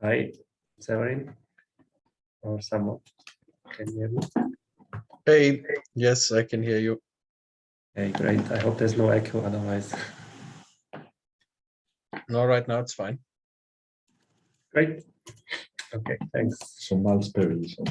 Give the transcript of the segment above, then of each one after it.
Hi, Severin, or someone. Can you hear me? Hey, yes, I can hear you. Hey, great. I hope there's no echo otherwise. No, right now it's fine. Great. Okay, thanks. So Malmesbury. So.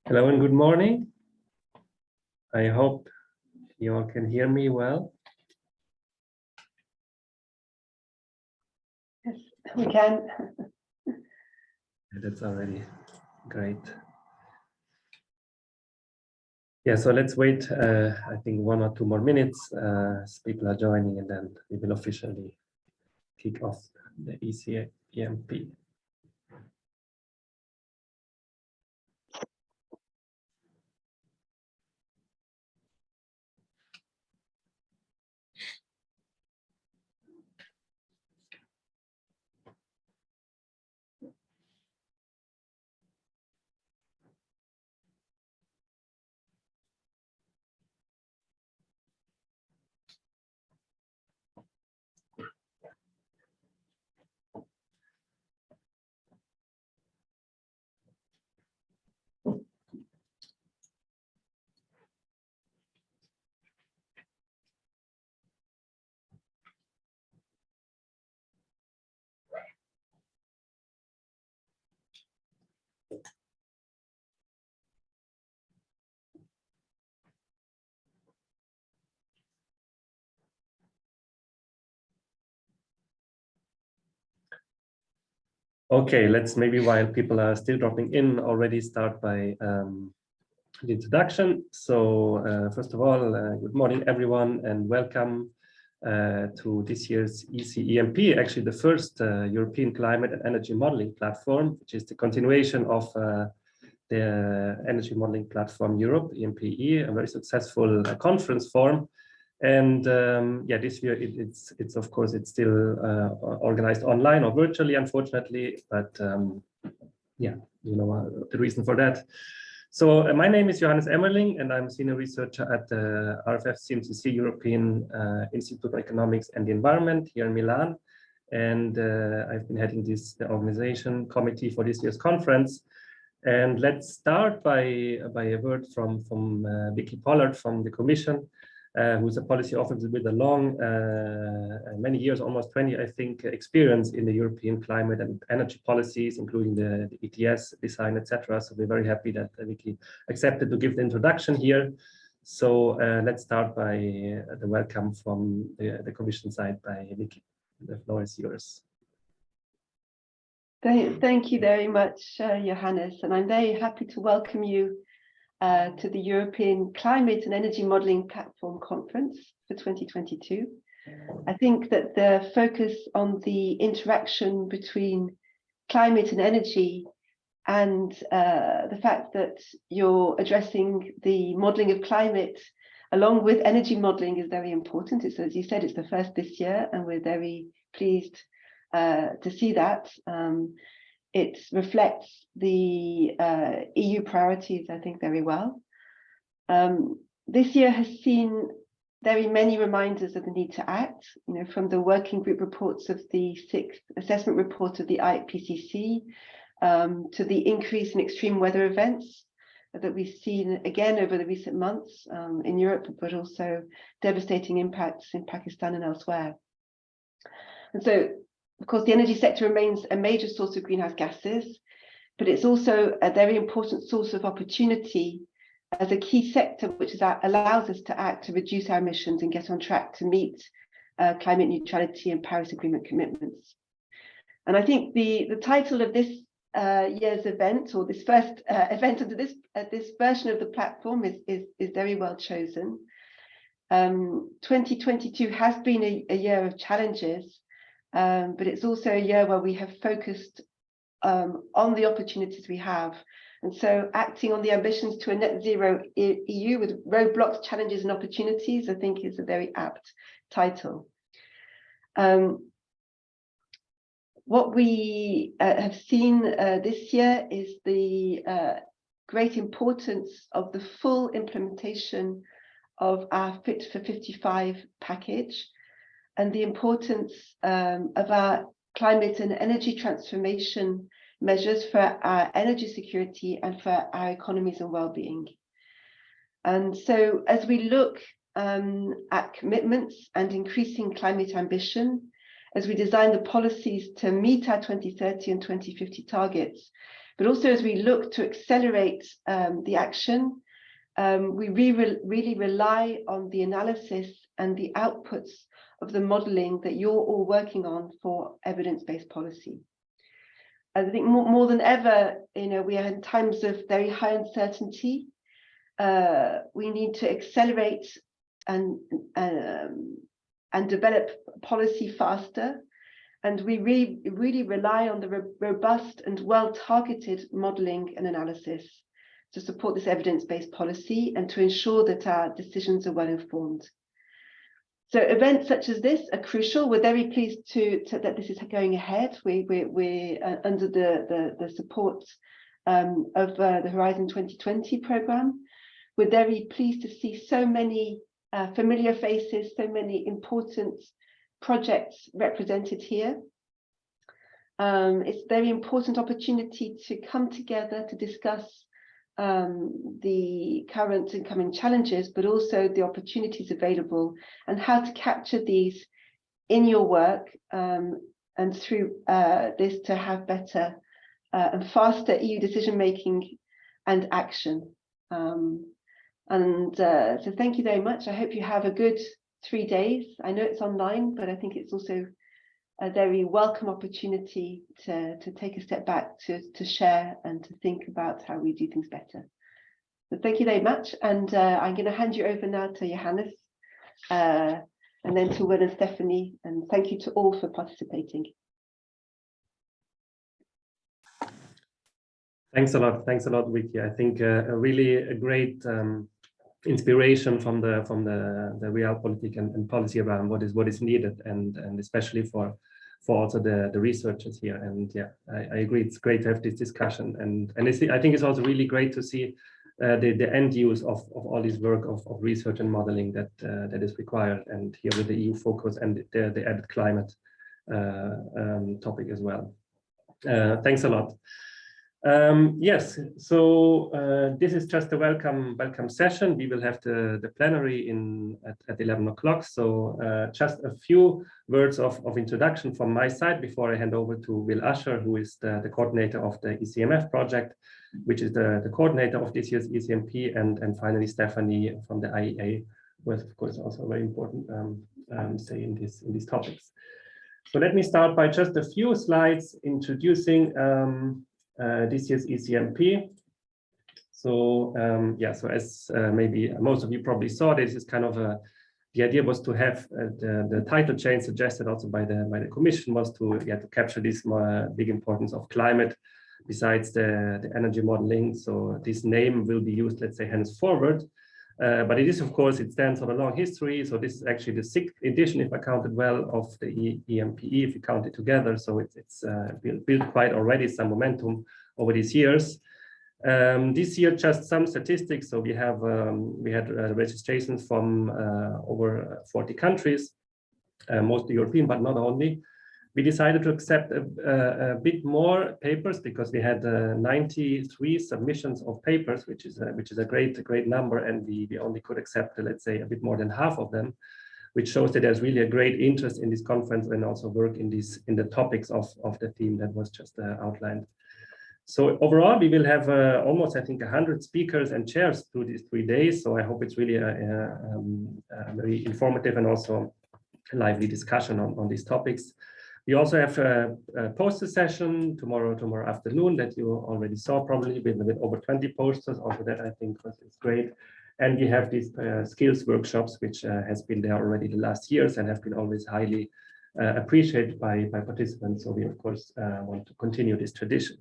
Hello and good morning. I hope you all can hear me well. Yes, we can. That's already great. Yeah, so let's wait, I think 1 or 2 more minutes as people are joining, and then we will officially kick off the ECEMP. Okay, let's maybe while people are still dropping in already start by the introduction. So first of all, good morning everyone and welcome to this year's ECEMP, actually the first European climate and energy modeling platform, which is the continuation of the Energy Modeling Platform Europe, EMPE, a very successful conference forum. And yeah, this year it's of course it's still organized online or virtually, unfortunately, but yeah, you know the reason for that. So my name is Johannes Emmerling, and I'm senior researcher at the RFF CMCC European Institute of Economics and the Environment here in Milan. And I've been heading the organization committee for this year's conference. And let's start by a word from Vicky Pollard from the Commission, who's a policy officer with a long, many years, almost 20, I think, experience in the European climate and energy policies, including the ETS design, etc. So we're very happy that Vicky accepted to give the introduction here. So let's start by the welcome from the Commission side by Vicky. The floor is yours. Thank you very much, Johannes, and I'm very happy to welcome you to the European Climate and Energy Modeling Platform Conference for 2022. I think that the focus on the interaction between climate and energy and the fact that you're addressing the modeling of climate along with energy modeling is very important. It's, as you said, it's the first this year, and we're very pleased to see that. It reflects the EU priorities, I think, very well. This year has seen very many reminders of the need to act, you know, from the working group reports of the 6th assessment report of the IPCC to the increase in extreme weather events that we've seen again over the recent months in Europe, but also devastating impacts in Pakistan and elsewhere. And so, of course, the energy sector remains a major source of greenhouse gases, but it's also a very important source of opportunity as a key sector which allows us to act to reduce our emissions and get on track to meet climate neutrality and Paris Agreement commitments. And I think the title of this year's event, or this first event under this version of the platform, is very well chosen. 2022 has been a year of challenges, but it's also a year where we have focused on the opportunities we have. And so acting on the ambitions to a net zero EU with roadblocks, challenges and opportunities, I think is a very apt title. What we have seen this year is the great importance of the full implementation of our Fit for 55 package, and the importance of our climate and energy transformation measures for our energy security and for our economies and well-being. And so as we look at commitments and increasing climate ambition, as we design the policies to meet our 2030 and 2050 targets, But also as we look to accelerate the action, we really rely on the analysis and the outputs of the modelling that you're all working on for evidence-based policy. I think more than ever, we are in times of very high uncertainty. We need to accelerate and develop policy faster. And we really rely on the robust and well-targeted modelling and analysis to support this evidence-based policy and to ensure that our decisions are well informed. So events such as this are crucial. We're very pleased that this is going ahead. We're under the support of the Horizon 2020 programme. We're very pleased to see so many familiar faces, so many important projects represented here. It's a very important opportunity to come together to discuss the current and coming challenges, but also the opportunities available and how to capture these in your work and through this to have better and faster EU decision making and action. So thank you very much. I hope you have a good 3 days. I know it's online, but I think it's also a very welcome opportunity to take a step back, to share and to think about how we do things better. So thank you very much. And I'm going to hand you over now to Johannes and then to Will and Stephanie. And thank you to all for participating. Thanks a lot, Vicky. I think really a great inspiration from the realpolitik and policy around what is needed, and especially for also the researchers here. And yeah, I agree, it's great to have this discussion, and I think it's also really great to see the end use of all this work of research and modeling that is required, and here with the EU focus and the added climate topic as well. Thanks a lot. Yes, so this is just a welcome session. We will have the plenary at 11 o'clock. So just a few words of introduction from my side before I hand over to Will Usher, who is the coordinator of the ECMF project, which is the coordinator of this year's ECMP, and finally Stephanie from the IEA, who has of course also a very important say in these topics. So let me start by just a few slides introducing this year's ECMP. So yeah, so as maybe most of you probably saw, this is kind of the idea was to have the title change suggested also by the Commission was to capture this big importance of climate besides the energy modeling. So this name will be used, let's say, henceforward. But it is, of course, it stands on a long history. So this is actually the 6th edition, if I counted well, of the EMPE, if you count it together. So it's built quite already some momentum over these years. This year, just some statistics. So we had registrations from over 40 countries, mostly European, but not only. We decided to accept a bit more papers because we had 93 submissions of papers, which is a great number, and we only could accept, let's say, a bit more than half of them, which shows that there's really a great interest in this conference and also work in the topics of the theme that was just outlined. So overall, we will have almost, I think, 100 speakers and chairs through these 3 days. So I hope it's really a very informative and also lively discussion on these topics. We also have a poster session tomorrow afternoon that you already saw probably with over 20 posters. Also that I think is great. And we have these skills workshops, which has been there already the last years and have been always highly appreciated by participants. So we of course want to continue this tradition.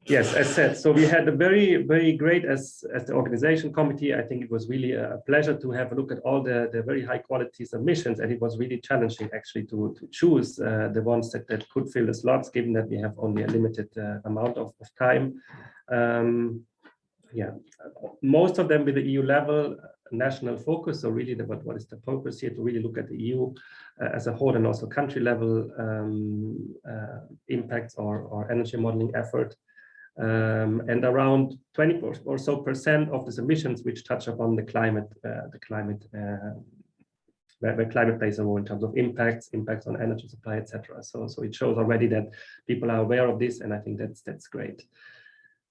Yes, as said, so we had a very great, as the organization committee, I think it was really a pleasure to have a look at all the very high quality submissions, and it was really challenging actually to choose the ones that could fill the slots, given that we have only a limited amount of time. Yeah, most of them with the EU level national focus, so really what is the purpose here, to really look at the EU as a whole and also country level impacts or energy modeling effort. And around 20% or so of the submissions which touch upon the climate where climate plays a role in terms of impacts on energy supply, etc. So it shows already that people are aware of this, and I think that's great.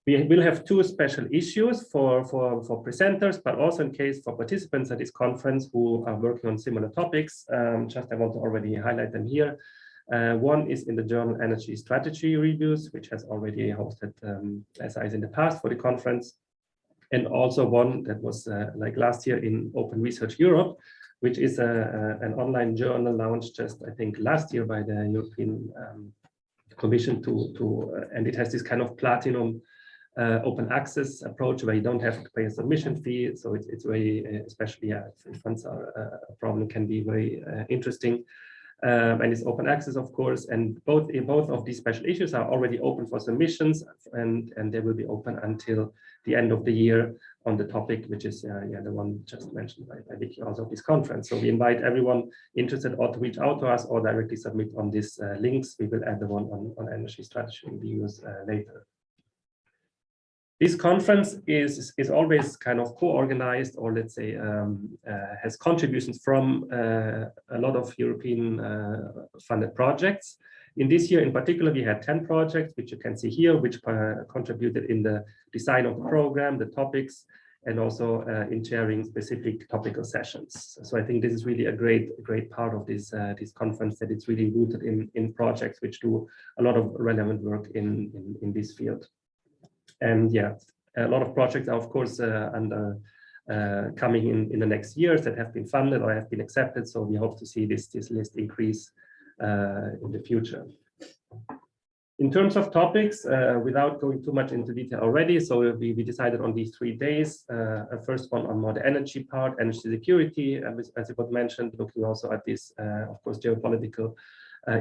We will have two special issues for presenters, but also in case for participants at this conference who are working on similar topics. Just I want to already highlight them here. One is in the journal Energy Strategy Reviews, which has already hosted SIs in the past for the conference. And also one that was like last year in Open Research Europe, which is an online journal launched just, I think, last year by the European Commission and it has this kind of platinum open access approach where you don't have to pay a submission fee. So it's very, especially if funds are a problem, can be very interesting. And it's open access, of course, and both of these special issues are already open for submissions, and they will be open until the end of the year on the topic, which is the one just mentioned by Vicky, also of this conference. So we invite everyone interested or to reach out to us or directly submit on these links. We will add the one on energy strategy reviews later. This conference is always kind of co-organized, or let's say has contributions from a lot of European funded projects. In this year in particular, we had 10 projects, which you can see here, which contributed in the design of the program, the topics, and also in chairing specific topical sessions. So I think this is really a great part of this conference, that it's really rooted in projects which do a lot of relevant work in this field. And yeah, a lot of projects are, of course, coming in the next years that have been funded or have been accepted. So we hope to see this list increase in the future. In terms of topics, without going too much into detail already, so we decided on these 3 days. A first one on more the energy part, energy security, as it was mentioned, looking also at this, of course, geopolitical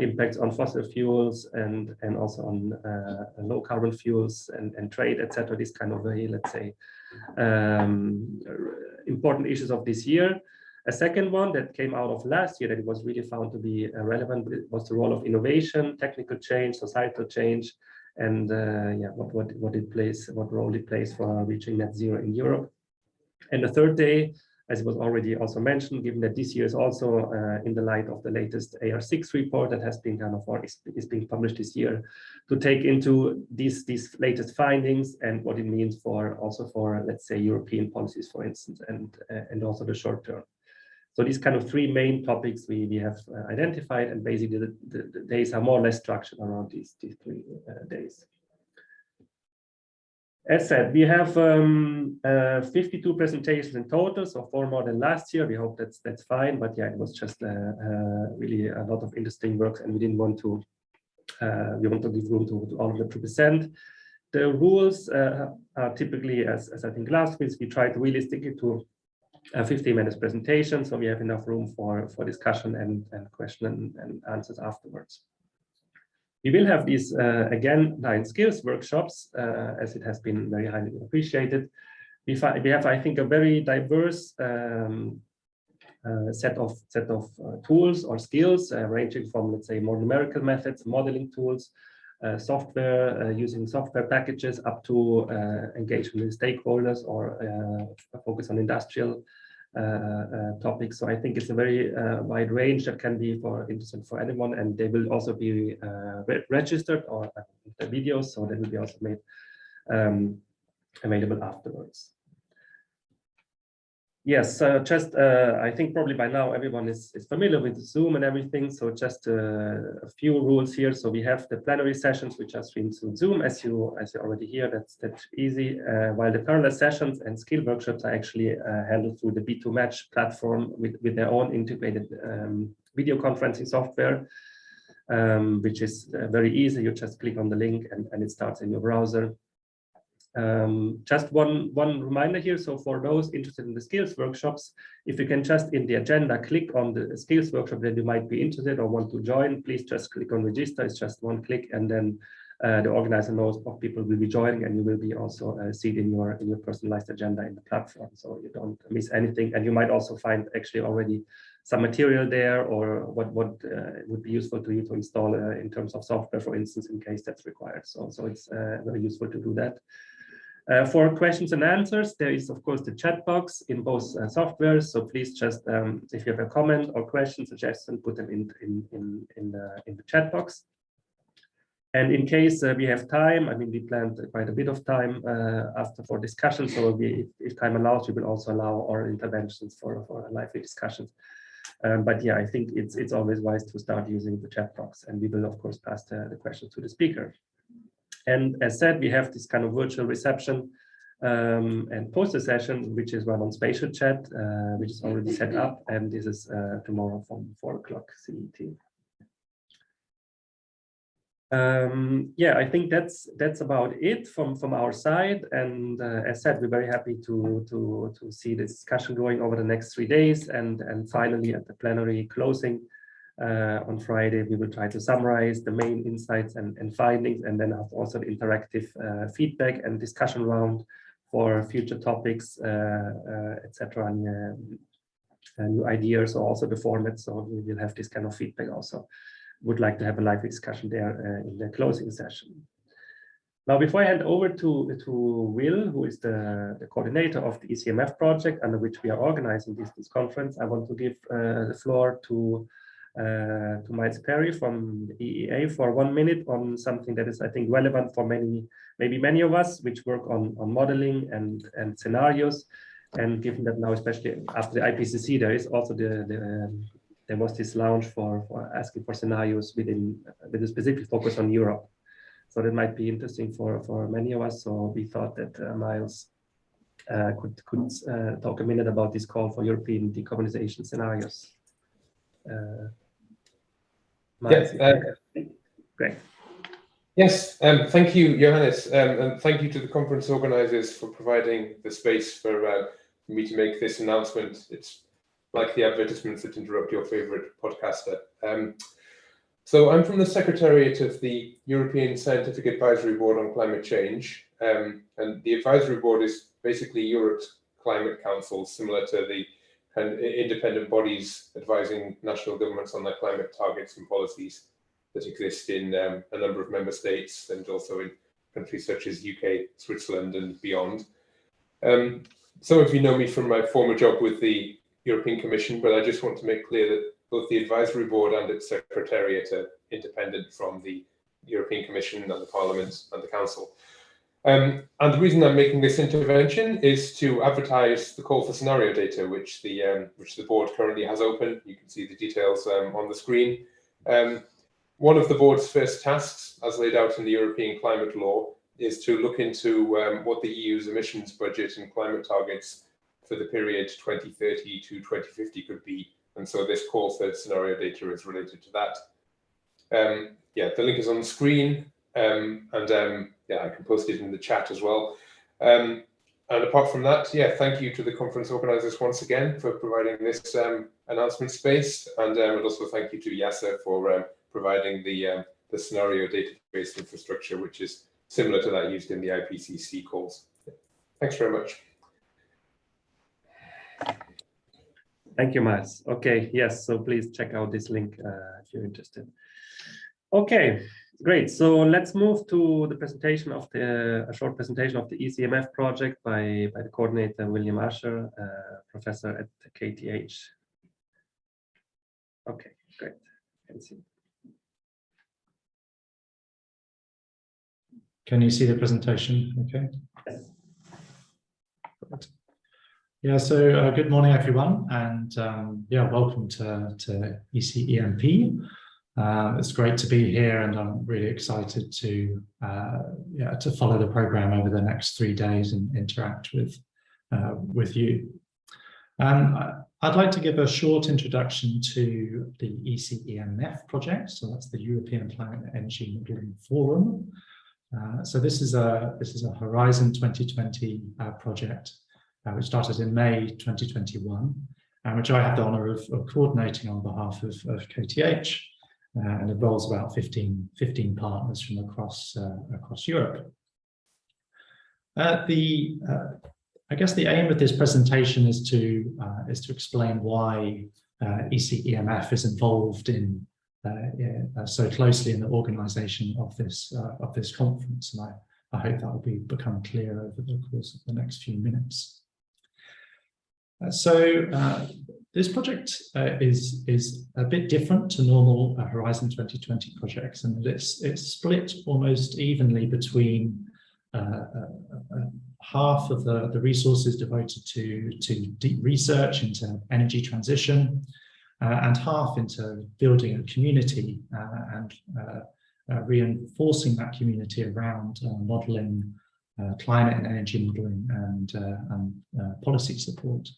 impacts on fossil fuels and also on low carbon fuels and trade, etc. This kind of very, let's say, important issues of this year. A second one that came out of last year that it was really found to be relevant was the role of innovation, technical change, societal change, and what role it plays for reaching net zero in Europe. And the third day, as it was already also mentioned, given that this year is also in the light of the latest AR6 report that has been kind of, or is being published this year, to take into these latest findings and what it means for also for, let's say, European policies, for instance, and also the short term. So these kind of 3 main topics we have identified, and basically the days are more or less structured around these 3 days. As said, we have 52 presentations in total, so 4 more than last year. We hope that's fine, but yeah, it was just really a lot of interesting works, and we didn't want to we want to give room to all of them to present. The rules are typically, as I think last week, we try to really stick it to a 15-minute presentation, so we have enough room for discussion and question and answers afterwards. We will have these, again, 9 skills workshops, as it has been very highly appreciated. We have, I think, a very diverse set of tools or skills, ranging from, let's say, more numerical methods, modeling tools, software, using software packages, up to engagement with stakeholders or a focus on industrial topics. So I think it's a very wide range that can be interesting for anyone, and they will also be registered or the videos, so they will be also made available afterwards. Yes, just I think probably by now everyone is familiar with Zoom and everything. So just a few rules here. So we have the plenary sessions, which are streamed through Zoom, as you already hear. That's easy. While the parallel sessions and skill workshops are actually handled through the B2Match platform with their own integrated video conferencing software, which is very easy. You just click on the link and it starts in your browser. Just one reminder here. So for those interested in the skills workshops, if you can just in the agenda click on the skills workshop that you might be interested or want to join, please just click on register. It's just 1 click, and then the organizer knows what people will be joining, and you will be also see it in your personalized agenda in the platform, so you don't miss anything. And you might also find actually already some material there, or what would be useful to you to install in terms of software, for instance, in case that's required. So it's very useful to do that. For questions and answers, there is, of course, the chat box in both softwares. So please just, if you have a comment or question, suggestion, put them in the chat box. And in case we have time, I mean, we planned quite a bit of time after for discussion. So if time allows, we will also allow our interventions for lively discussions. But yeah, I think it's always wise to start using the chat box, and we will, of course, pass the questions to the speaker. And as said, we have this kind of virtual reception and poster session, which is run on Spatial Chat, which is already set up. And this is tomorrow from 4 o'clock CET. Yeah, I think that's about it from our side. And as said, we're very happy to see this discussion going over the next 3 days. And finally, at the plenary closing, on Friday, we will try to summarize the main insights and findings, and then have also the interactive feedback and discussion round for future topics, etc., and new ideas, or also the format. So we will have this kind of feedback also. Would like to have a live discussion there in the closing session. Now, before I hand over to Will, who is the coordinator of the ECMF project under which we are organizing this conference, I want to give the floor to Miles Perry from the EEA for 1 minute on something that is, I think, relevant for maybe many of us, which work on modeling and scenarios. And given that now, especially after the IPCC, there is also there was this launch for asking for scenarios with a specific focus on Europe. So that might be interesting for many of us. So we thought that Miles could talk a minute about this call for European decarbonization scenarios. Great. Yes, thank you, Johannes, and thank you to the conference organizers for providing the space for me to make this announcement. It's like the advertisements that interrupt your favorite podcaster. So I'm from the Secretariat of the European Scientific Advisory Board on Climate Change, and the advisory board is basically Europe's climate council, similar to the independent bodies advising national governments on their climate targets and policies that exist in a number of member states, and also in countries such as UK, Switzerland, and beyond. Some of you know me from my former job with the European Commission, but I just want to make clear that both the advisory board and its secretariat are independent from the European Commission and the Parliament and the Council. And the reason I'm making this intervention is to advertise the call for scenario data, which the board currently has open. You can see the details on the screen. One of the board's first tasks, as laid out in the European climate law, is to look into what the EU's emissions budget and climate targets for the period 2030 to 2050 could be. And so this call for scenario data is related to that. Yeah, the link is on the screen, yeah, I can post it in the chat as well. And apart from that, yeah, thank you to the conference organizers once again for providing this announcement space, and also thank you to YASA for providing the scenario database infrastructure, which is similar to that used in the IPCC calls. Thanks very much. Thank you, Miles. Okay, yes, so please check out this link if you're interested. Okay, great. So let's move to the presentation of a short presentation of the ECMF project by the coordinator, William Asher, professor at KTH. Okay, great. Can see. Can you see the presentation? Okay. Yes. Yeah, so good morning, everyone, and yeah, welcome to ECEMP. It's great to be here, and I'm really excited to follow the program over the next 3 days and interact with you. I'd like to give a short introduction to the ECEMF project. So that's the European Climate and Energy Modeling Forum. So this is a Horizon 2020 project, which started in May 2021, and which I have the honour of coordinating on behalf of KTH, and involves about 15 partners from across Europe. I guess the aim of this presentation is to explain why ECEMF is involved so closely in the organisation of this conference, and I hope that will become clear over the course of the next few minutes. This project is a bit different to normal Horizon 2020 projects, and it's split almost evenly between half of the resources devoted to deep research into energy transition, and half into building a community and reinforcing that community around modelling, climate and energy modelling, and policy support.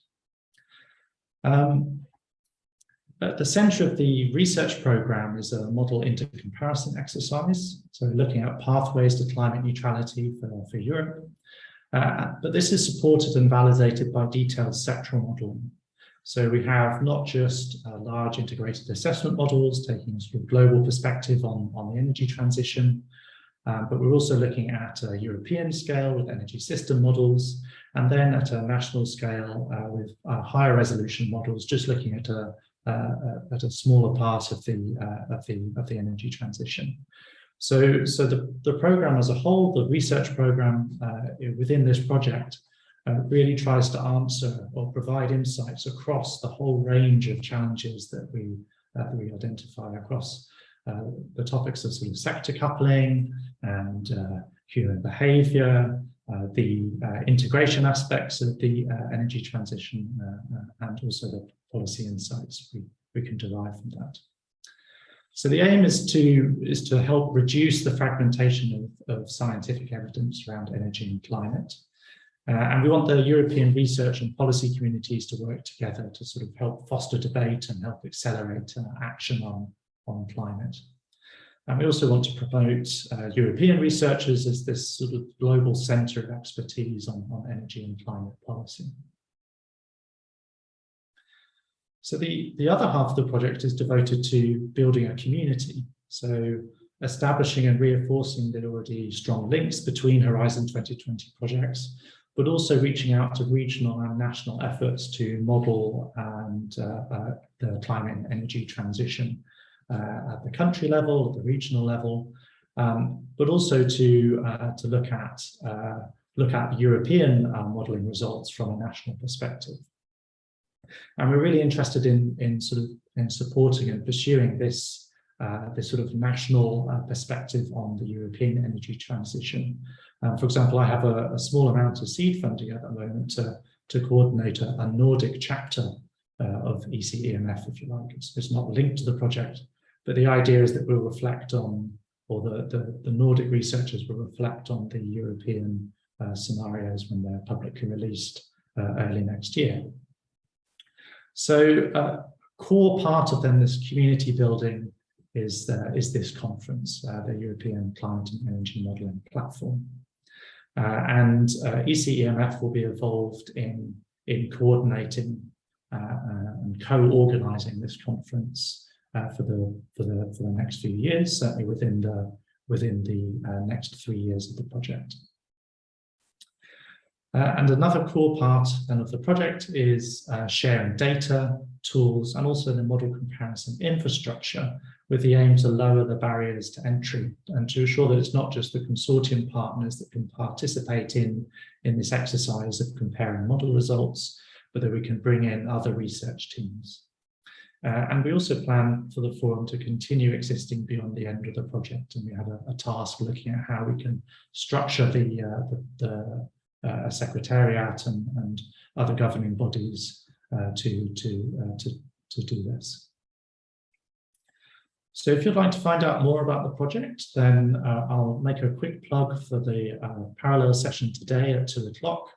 At the centre of the research programme is a model intercomparison exercise, so looking at pathways to climate neutrality for Europe. But this is supported and validated by detailed sectoral modelling. So we have not just large integrated assessment models taking a sort of global perspective on the energy transition, but we're also looking at a European scale with energy system models, and then at a national scale with higher resolution models, just looking at a smaller part of the energy transition. So the program as a whole, the research program within this project, really tries to answer or provide insights across the whole range of challenges that we identify across the topics of sort of sector coupling and human behaviour, the integration aspects of the energy transition, and also the policy insights we can derive from that. So the aim is to help reduce the fragmentation of scientific evidence around energy and climate. And we want the European research and policy communities to work together to sort of help foster debate and help accelerate action on climate. And we also want to promote European researchers as this sort of global centre of expertise on energy and climate policy. So the other half of the project is devoted to building a community. So establishing and reinforcing the already strong links between Horizon 2020 projects, but also reaching out to regional and national efforts to model and the climate and energy transition at the country level, at the regional level, but also to look at European modelling results from a national perspective. And we're really interested in supporting and pursuing this sort of national perspective on the European energy transition. For example, I have a small amount of seed funding at the moment to coordinate a Nordic chapter of ECEMF, if you like. It's not linked to the project, but the idea is that we'll reflect on, or the Nordic researchers will reflect on the European scenarios when they're publicly released early next year. So a core part of then this community building is this conference, the European Climate and Energy Modelling Platform. And ECEMF will be involved in coordinating and co-organising this conference for the next few years, certainly within the next 3 years of the project. And another core part then of the project is sharing data, tools, and also the model comparison infrastructure, with the aim to lower the barriers to entry and to ensure that it's not just the consortium partners that can participate in this exercise of comparing model results, but that we can bring in other research teams. And we also plan for the forum to continue existing beyond the end of the project, and we have a task looking at how we can structure the secretariat and other governing bodies to do this. So if you'd like to find out more about the project, then I'll make a quick plug for the parallel session today at 2 o'clock.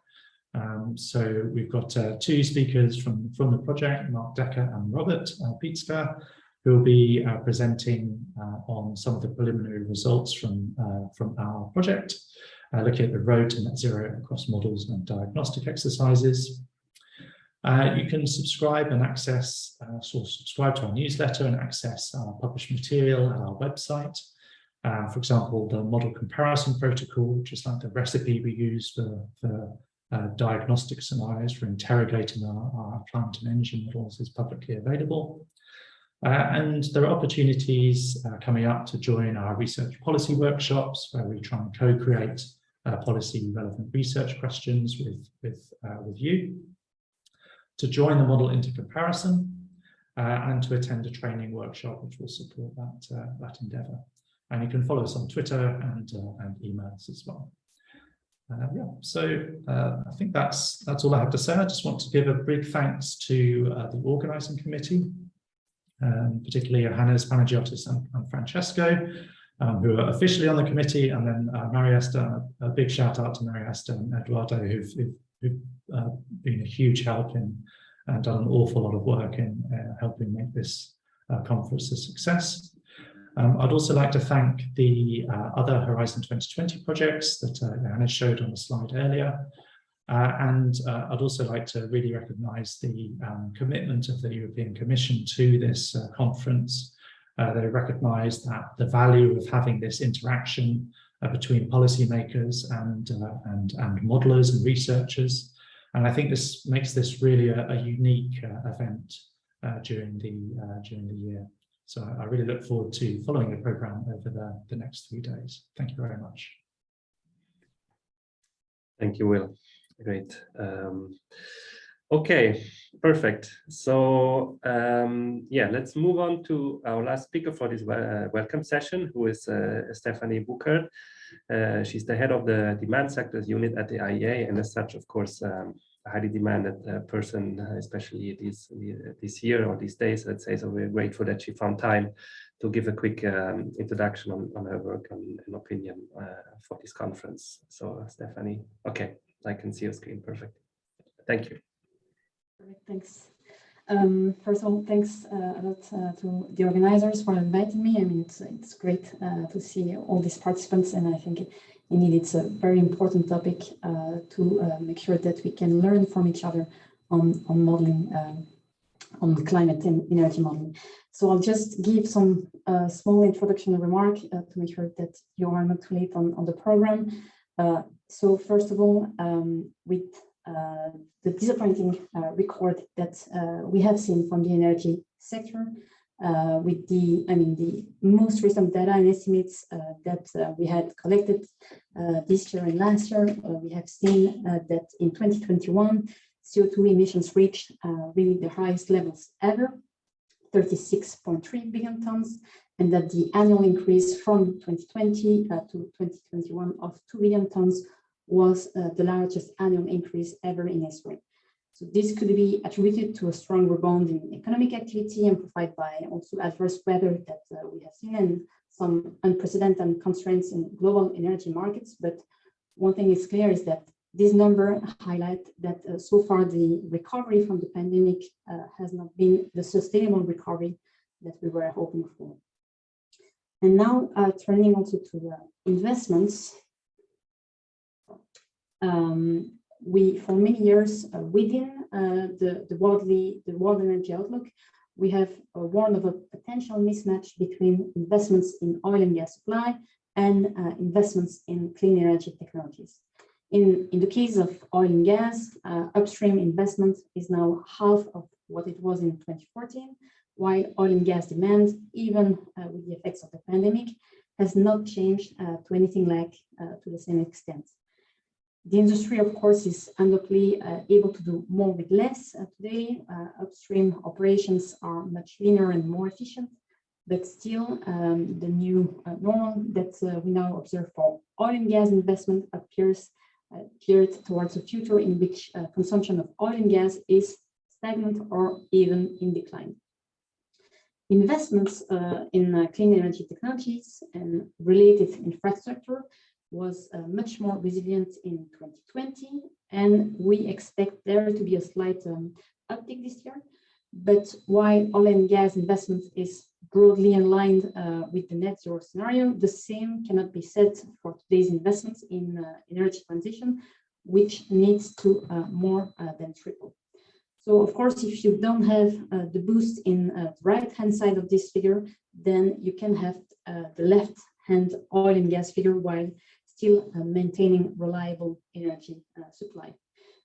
So we've got two speakers from the project, Mark Decker and Robert Pietzka, who will be presenting on some of the preliminary results from our project, looking at the road to net zero across models and diagnostic exercises. You can subscribe and access, subscribe to our newsletter and access our published material at our website. For example, the model comparison protocol, which is like the recipe we use for diagnostic scenarios for interrogating our climate and energy models, is publicly available. And there are opportunities coming up to join our research policy workshops, where we try and co-create policy relevant research questions with you, to join the model into comparison, and to attend a training workshop which will support that endeavour. And you can follow us on Twitter and emails as well. Yeah, so I think that's all I have to say. I just want to give a big thanks to the organising committee, particularly Johannes, Panagiotis and Francesco, who are officially on the committee, and then Mariesta. A big shout out to Mariesta and Eduardo, who've been a huge help in and done an awful lot of work in helping make this conference a success. I'd also like to thank the other Horizon 2020 projects that Johannes showed on the slide earlier. And I'd also like to really recognise the commitment of the European Commission to this conference. They recognise that the value of having this interaction between policymakers and modelers and researchers. And I think this makes this really a unique event during the year. So I really look forward to following the programme over the next 3 days. Thank you very much. Thank you, Will. Great. Okay, perfect. So yeah, let's move on to our last speaker for this welcome session, who is Stephanie Buchert. She's the head of the demand sectors unit at the IEA, and as such, of course, a highly demanded person, especially this year or these days, let's say. So we're grateful that she found time to give a quick introduction on her work and opinion for this conference. So Stephanie, okay, I can see your screen, perfect. Thank you. Thanks. First of all, thanks a lot to the organizers for inviting me. I mean, it's great to see all these participants, and I think indeed it's a very important topic to make sure that we can learn from each other on modeling, on climate and energy modeling. So I'll just give some small introduction remark to make sure that you are not too late on the program. So first of all, with the disappointing record that we have seen from the energy sector, with the most recent data and estimates that we had collected this year and last year, we have seen that in 2021, CO2 emissions reached really the highest levels ever, 36.3 billion tons, and that the annual increase from 2020 to 2021 of 2 billion tons was the largest annual increase ever in history. So this could be attributed to a strong rebound in economic activity, amplified by also adverse weather that we have seen, and some unprecedented constraints in global energy markets. But one thing is clear is that this number highlight that so far the recovery from the pandemic has not been the sustainable recovery that we were hoping for. And now turning also to investments. We, for many years within the world energy outlook, we have warned of a potential mismatch between investments in oil and gas supply and investments in clean energy technologies. In the case of oil and gas, upstream investment is now half of what it was in 2014, while oil and gas demand, even with the effects of the pandemic, has not changed to anything like to the same extent. The industry, of course, is undoubtedly able to do more with less today. Upstream operations are much leaner and more efficient, but still the new normal that we now observe for oil and gas investment appears geared towards a future in which consumption of oil and gas is stagnant or even in decline. Investments in clean energy technologies and related infrastructure was much more resilient in 2020, and we expect there to be a slight uptick this year. But while oil and gas investment is broadly aligned with the net zero scenario, the same cannot be said for today's investments in energy transition, which needs to more than triple. So of course, if you don't have the boost in the right-hand side of this figure, then you can have the left-hand oil and gas figure while still maintaining reliable energy supply.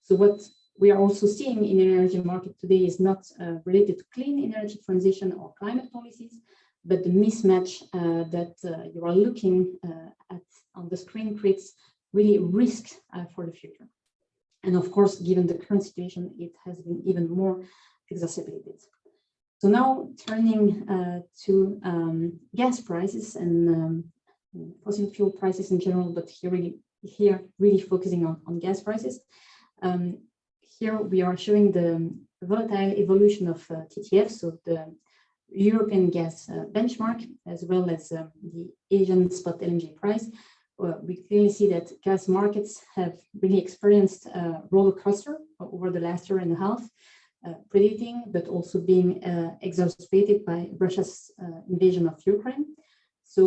So what we are also seeing in the energy market today is not related to clean energy transition or climate policies, but the mismatch that you are looking at on the screen creates really risk for the future. And of course, given the current situation, it has been even more exacerbated. So now turning to gas prices and fossil fuel prices in general, but here really focusing on gas prices. Here we are showing the volatile evolution of TTF, so the European gas benchmark, as well as the Asian spot LNG price. We clearly see that gas markets have really experienced a roller coaster over the last year and a half, predicting, but also being exacerbated by Russia's invasion of Ukraine. So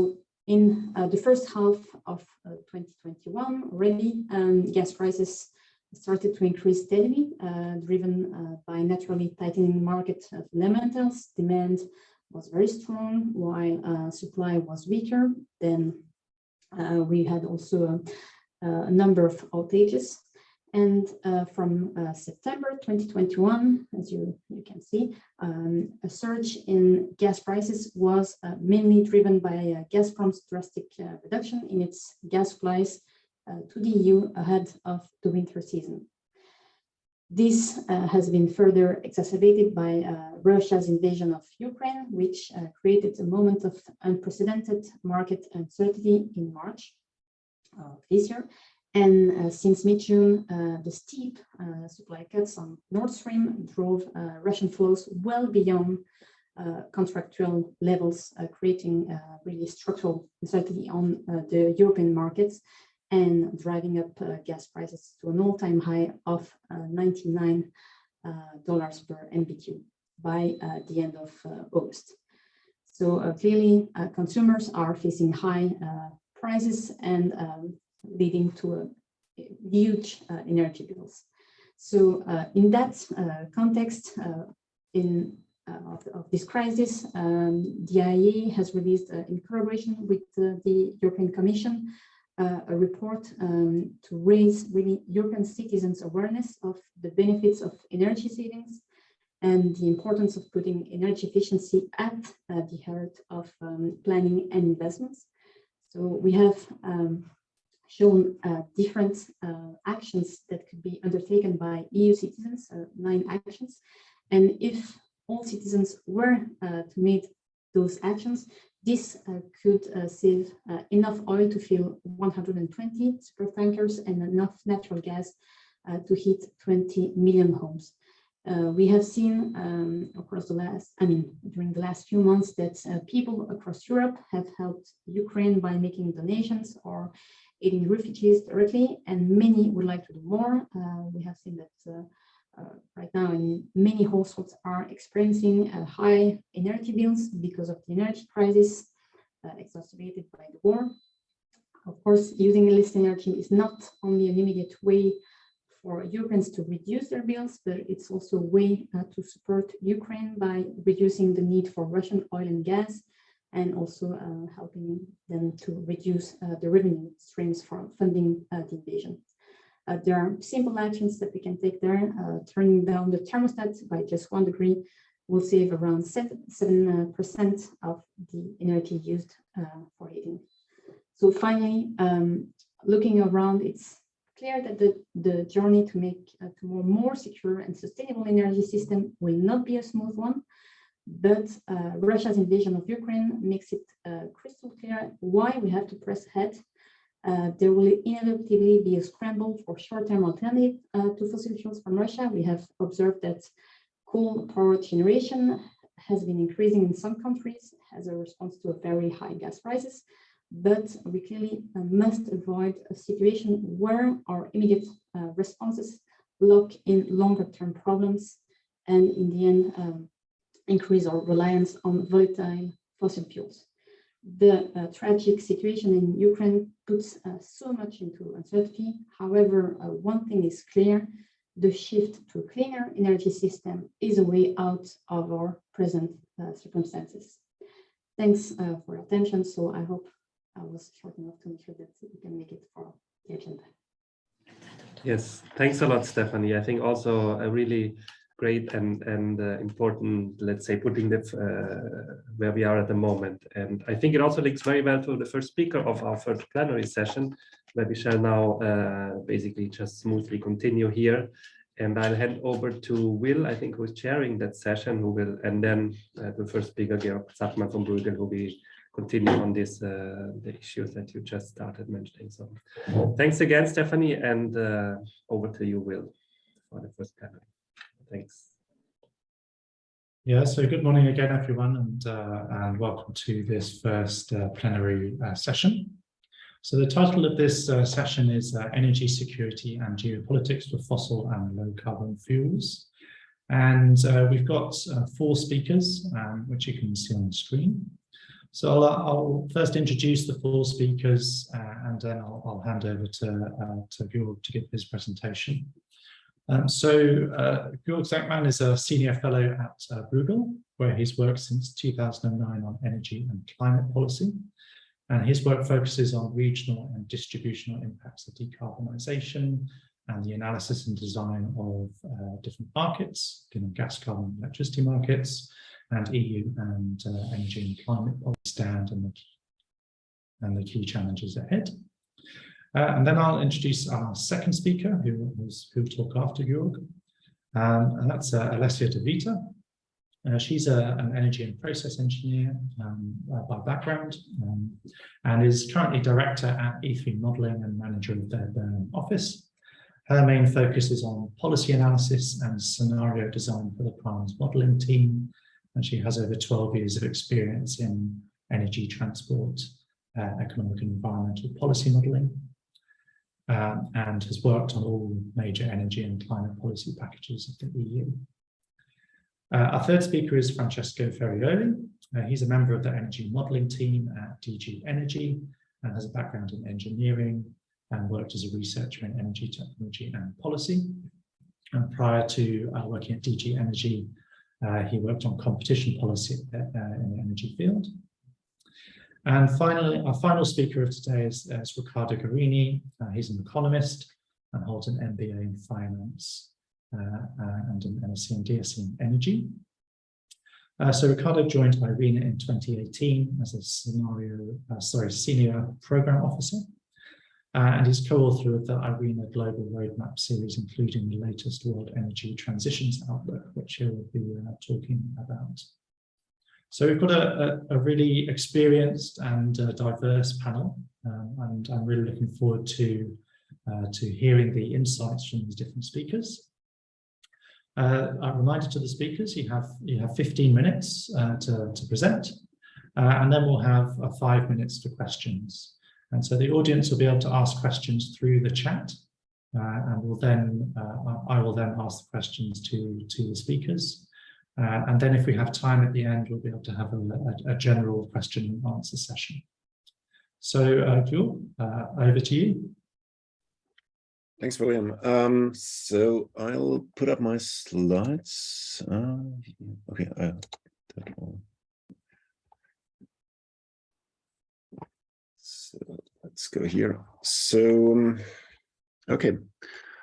in the first half of 2021, already gas prices started to increase steadily, driven by naturally tightening market fundamentals. Demand was very strong, while supply was weaker. Then we had also a number of outages. And from September 2021, as you can see, a surge in gas prices was mainly driven by Gazprom's drastic reduction in its gas supplies to the EU ahead of the winter season. This has been further exacerbated by Russia's invasion of Ukraine, which created a moment of unprecedented market uncertainty in March of this year. And since mid-June, the steep supply cuts on Nord Stream drove Russian flows well beyond contractual levels, creating really structural uncertainty on the European markets and driving up gas prices to an all-time high of $99 per MBTU by the end of August. So clearly, consumers are facing high prices and leading to huge energy bills. So in that context, of this crisis, the IEA has released, in collaboration with the European Commission, a report to raise really European citizens' awareness of the benefits of energy savings and the importance of putting energy efficiency at the heart of planning and investments. So we have shown different actions that could be undertaken by EU citizens, 9 actions. And if all citizens were to make those actions, this could save enough oil to fill 120 super tankers and enough natural gas to heat 20 million homes. We have seen during the last few months that people across Europe have helped Ukraine by making donations or aiding refugees directly, and many would like to do more. We have seen that right now many households are experiencing high energy bills because of the energy crisis exacerbated by the war. Of course, using less energy is not only an immediate way for Europeans to reduce their bills, but it's also a way to support Ukraine by reducing the need for Russian oil and gas, and also helping them to reduce the revenue streams from funding the invasion. There are simple actions that we can take there. Turning down the thermostat by just 1 degree will save around 7% of the energy used for heating. So finally, looking around, it's clear that the journey to make a more secure and sustainable energy system will not be a smooth one, but Russia's invasion of Ukraine makes it crystal clear why we have to press ahead. There will inevitably be a scramble for short-term alternative to fossil fuels from Russia. We have observed that coal power generation has been increasing in some countries as a response to a very high gas prices, but we clearly must avoid a situation where our immediate responses lock in longer-term problems and in the end increase our reliance on volatile fossil fuels. The tragic situation in Ukraine puts so much into uncertainty. However, one thing is clear: the shift to a cleaner energy system is a way out of our present circumstances. Thanks for your attention. So I hope I was short enough to make sure that we can make it for the agenda. Yes, thanks a lot, Stephanie. I think also a really great and important, let's say, putting the where we are at the moment. And I think it also links very well to the first speaker of our first plenary session, where we shall now basically just smoothly continue here. And I'll hand over to Will, I think, who's chairing that session, who will, and then the first speaker, Georg Zackmann from Bruegel, who will continue on this the issues that you just started mentioning. So thanks again, Stephanie, and over to you, Will, for the first plenary. Thanks. Yeah, so good morning again, everyone, and welcome to this first plenary session. So the title of this session is Energy Security and Geopolitics for Fossil and Low Carbon Fuels. And we've got 4 speakers, which you can see on the screen. So I'll first introduce the 4 speakers, and then I'll hand over to Georg to give his presentation. Georg Zackmann is a senior fellow at Bruegel, where he's worked since 2009 on energy and climate policy. And his work focuses on regional and distributional impacts of decarbonisation and the analysis and design of different markets, including gas, carbon, and electricity markets, and EU and energy and climate policy stand and the key challenges ahead. And then I'll introduce our second speaker, who will talk after Georg, and that's Alessia De Vita. She's an energy and process engineer by background, and is currently director at E3 Modelling and manager of their Berlin office. Her main focus is on policy analysis and scenario design for the Primes modelling team, and she has over 12 years of experience in energy, transport, economic and environmental policy modelling, and has worked on all major energy and climate policy packages of the EU. Our third speaker is Francesco Ferrioli. He's a member of the energy modelling team at DG Energy and has a background in engineering and worked as a researcher in energy technology and policy. And prior to working at DG Energy, he worked on competition policy in the energy field. And finally, our final speaker of today is Riccardo Guarini. He's an economist and holds an MBA in finance and an MSc and DSc in energy. So Riccardo joined IRENA in 2018 as a senior program officer, and he's co-author of the IRENA Global Roadmap series, including the latest World Energy Transitions Outlook, which he'll be talking about. So we've got a really experienced and diverse panel, and I'm really looking forward to hearing the insights from these different speakers. A reminder to the speakers, you have 15 minutes to present, and then we'll have 5 minutes for questions. And so the audience will be able to ask questions through the chat, and I will then ask the questions to the speakers. And then if we have time at the end, we'll be able to have a general question and answer session. So Georg, over to you. Thanks, William. So I'll put up my slides. Okay, so let's go here. So, okay,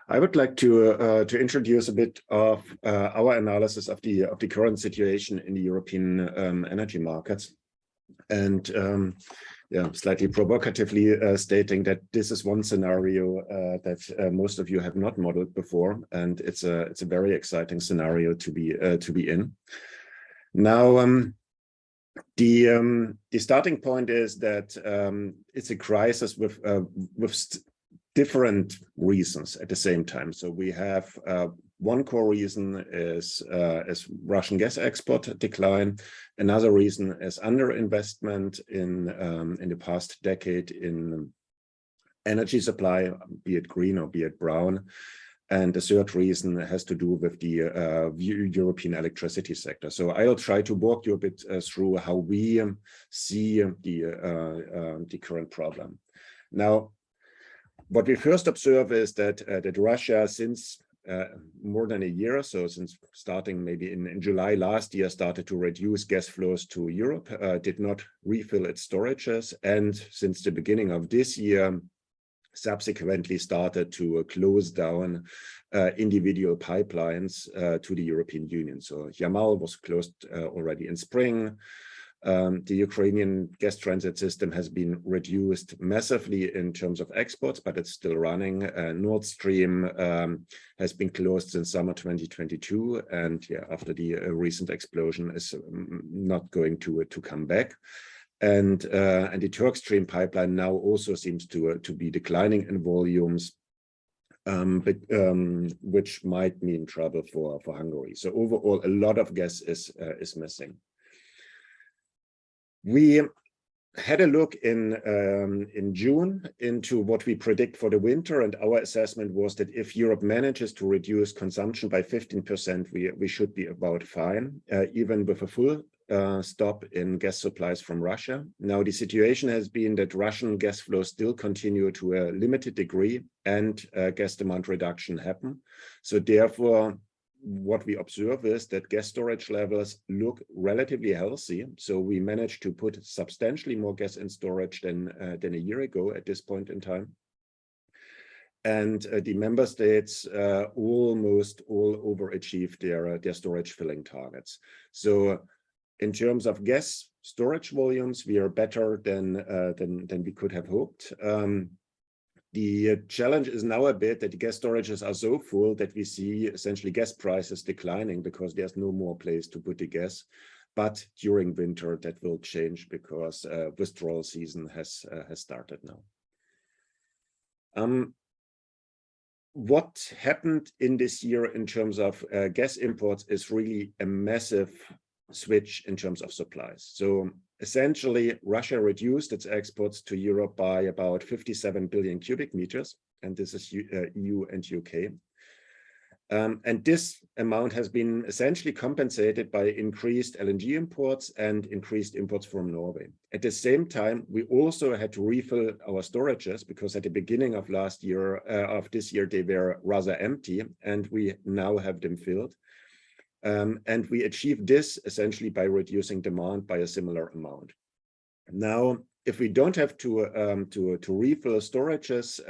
I would like to introduce a bit of our analysis of the current situation in the European energy markets, and yeah, slightly provocatively stating that this is one scenario that most of you have not modeled before, and it's a very exciting scenario to be in. Now, the starting point is that it's a crisis with different reasons at the same time. So we have one core reason is Russian gas export decline. Another reason is underinvestment in the past decade in energy supply, be it green or be it brown. And the third reason has to do with the European electricity sector. So I'll try to walk you a bit through how we see the current problem. Now, what we first observe is that Russia, since more than a year or so, since starting maybe in July last year, started to reduce gas flows to Europe, did not refill its storages, and since the beginning of this year, subsequently started to close down individual pipelines to the European Union. So Yamal was closed already in spring. The Ukrainian gas transit system has been reduced massively in terms of exports, but it's still running. Nord Stream has been closed since summer 2022, and yeah, after the recent explosion is not going to come back. And the Turk Stream pipeline now also seems to be declining in volumes, which might mean trouble for Hungary. So overall, a lot of gas is missing. We had a look in June into what we predict for the winter, and our assessment was that if Europe manages to reduce consumption by 15%, we should be about fine, even with a full stop in gas supplies from Russia. Now, the situation has been that Russian gas flows still continue to a limited degree, and gas demand reduction happen. So therefore, what we observe is that gas storage levels look relatively healthy. So we managed to put substantially more gas in storage than a year ago at this point in time. And the member states almost all overachieved their storage filling targets. So in terms of gas storage volumes, we are better than we could have hoped. The challenge is now a bit that the gas storages are so full that we see essentially gas prices declining because there's no more place to put the gas. But during winter, that will change because withdrawal season has started now. What happened in this year in terms of gas imports is really a massive switch in terms of supplies. So essentially, Russia reduced its exports to Europe by about 57 billion cubic meters, and this is EU and UK. And this amount has been essentially compensated by increased LNG imports and increased imports from Norway. At the same time, we also had to refill our storages because at the beginning of this year, they were rather empty, and we now have them filled. And we achieved this essentially by reducing demand by a similar amount. Now, if we don't have to refill storages,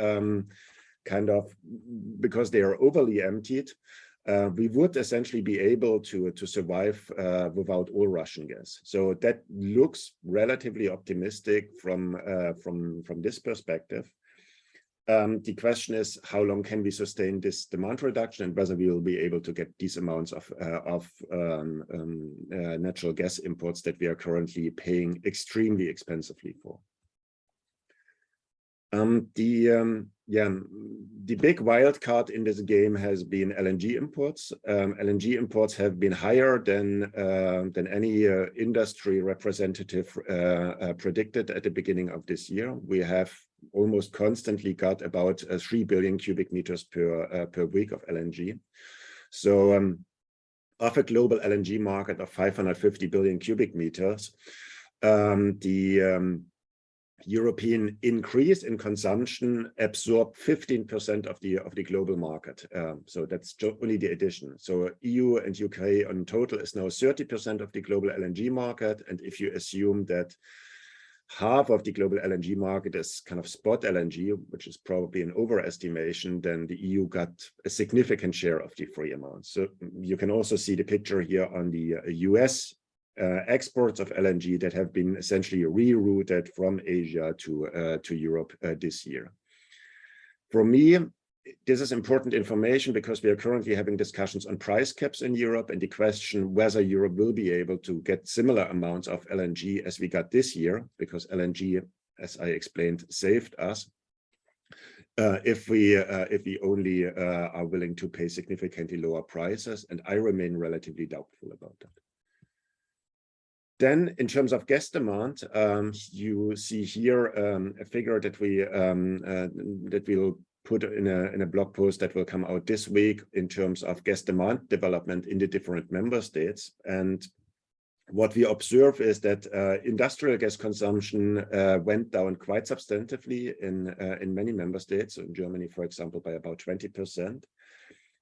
kind of because they are overly emptied, we would essentially be able to survive without all Russian gas. So that looks relatively optimistic from this perspective. The question is, how long can we sustain this demand reduction, and whether we will be able to get these amounts of natural gas imports that we are currently paying extremely expensively for. The big wild card in this game has been LNG imports. LNG imports have been higher than any industry representative predicted at the beginning of this year. We have almost constantly got about 3 billion cubic meters per week of LNG. So of a global LNG market of 550 billion cubic meters, the European increase in consumption absorbed 15% of the global market. So that's only the addition. So EU and UK on total is now 30% of the global LNG market. And if you assume that half of the global LNG market is kind of spot LNG, which is probably an overestimation, then the EU got a significant share of the free amount. So you can also see the picture here on the US exports of LNG that have been essentially rerouted from Asia to Europe this year. For me, this is important information because we are currently having discussions on price caps in Europe, and the question whether Europe will be able to get similar amounts of LNG as we got this year, because LNG, as I explained, saved us. If we only are willing to pay significantly lower prices, and I remain relatively doubtful about that. Then, in terms of gas demand, you see here a figure that we'll put in a blog post that will come out this week in terms of gas demand development in the different member states. And what we observe is that industrial gas consumption went down quite substantively in many member states. So in Germany, for example, by about 20%.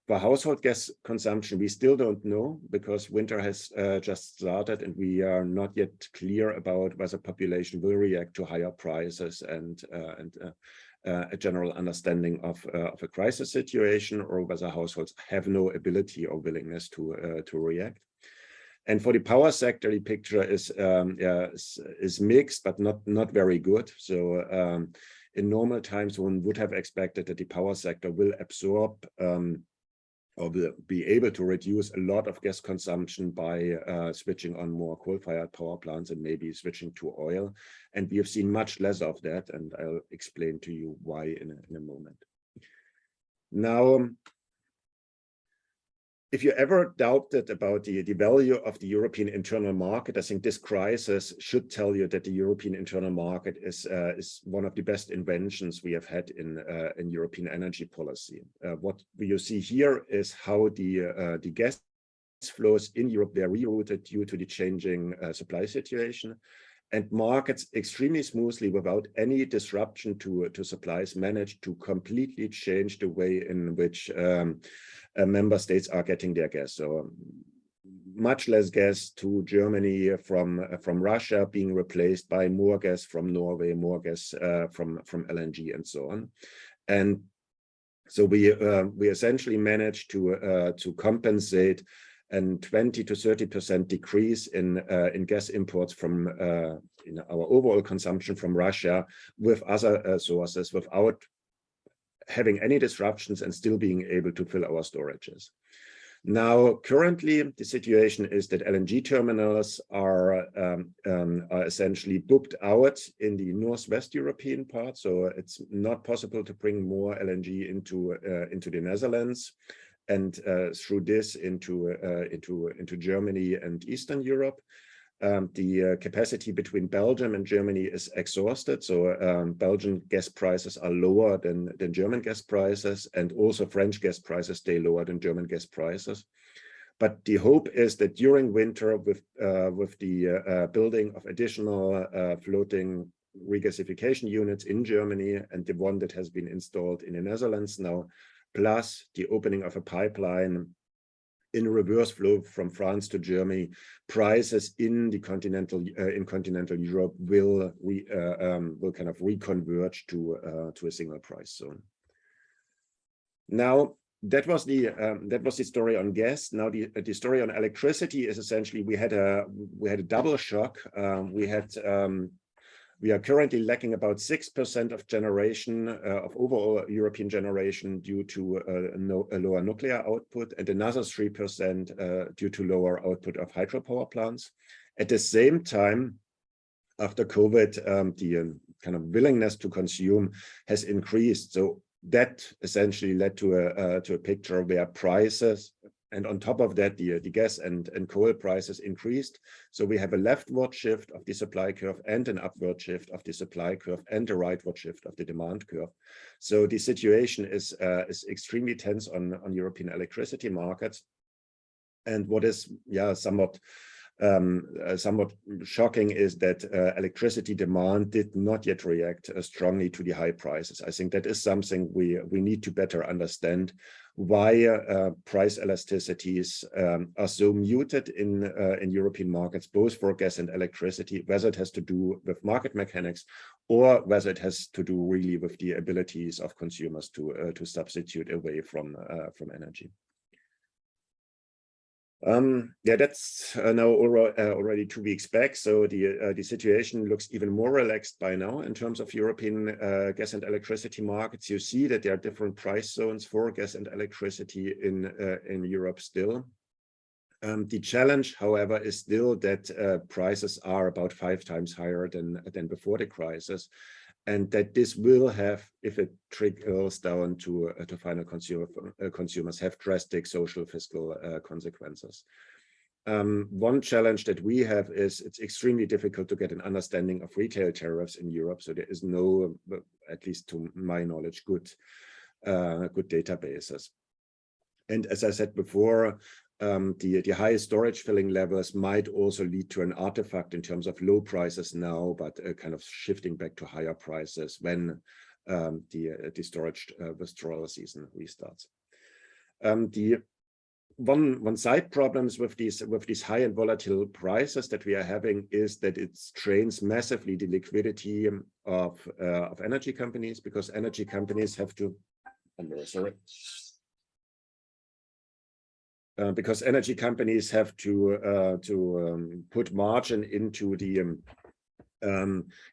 For household gas consumption, we still don't know because winter has just started, and we are not yet clear about whether population will react to higher prices and a general understanding of a crisis situation, or whether households have no ability or willingness to react. And for the power sector, the picture is mixed, but not very good. So in normal times, one would have expected that the power sector will absorb or will be able to reduce a lot of gas consumption by switching on more coal-fired power plants and maybe switching to oil. And we have seen much less of that, and I'll explain to you why in a moment. Now, if you ever doubted about the value of the European internal market, I think this crisis should tell you that the European internal market is one of the best inventions we have had in European energy policy. What you see here is how the gas flows in Europe were rerouted due to the changing supply situation, and markets extremely smoothly, without any disruption to supplies, managed to completely change the way in which member states are getting their gas. So much less gas to Germany from Russia being replaced by more gas from Norway, more gas from LNG, and so on. And so we essentially managed to compensate a 20 to 30% decrease in gas imports from in our overall consumption from Russia with other sources, without having any disruptions and still being able to fill our storages. Now, currently, the situation is that LNG terminals are essentially booked out in the Northwest European part. So it's not possible to bring more LNG into the Netherlands and through this into Germany and Eastern Europe. The capacity between Belgium and Germany is exhausted. So Belgian gas prices are lower than German gas prices, and also French gas prices stay lower than German gas prices. But the hope is that during winter, with the building of additional floating regasification units in Germany, and the one that has been installed in the Netherlands now, plus the opening of a pipeline in reverse flow from France to Germany, prices in continental Europe will kind of reconverge to a single price zone. Now, that was the story on gas. Now the story on electricity is essentially we had a double shock. We are currently lacking about 6% of generation of overall European generation due to a lower nuclear output, and another 3% due to lower output of hydropower plants. At the same time, after COVID, the kind of willingness to consume has increased. So that essentially led to a picture where prices, and on top of that, the gas and coal prices increased. So we have a leftward shift of the supply curve and an upward shift of the supply curve and a rightward shift of the demand curve. So the situation is extremely tense on European electricity markets. And what is somewhat shocking is that electricity demand did not yet react strongly to the high prices. I think that is something we need to better understand, why price elasticities are so muted in European markets, both for gas and electricity, whether it has to do with market mechanics or whether it has to do really with the abilities of consumers to substitute away from energy. That's now already 2 weeks back. So the situation looks even more relaxed by now in terms of European gas and electricity markets. You see that there are different price zones for gas and electricity in Europe still. The challenge, however, is still that prices are about 5 times higher than before the crisis, and that this will have, if it trickles down to final consumers, have drastic social fiscal consequences. One challenge that we have is it's extremely difficult to get an understanding of retail tariffs in Europe. So there is no, at least to my knowledge, good databases. And as I said before, the high storage filling levels might also lead to an artifact in terms of low prices now, but kind of shifting back to higher prices when the storage withdrawal season restarts. The one side problems with these high and volatile prices that we are having is that it strains massively the liquidity of energy companies, because energy companies have to, because energy companies have to put margin into the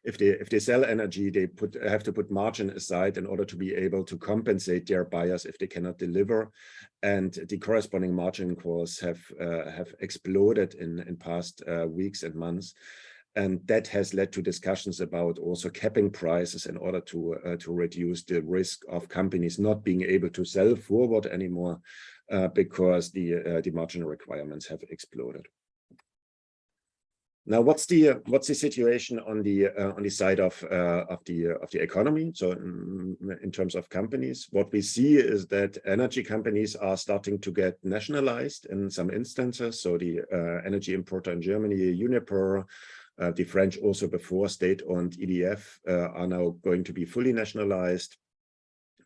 if they sell energy, they have to put margin aside in order to be able to compensate their buyers if they cannot deliver, and the corresponding margin calls have exploded in past weeks and months, and that has led to discussions about also capping prices in order to reduce the risk of companies not being able to sell forward anymore because the margin requirements have exploded. Now, what's the situation on the side of the economy? So, in terms of companies, what we see is that energy companies are starting to get nationalized in some instances. So, the energy importer in Germany, Uniper, the French also before state-owned EDF are now going to be fully nationalized.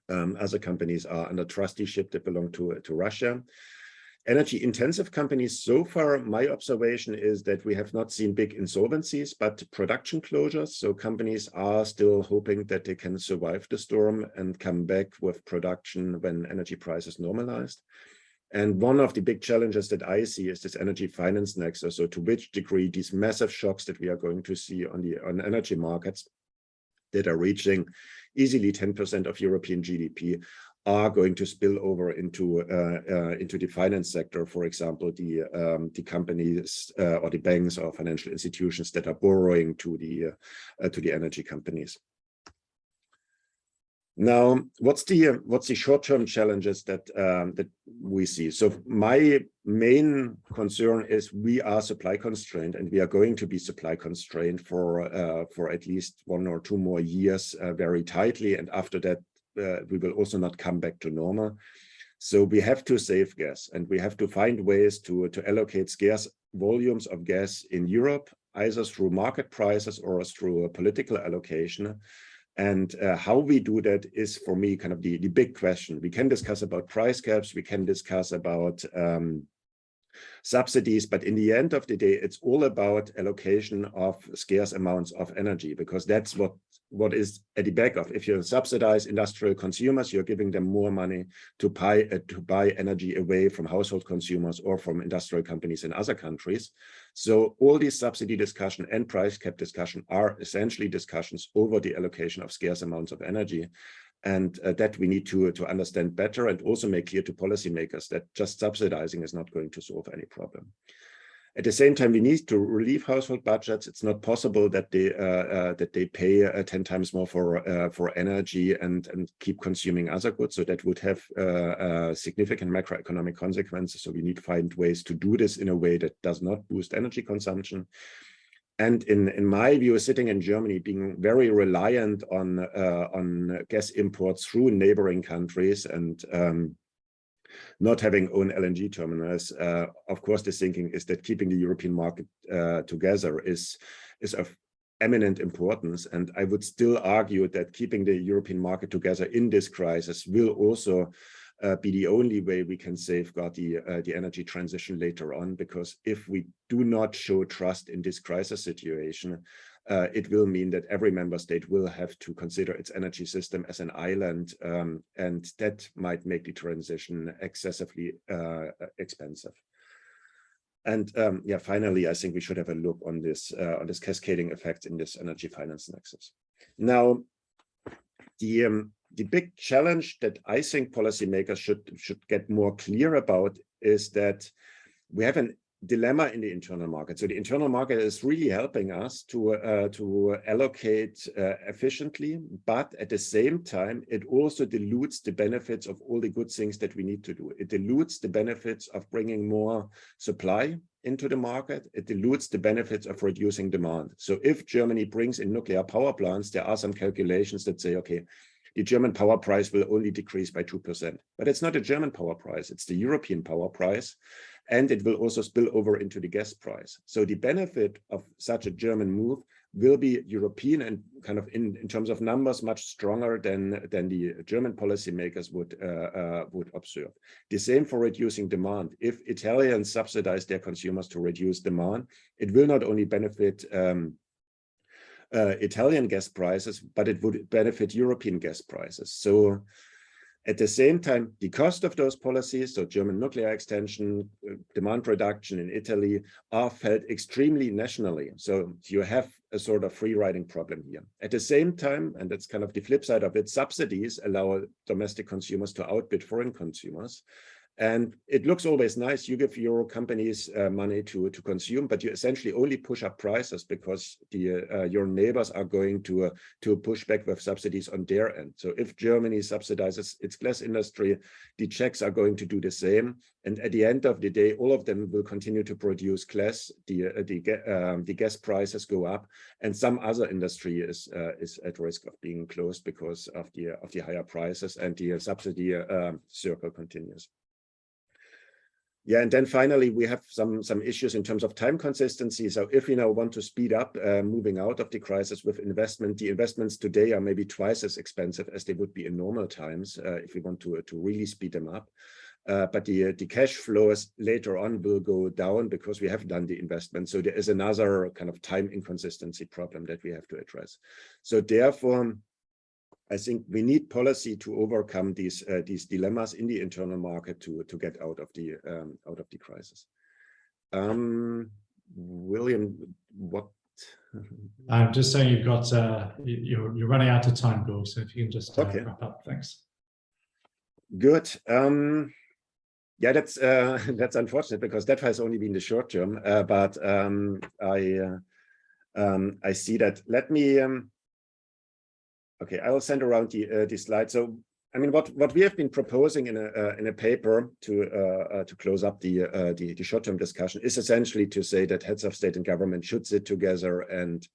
Other companies are under trusteeship that belong to Russia. Energy intensive companies, so far, my observation is that we have not seen big insolvencies, but production closures. So companies are still hoping that they can survive the storm and come back with production when energy prices normalized. And one of the big challenges that I see is this energy finance nexus. So to which degree these massive shocks that we are going to see on energy markets that are reaching easily 10% of European GDP are going to spill over into the finance sector. For example, the companies or the banks or financial institutions that are borrowing to the energy companies. Now, what's the short-term challenges that we see? So my main concern is we are supply constrained, and we are going to be supply constrained for at least 1 or 2 more years very tightly, and after that we will also not come back to normal. So we have to save gas, and we have to find ways to allocate scarce volumes of gas in Europe, either through market prices or through a political allocation. And how we do that is, for me, kind of the big question. We can discuss about price caps, we can discuss about subsidies, but in the end of the day, it's all about allocation of scarce amounts of energy, because that's what is at the back of. If you subsidize industrial consumers, you're giving them more money to buy energy away from household consumers or from industrial companies in other countries. So all these subsidy discussion and price cap discussion are essentially discussions over the allocation of scarce amounts of energy. And that we need to understand better, and also make clear to policymakers that just subsidizing is not going to solve any problem. At the same time, we need to relieve household budgets. It's not possible that they pay 10 times more for energy and keep consuming other goods. So that would have significant macroeconomic consequences. So we need to find ways to do this in a way that does not boost energy consumption. And in my view, sitting in Germany, being very reliant on gas imports through neighboring countries and not having own LNG terminals, of course, the thinking is that keeping the European market together is of eminent importance. And I would still argue that keeping the European market together in this crisis will also be the only way we can safeguard the energy transition later on, because if we do not show trust in this crisis situation, it will mean that every member state will have to consider its energy system as an island, and that might make the transition excessively expensive. And yeah, finally, I think we should have a look on this cascading effect in this energy finance nexus. Now, the big challenge that I think policymakers should get more clear about is that we have a dilemma in the internal market. So the internal market is really helping us to allocate efficiently, but at the same time, it also dilutes the benefits of all the good things that we need to do. It dilutes the benefits of bringing more supply into the market. It dilutes the benefits of reducing demand. So if Germany brings in nuclear power plants, there are some calculations that say, okay, the German power price will only decrease by 2%. But it's not a German power price, it's the European power price. And it will also spill over into the gas price. So the benefit of such a German move will be European and kind of in terms of numbers much stronger than the German policymakers would observe. The same for reducing demand. If Italians subsidize their consumers to reduce demand, it will not only benefit Italian gas prices, but it would benefit European gas prices. So at the same time, the cost of those policies, so German nuclear extension, demand reduction in Italy, are felt extremely nationally. So you have a sort of free riding problem here. At the same time, and that's kind of the flip side of it, subsidies allow domestic consumers to outbid foreign consumers. And it looks always nice. You give your companies money to consume, but you essentially only push up prices because your neighbors are going to push back with subsidies on their end. So if Germany subsidizes its glass industry, the Czechs are going to do the same. And at the end of the day, all of them will continue to produce glass. The gas prices go up, and some other industry is at risk of being closed because of the higher prices, and the subsidy circle continues. Yeah, and then finally, we have some issues in terms of time consistency. So if we now want to speed up moving out of the crisis with investment, the investments today are maybe twice as expensive as they would be in normal times if we want to really speed them up. But the cash flows later on will go down because we have done the investment. So there is another kind of time inconsistency problem that we have to address. So therefore, I think we need policy to overcome these dilemmas in the internal market to get out of the crisis. William, what? I'm just saying you've got you're running out of time, Bill. So if you can just wrap up, thanks. Good. Yeah, that's unfortunate because that has only been the short term. But I see that. Let me. Okay, I will send around the slide. So, I mean, what we have been proposing in a paper to close up the short-term discussion is essentially to say that heads of state and government should sit together and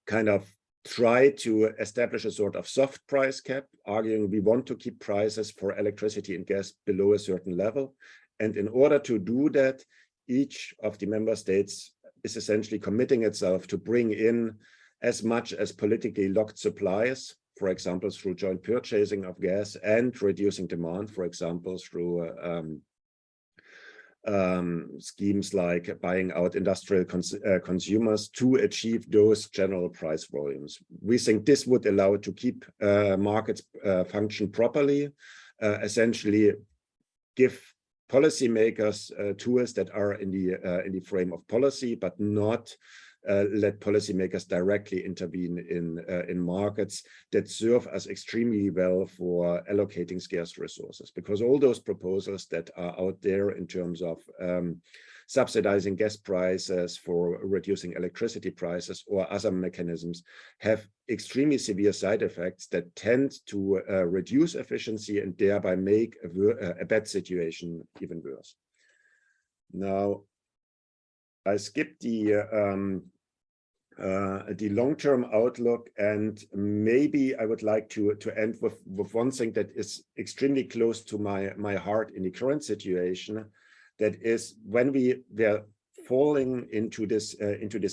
kind of try to establish a sort of soft price cap, arguing we want to keep prices for electricity and gas below a certain level. And in order to do that, each of the member states is essentially committing itself to bring in as much as politically locked supplies, for example, through joint purchasing of gas, and reducing demand, for example, through schemes like buying out industrial consumers to achieve those general price volumes. We think this would allow to keep markets function properly, essentially give policymakers tools that are in the frame of policy, but not let policymakers directly intervene in markets that serve us extremely well for allocating scarce resources. Because all those proposals that are out there in terms of subsidizing gas prices, for reducing electricity prices, or other mechanisms have extremely severe side effects that tend to reduce efficiency and thereby make a bad situation even worse. Now, I skipped the long-term outlook, and maybe I would like to end with one thing that is extremely close to my heart in the current situation. That is, when we were falling into this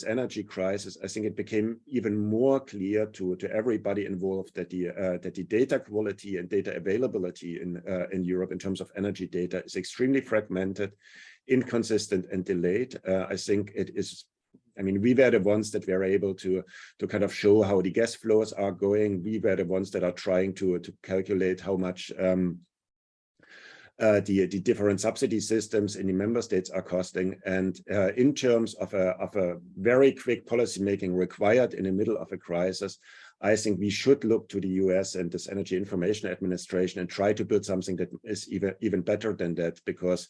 energy crisis, I think it became even more clear to everybody involved that the data quality and data availability in Europe in terms of energy data is extremely fragmented, inconsistent, and delayed. I think it is. I mean, we were the ones that were able to kind of show how the gas flows are going. We were the ones that are trying to calculate how much the different subsidy systems in the member states are costing. And in terms of a very quick policy making required in the middle of a crisis, I think we should look to the US and this Energy Information Administration and try to build something that is even better than that, because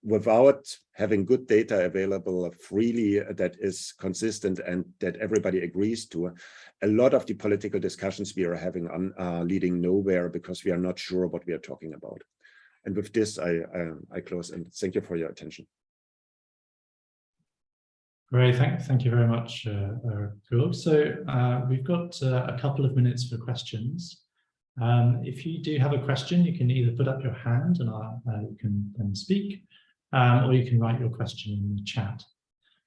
without having good data available freely that is consistent and that everybody agrees to, a lot of the political discussions we are having are leading nowhere because we are not sure what we are talking about. And with this, I close and thank you for your attention. Great, thank you very much, Gul. So we've got a couple of minutes for questions. If you do have a question, you can either put up your hand and you can then speak, or you can write your question in the chat.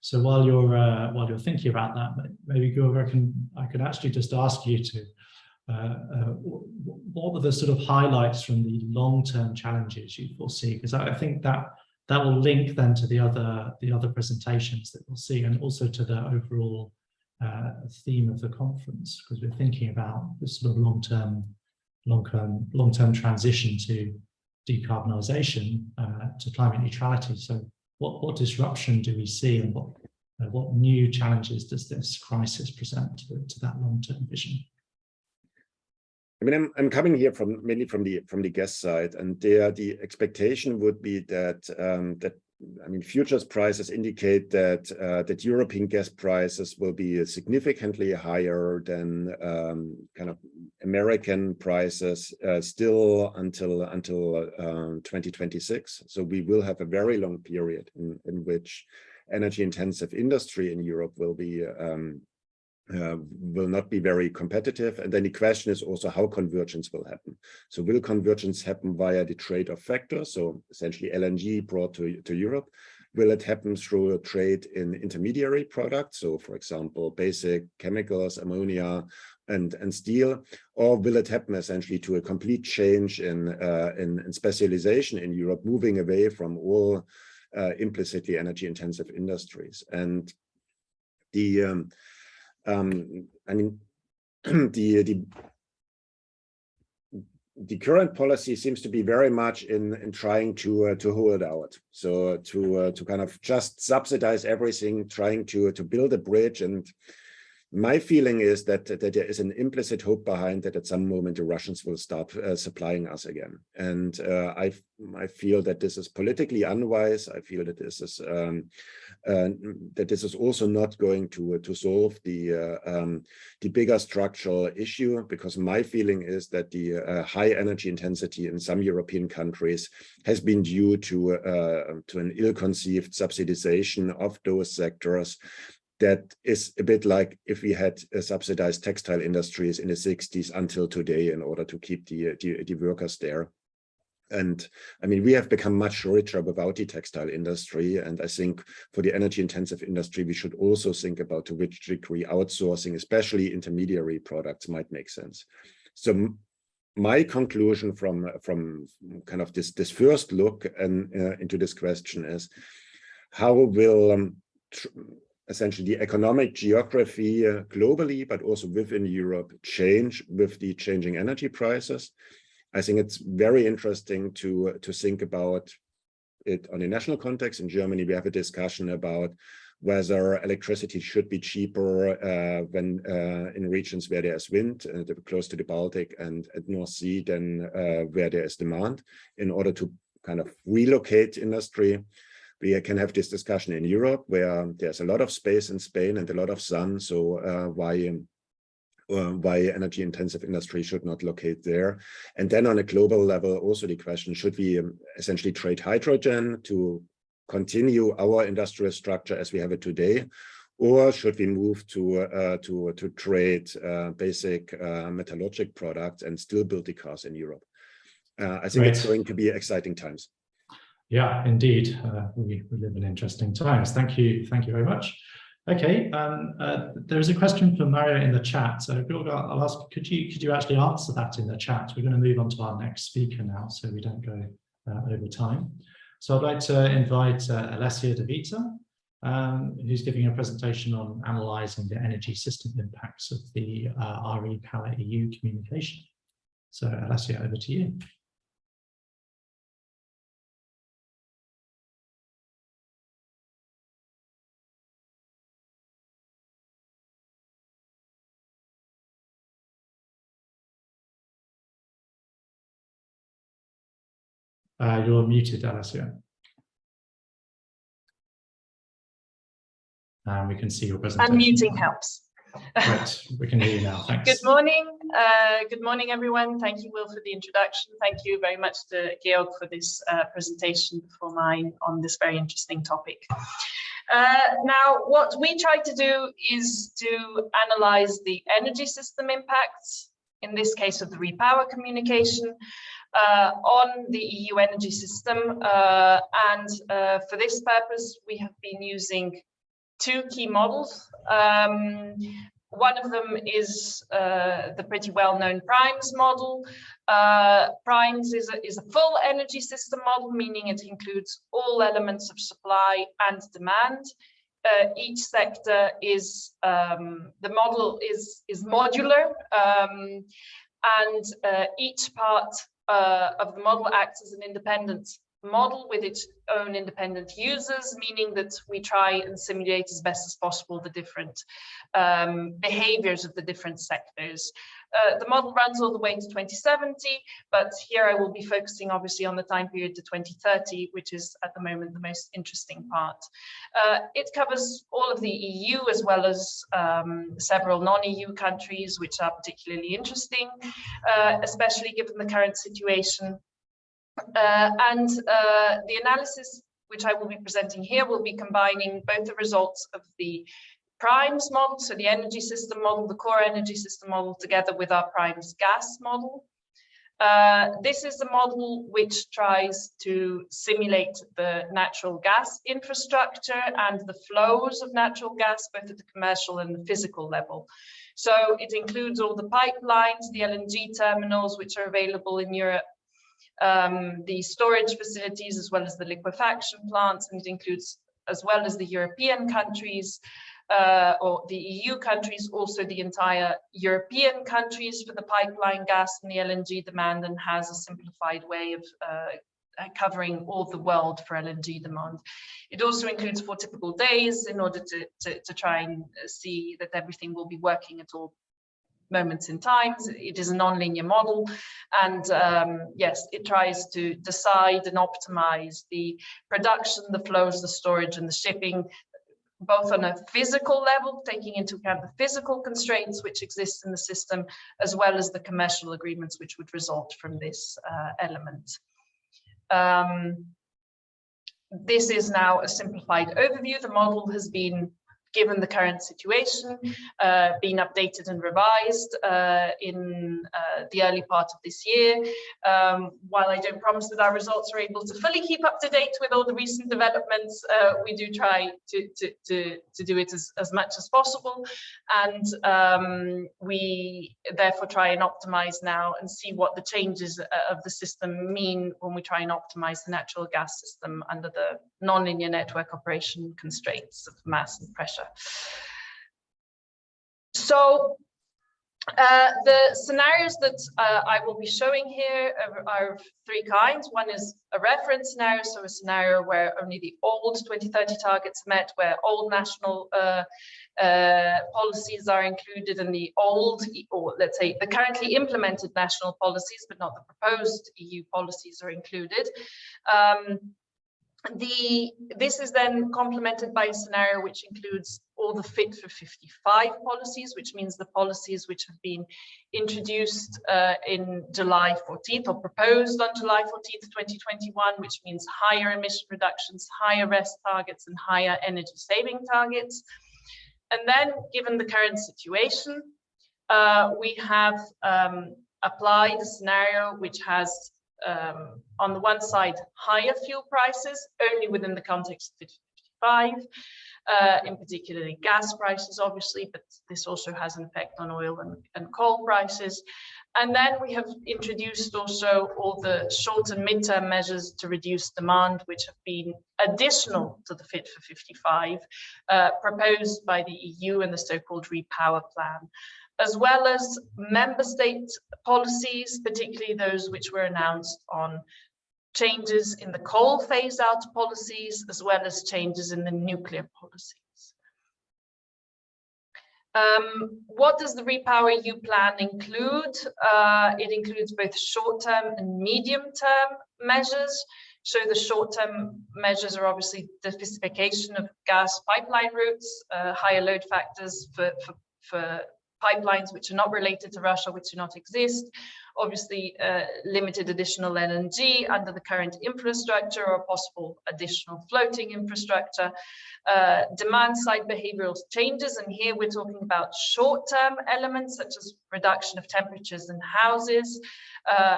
So while you're thinking about that, maybe Gurva, I could actually just ask you to what were the sort of highlights from the long-term challenges you foresee? Because I think that will link then to the other presentations that we'll see, and also to the overall theme of the conference, because we're thinking about this sort of long-term transition to decarbonisation, to climate neutrality. So what disruption do we see, and what new challenges does this crisis present to that long-term vision? I mean, I'm coming here mainly from the gas side, and there the expectation would be that I mean, futures prices indicate that European gas prices will be significantly higher than kind of American prices still until 2026. So we will have a very long period in which energy-intensive industry in Europe will not be very competitive. And then the question is also how convergence will happen. So will convergence happen via the trade of factors, so essentially LNG brought to Europe? Will it happen through a trade in intermediary products, so for example basic chemicals, ammonia and steel? Or will it happen essentially to a complete change in specialization in Europe, moving away from all implicitly energy-intensive industries? And I mean, the current policy seems to be very much in trying to hold out, so to kind of just subsidize everything, trying to build a bridge. And my feeling is that there is an implicit hope behind that at some moment the Russians will start supplying us again. And I feel that this is politically unwise. I feel that this is also not going to solve the bigger structural issue, because my feeling is that the high energy intensity in some European countries has been due to an ill-conceived subsidization of those sectors. That is a bit like if we had subsidized textile industries in the 60s until today in order to keep the workers there. And I mean, we have become much richer without the textile industry. And I think for the energy intensive industry, we should also think about to which degree outsourcing, especially intermediary products, might make sense. So my conclusion from kind of this first look into this question is, how will essentially the economic geography globally, but also within Europe, change with the changing energy prices? I think it's very interesting to think about it on a national context. In Germany, we have a discussion about whether electricity should be cheaper when in regions where there's wind, close to the Baltic and at North Sea, than where there is demand, in order to kind of relocate industry. We can have this discussion in Europe, where there's a lot of space in Spain and a lot of sun. So why energy intensive industry should not locate there? And then on a global level, also the question, should we essentially trade hydrogen to continue our industrial structure as we have it today? Or should we move to trade basic metallurgic products and still build the cars in Europe? I think it's going to be exciting times. Yeah, indeed. We live in interesting times. Thank you very much. Okay, there is a question from Mario in the chat. So I'll ask, could you actually answer that in the chat? We're going to move on to our next speaker now, so we don't go over time. So I'd like to invite Alessia De Vita, who's giving a presentation on analysing the energy system impacts of the RE-Power EU communication. So Alessia, over to you. You're muted, Alessia. And we can see your presentation. Unmuting helps. Right, we can hear you now. Thanks. Good morning. Good morning, everyone. Thank you, Will, for the introduction. Thank you very much to Georg for this presentation before mine on this very interesting topic. Now, what we try to do is to analyze the energy system impacts, in this case of the REPower communication, on the EU energy system. And for this purpose, we have been using two key models. One of them is the pretty well-known primes model. Primes is a full energy system model, meaning it includes all elements of supply and demand. Each sector is, the model is modular, and each part of the model acts as an independent model with its own independent users, meaning that we try and simulate as best as possible the different behaviors of the different sectors. The model runs all the way to 2070, but here I will be focusing obviously on the time period to 2030, which is at the moment the most interesting part. It covers all of the EU as well as several non-EU countries, which are particularly interesting, especially given the current situation. The analysis which I will be presenting here will be combining both the results of the primes model, so the energy system model, the core energy system model, together with our primes gas model. This is the model which tries to simulate the natural gas infrastructure and the flows of natural gas, both at the commercial and the physical level. So it includes all the pipelines, the LNG terminals which are available in Europe, the storage facilities, as well as the liquefaction plants, and it includes, as well as the European countries or the EU countries, also the entire European countries for the pipeline gas and the LNG demand, and has a simplified way of covering all the world for LNG demand. It also includes 4 typical days in order to try and see that everything will be working at all moments in time. It is a non-linear model, and yes, it tries to decide and optimize the production, the flows, the storage, and the shipping, both on a physical level, taking into account the physical constraints which exist in the system, as well as the commercial agreements which would result from this element. This is now a simplified overview. The model has been, given the current situation, been updated and revised in the early part of this year. While I don't promise that our results are able to fully keep up to date with all the recent developments, we do try to do it as much as possible. And we therefore try and optimize now and see what the changes of the system mean when we try and optimize the natural gas system under the non-linear network operation constraints of mass and pressure. So the scenarios that I will be showing here are of 3 kinds. One is a reference scenario, so a scenario where only the old 2030 targets are met, where old national policies are included, and the old, or let's say the currently implemented national policies, but not the proposed EU policies, are included. This is then complemented by a scenario which includes all the Fit for 55 policies, which means the policies which have been introduced in July 14th or proposed on July 14th, 2021, which means higher emission reductions, higher rest targets, and higher energy saving targets. And then, given the current situation, we have applied a scenario which has on the one side, higher fuel prices, only within the context of Fit for 55, in particular gas prices, obviously, but this also has an effect on oil and coal prices. And then we have introduced also all the short and mid-term measures to reduce demand, which have been additional to the Fit for 55, proposed by the EU and the so-called Repower Plan, as well as member state policies, particularly those which were announced on changes in the coal phase-out policies, as well as changes in the nuclear policies. What does the Repower EU plan include? It includes both short-term and medium-term measures. So the short-term measures are obviously the diversification of gas pipeline routes, higher load factors for pipelines which are not related to Russia, which do not exist. Obviously, limited additional LNG under the current infrastructure or possible additional floating infrastructure. Demand side behavioral changes, and here we're talking about short-term elements such as reduction of temperatures in houses,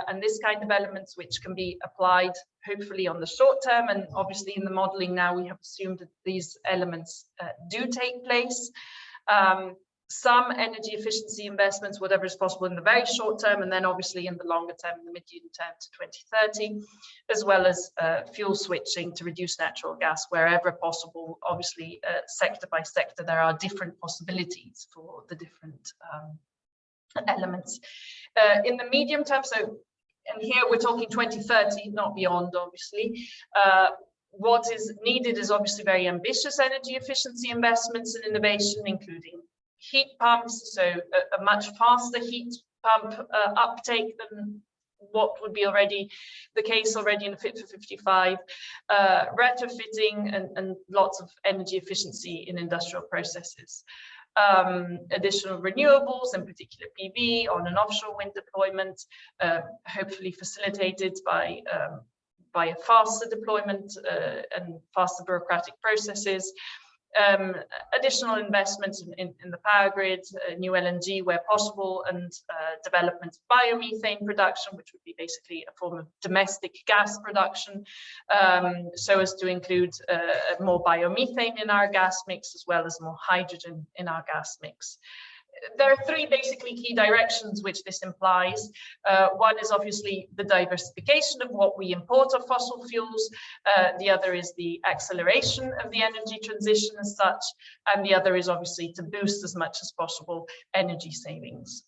and this kind of elements which can be applied hopefully on the short term. And obviously in the modeling now we have assumed that these elements do take place. Some energy efficiency investments, whatever is possible in the very short term, and then obviously in the longer term, in the medium term to 2030, as well as fuel switching to reduce natural gas wherever possible. Obviously, sector by sector, there are different possibilities for the different elements. In the medium term, so, and here we're talking 2030, not beyond, obviously. What is needed is obviously very ambitious energy efficiency investments and innovation, including heat pumps, so a much faster heat pump uptake than what would be already the case already in Fit for 55, retrofitting and lots of energy efficiency in industrial processes. Additional renewables, in particular PV, on and offshore wind deployment, hopefully facilitated by a faster deployment and faster bureaucratic processes. Additional investments in the power grid, new LNG where possible, and development of biomethane production, which would be basically a form of domestic gas production, so as to include more biomethane in our gas mix, as well as more hydrogen in our gas mix. There are three basically key directions which this implies. One is obviously the diversification of what we import of fossil fuels. The other is the acceleration of the energy transition as such. And the other is obviously to boost as much as possible energy savings.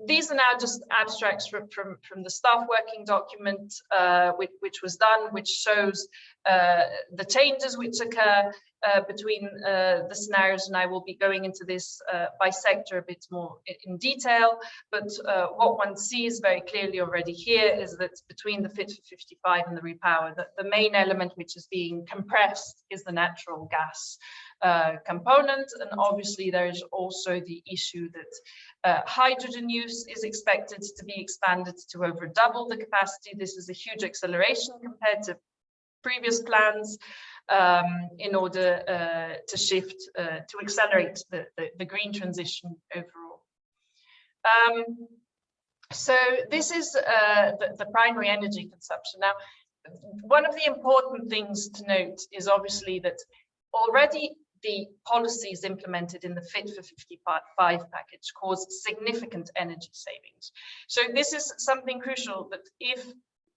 These are now just abstracts from the staff working document, which was done, which shows the changes which occur between the scenarios, and I will be going into this by sector a bit more in detail. But what one sees very clearly already here is that between the Fit for 55 and the repower, the main element which is being compressed is the natural gas component. And obviously there is also the issue that hydrogen use is expected to be expanded to over double the capacity. This is a huge acceleration compared to previous plans in order to shift, to accelerate the green transition overall. So this is the primary energy consumption. Now, one of the important things to note is obviously that already the policies implemented in the Fit for 55 package caused significant energy savings. So this is something crucial, that if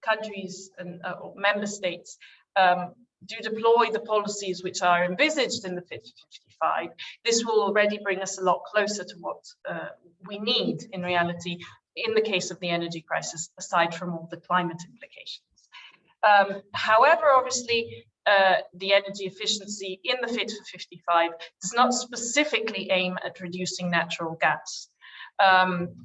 countries and member states do deploy the policies which are envisaged in the Fit for 55, this will already bring us a lot closer to what we need in reality in the case of the energy crisis, aside from all the climate implications. However, obviously, the energy efficiency in the Fit for 55 does not specifically aim at reducing natural gas.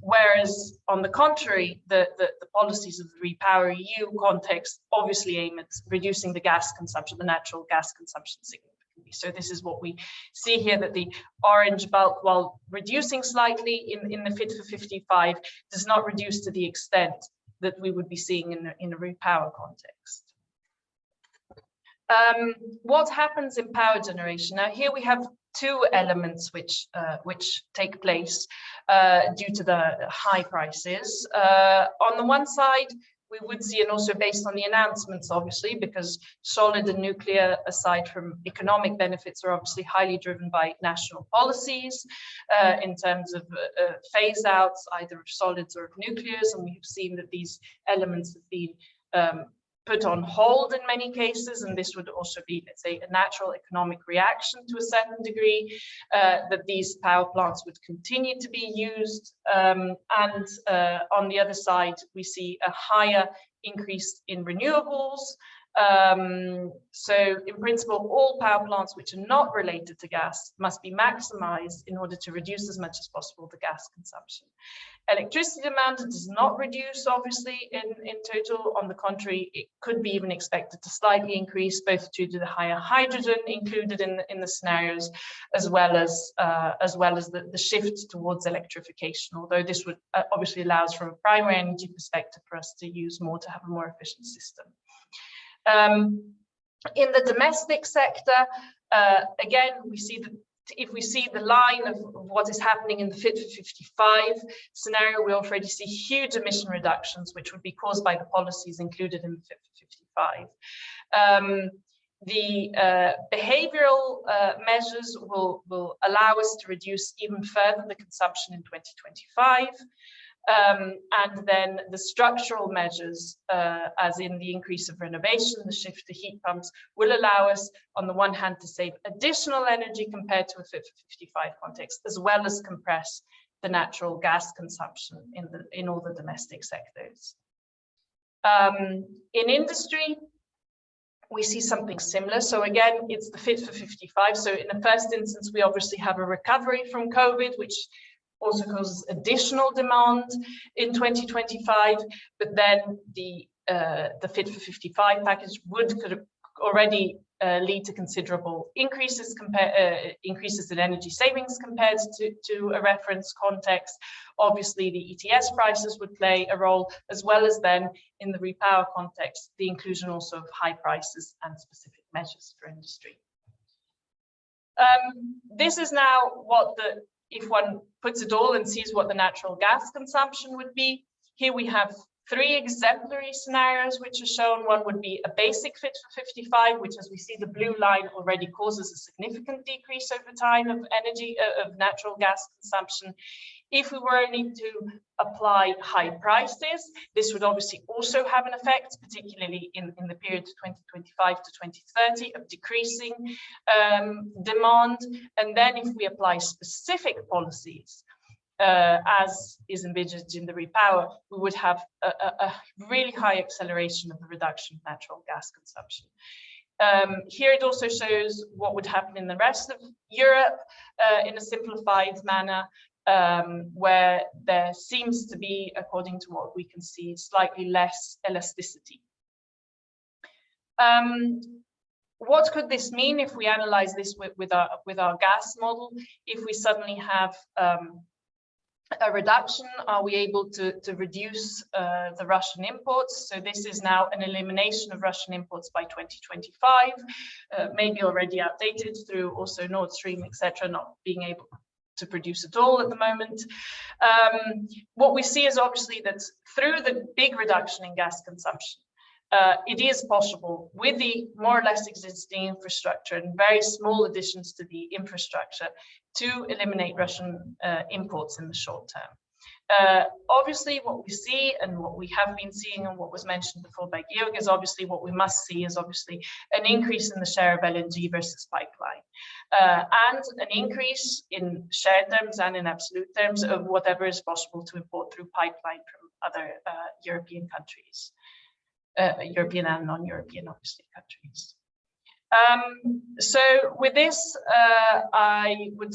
Whereas, on the contrary, the policies of the Repower EU context obviously aim at reducing the gas consumption, the natural gas consumption significantly. So this is what we see here, that the orange bulk, while reducing slightly in the Fit for 55, does not reduce to the extent that we would be seeing in a Repower context. What happens in power generation? Now here we have two elements which take place due to the high prices. On the one side, we would see, and also based on the announcements, obviously, because solid and nuclear, aside from economic benefits, are obviously highly driven by national policies in terms of phase outs, either of solids or of nuclears. And we have seen that these elements have been put on hold in many cases, and this would also be, let's say, a natural economic reaction to a certain degree, that these power plants would continue to be used. And on the other side, we see a higher increase in renewables, So in principle, all power plants which are not related to gas must be maximized in order to reduce as much as possible the gas consumption. Electricity demand does not reduce, obviously, in total. On the contrary, it could be even expected to slightly increase, both due to the higher hydrogen included in the scenarios, as well as the shift towards electrification. Although this would obviously allows, from a primary energy perspective, for us to use more, to have a more efficient system. In the domestic sector, again, we see that if we see the line of what is happening in the Fit for 55 scenario, we already see huge emission reductions, which would be caused by the policies included in the Fit for 55. The behavioral measures will allow us to reduce even further the consumption in 2025. And then the structural measures, as in the increase of renovation, the shift to heat pumps, will allow us, on the one hand, to save additional energy compared to a Fit for 55 context, as well as compress the natural gas consumption in all the domestic sectors. In industry, we see something similar. So again, it's the Fit for 55. So in the first instance, we obviously have a recovery from COVID, which also causes additional demand in 2025, but then the Fit for 55 package could already lead to considerable increases in energy savings compared to a reference context. Obviously, the ETS prices would play a role, as well as then in the repower context, the inclusion also of high prices and specific measures for industry. This is now what if one puts it all and sees what the natural gas consumption would be. Here we have 3 exemplary scenarios which are shown. One would be a basic Fit for 55, which, as we see, the blue line already causes a significant decrease over time of natural gas consumption. If we were only to apply high prices, this would obviously also have an effect, particularly in the period 2025 to 2030, of decreasing demand. And then if we apply specific policies, as is envisaged in the repower, we would have a really high acceleration of the reduction of natural gas consumption. Here it also shows what would happen in the rest of Europe in a simplified manner, where there seems to be, according to what we can see, slightly less elasticity. What could this mean if we analyze this with our gas model? If we suddenly have a reduction, are we able to reduce the Russian imports? So this is now an elimination of Russian imports by 2025, maybe already outdated through also Nord Stream, etc., not being able to produce at all at the moment. What we see is obviously that through the big reduction in gas consumption, it is possible, with the more or less existing infrastructure and very small additions to the infrastructure, to eliminate Russian imports in the short term. Obviously, what we see and what we have been seeing and what was mentioned before by Georg is obviously what we must see is obviously an increase in the share of LNG versus pipeline, and an increase in share terms and in absolute terms of whatever is possible to import through pipeline from other European countries. European and non-European, obviously, countries. So with this, I would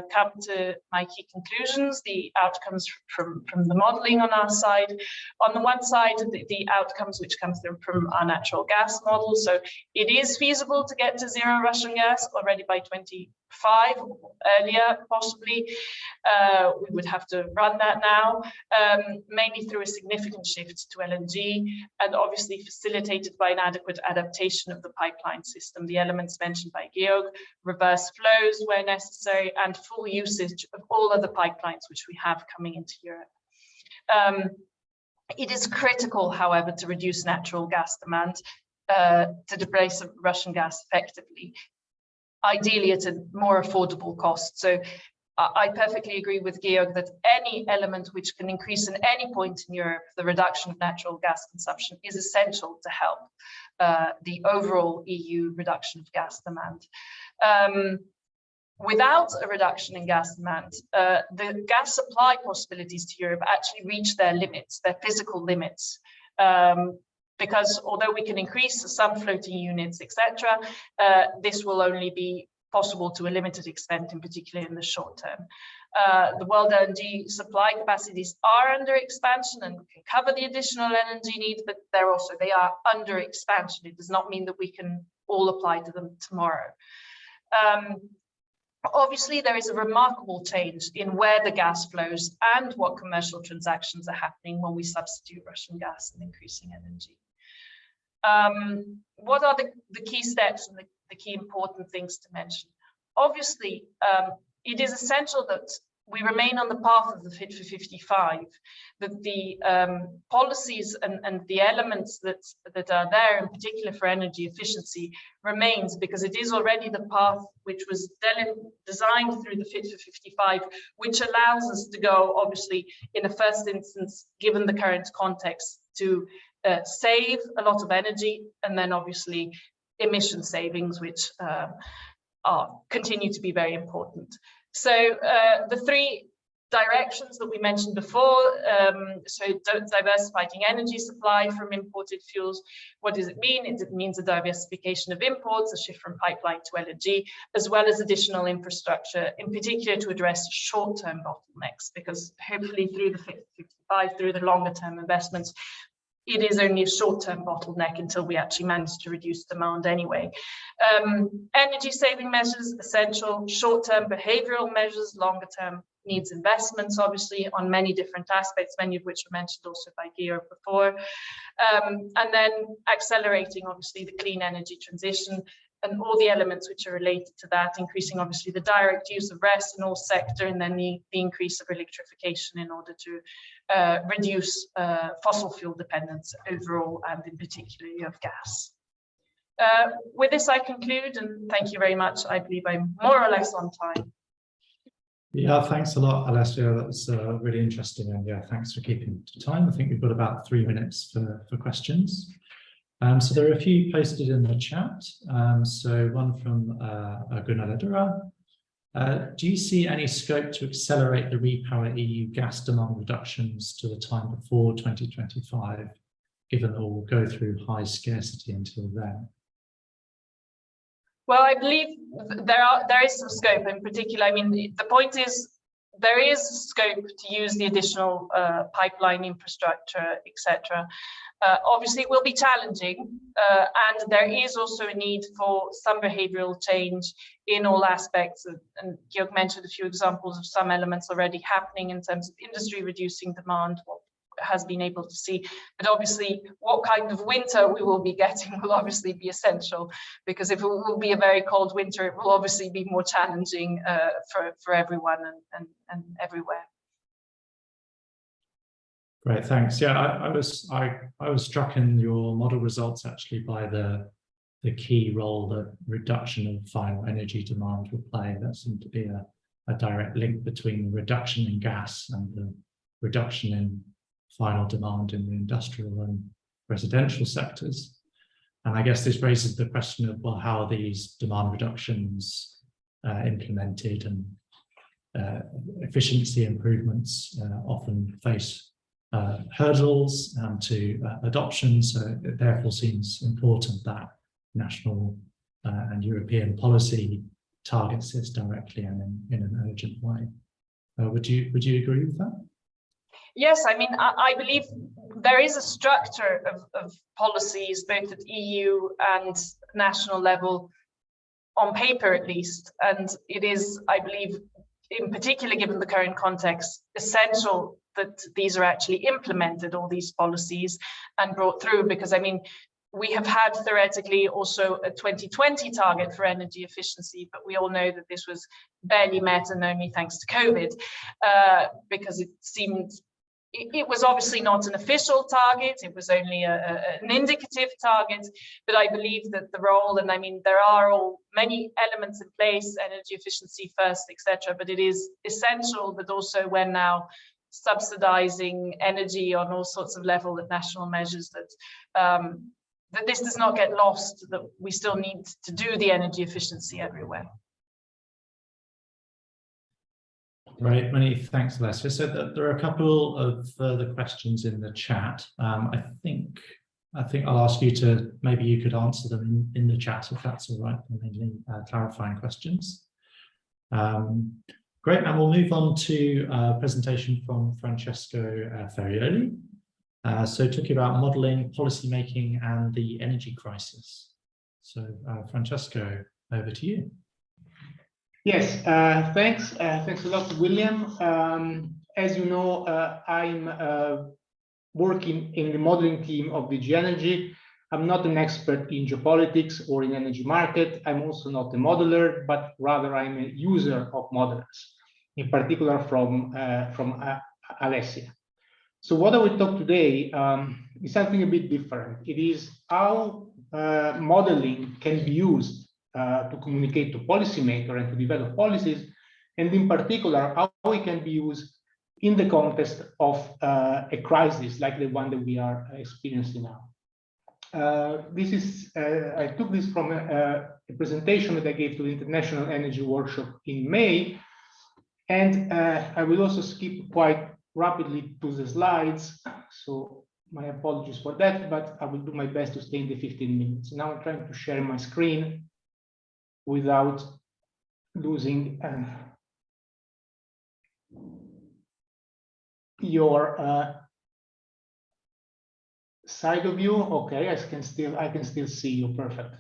come to my key conclusions, the outcomes from the modeling on our side. On the one side, the outcomes which come through from our natural gas model. So it is feasible to get to zero Russian gas already by 2025, earlier possibly. We would have to run that now, mainly through a significant shift to LNG, and obviously facilitated by an adequate adaptation of the pipeline system, the elements mentioned by Georg, reverse flows where necessary, and full usage of all other pipelines which we have coming into Europe. It is critical, however, to reduce natural gas demand, to displace Russian gas effectively, ideally at a more affordable cost. So I perfectly agree with Georg that any element which can increase at any point in Europe the reduction of natural gas consumption is essential to help the overall EU reduction of gas demand. Without a reduction in gas demand, the gas supply possibilities to Europe actually reach their limits, their physical limits, because although we can increase some floating units, etc., this will only be possible to a limited extent, in particular in the short term. The world LNG supply capacities are under expansion and can cover the additional energy needs, but they are under expansion. It does not mean that we can all apply to them tomorrow. Obviously, there is a remarkable change in where the gas flows and what commercial transactions are happening when we substitute Russian gas and increasing energy. What are the key steps and the key important things to mention? Obviously, it is essential that we remain on the path of the Fit for 55, that the policies and the elements that are there, in particular for energy efficiency, remains, because it is already the path which was designed through the Fit for 55, which allows us to go, obviously, in the first instance, given the current context, to save a lot of energy, and then obviously emission savings, which continue to be very important. So the three directions that we mentioned before, so diversifying energy supply from imported fuels, what does it mean? It means a diversification of imports, a shift from pipeline to LNG, as well as additional infrastructure, in particular to address short-term bottlenecks, because hopefully through the Fit for 55, through the longer-term investments, it is only a short-term bottleneck until we actually manage to reduce demand anyway. Energy saving measures, essential. Short-term behavioral measures, longer-term needs investments, obviously, on many different aspects, many of which were mentioned also by Georg before. And then accelerating, obviously, the clean energy transition and all the elements which are related to that, increasing, obviously, the direct use of RES in all sector, and then the increase of electrification in order to reduce fossil fuel dependence overall, and in particular of gas. With this, I conclude, and thank you very much. I believe I'm more or less on time. Yeah, thanks a lot, Alessia. That was really interesting, and yeah, thanks for keeping to time. I think we've got about 3 minutes for questions. So there are a few posted in the chat. So one from Gunnar Ledera. Do you see any scope to accelerate the Repower EU gas demand reductions to the time before 2025, given that we'll go through high scarcity until then? Well, I believe there is some scope in particular. I mean, the point is there is scope to use the additional pipeline infrastructure, etc. Obviously, it will be challenging, and there is also a need for some behavioral change in all aspects. And Georg mentioned a few examples of some elements already happening in terms of industry reducing demand, what has been able to see. But obviously, what kind of winter we will be getting will obviously be essential, because if it will be a very cold winter, it will obviously be more challenging for everyone and everywhere. Great, thanks. Yeah, I was struck in your model results actually by the key role that reduction of final energy demand will play. That seemed to be a direct link between the reduction in gas and the reduction in final demand in the industrial and residential sectors. And I guess this raises the question of, well, how are these demand reductions implemented, and efficiency improvements often face hurdles to adoption. So it therefore seems important that national and European policy targets this directly and in an urgent way. Would you agree with that? Yes, I mean, I believe there is a structure of policies, both at EU and national level, on paper at least. And it is, I believe, in particular, given the current context, essential that these are actually implemented, all these policies, and brought through. Because, I mean, we have had theoretically also a 2020 target for energy efficiency, but we all know that this was barely met, and only thanks to COVID, because it seemed, it was obviously not an official target, it was only an indicative target, but I believe that the role, and I mean, there are many elements in place, energy efficiency first, etc., but it is essential that also when now subsidizing energy on all sorts of level at national measures, that that this does not get lost, that we still need to do the energy efficiency everywhere. Right, many thanks, Alessia. So there are a couple of further questions in the chat. I think I think I'll ask you to, maybe you could answer them in the chat if that's all right, mainly clarifying questions. Great, and we'll move on to a presentation from Francesco Ferrioli. So talking about modelling, policy making and the energy crisis. So Francesco, over to you. Yes, thanks. Thanks a lot, William. As you know, I'm working in the modeling team of DG Energy. I'm not an expert in geopolitics or in energy market. I'm also not a modeler, but rather I'm a user of modelers, in particular from Alessia. So what I will talk today is something a bit different. It is how modeling can be used to communicate to policymakers and to develop policies, and in particular, how it can be used in the context of a crisis like the one that we are experiencing now. I took this from a presentation that I gave to the International Energy Workshop in May, and I will also skip quite rapidly to the slides, so my apologies for that, but I will do my best to stay in the 15 minutes. Now I'm trying to share my screen without losing your side of view. Okay, I can still see you. Perfect.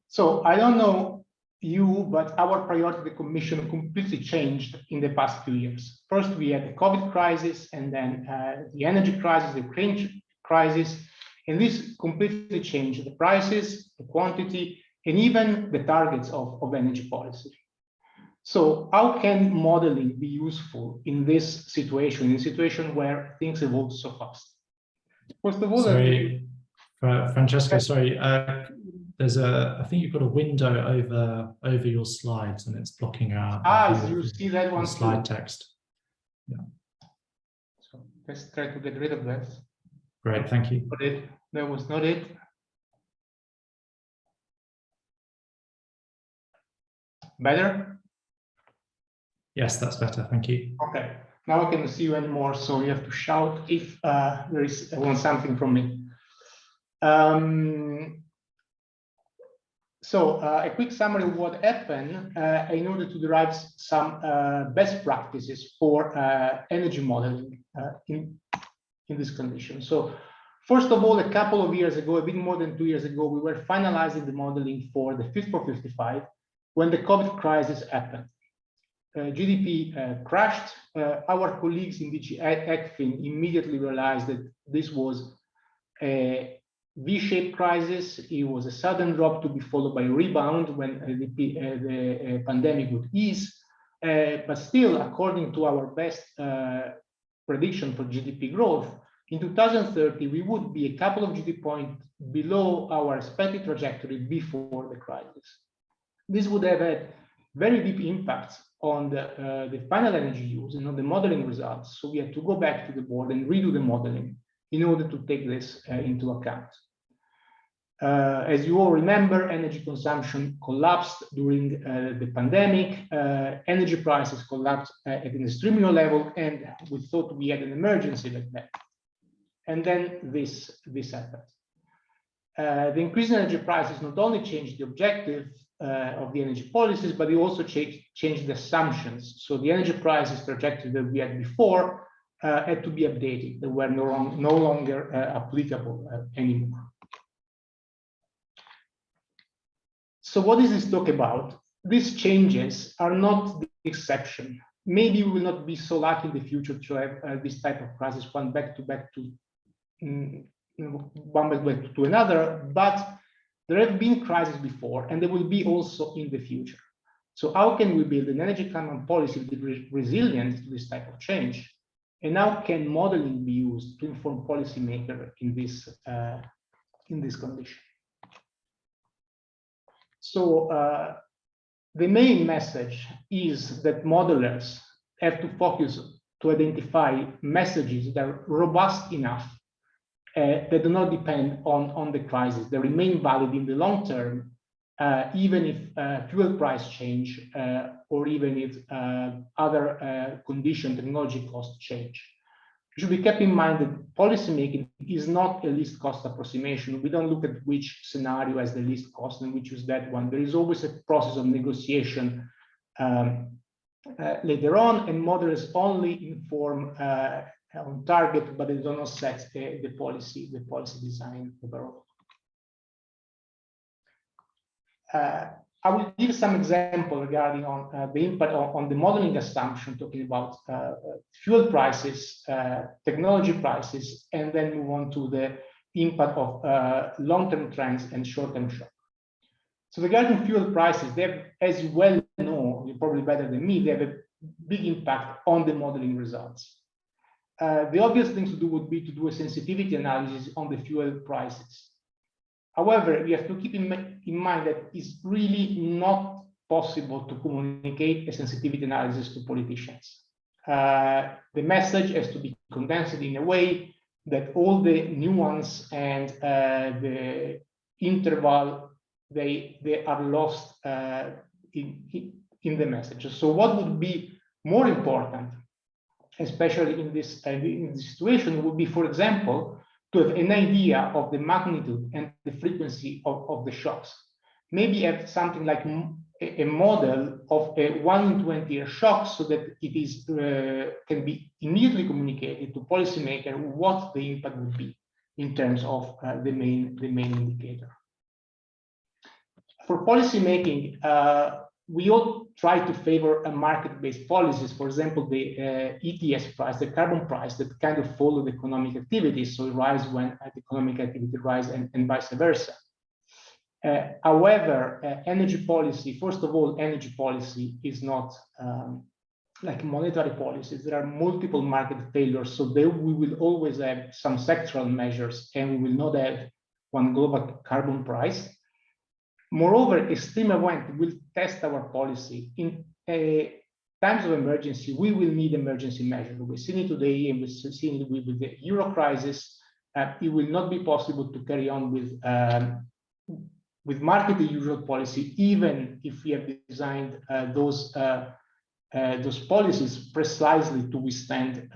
So I don't know you, but our priority at the Commission completely changed in the past few years. First, we had the COVID crisis, and then the energy crisis, the Ukraine crisis, and this completely changed the prices, the quantity, and even the targets of energy policy. So how can modeling be useful in this situation, in a situation where things evolve so fast? First of all, sorry, Francesco, sorry. There's I think you've got a window over your slides and it's blocking out you see that one slide text. Yeah. So let's try to get rid of that. Great, thank you. But that was not it. Better? Yes, that's better, thank you. Okay, now I cannot see you anymore, so you have to shout if there is something from me. So a quick summary of what happened in order to derive some best practices for energy modeling in this condition. So first of all, a couple of years ago, a bit more than 2 years ago, we were finalizing the modeling for the Fit for 55 when the COVID crisis happened. GDP crashed. Our colleagues in DG ECFIN immediately realized that this was a V-shaped crisis. It was a sudden drop to be followed by a rebound when the pandemic would ease. But still, according to our best prediction for GDP growth, in 2030, we would be a couple of GDP points below our expected trajectory before the crisis. This would have had very deep impacts on the final energy use and on the modeling results. So we had to go back to the board and redo the modeling in order to take this into account. As you all remember, energy consumption collapsed during the pandemic. Energy prices collapsed at an extremely low level, and we thought we had an emergency like that. And then this happened. The increase in energy prices not only changed the objective of the energy policies, but it also changed the assumptions. So the energy prices trajectory that we had before had to be updated. They were no longer applicable anymore. So what is this talk about? These changes are not the exception. Maybe we will not be so lucky in the future to have this type of crisis, one back to another, but there have been crises before, and there will be also in the future. So how can we build an energy climate policy that is resilient to this type of change? And how can modeling be used to inform policymakers in this condition? So the main message is that modelers have to focus to identify messages that are robust enough that do not depend on the crisis. They remain valid in the long term, even if fuel price change or even if other condition, technology costs change. should be kept in mind that policymaking is not a least cost approximation. We don't look at which scenario has the least cost and we choose that one. There is always a process of negotiation later on, and models only inform on target, but they do not set the policy design overall. I will give some example regarding on the impact on the modeling assumption, talking about fuel prices, technology prices, and then move on to the impact of long-term trends and short-term shock. So regarding fuel prices, they have, as you well know, you're probably better than me, they have a big impact on the modeling results. The obvious thing to do would be to do a sensitivity analysis on the fuel prices. However, you have to keep in mind that it's really not possible to communicate a sensitivity analysis to politicians. The message has to be condensed in a way that all the nuance and the interval, they are lost in the message. So what would be more important, especially in this situation, would be, for example, to have an idea of the magnitude and the frequency of the shocks. Maybe have something like a model of a 1 in 20 year shock, so that it is can be immediately communicated to policymaker what the impact would be in terms of the main indicator. For policymaking, we all try to favor a market-based policies. For example, the ETS price, the carbon price, that kind of follow the economic activity. So it rises when the economic activity rises and vice versa. However, energy policy, first of all, energy policy is not like monetary policies. There are multiple market failures. So we will always have some sectoral measures and we will not have one global carbon price. Moreover, extreme event will test our policy. In times of emergency, we will need emergency measures. We've seen it today, and we've seen it with the Euro crisis. It will not be possible to carry on with market-as-usual policy, even if we have designed those policies precisely to withstand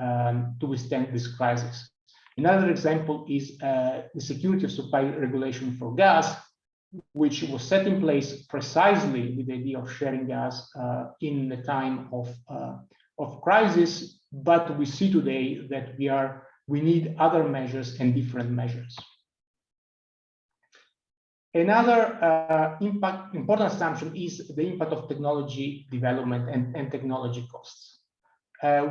this crisis. Another example is the security of supply regulation for gas, which was set in place precisely with the idea of sharing gas in the time of crisis. But we see today that we need other measures and different measures. Another important assumption is the impact of technology development and technology costs.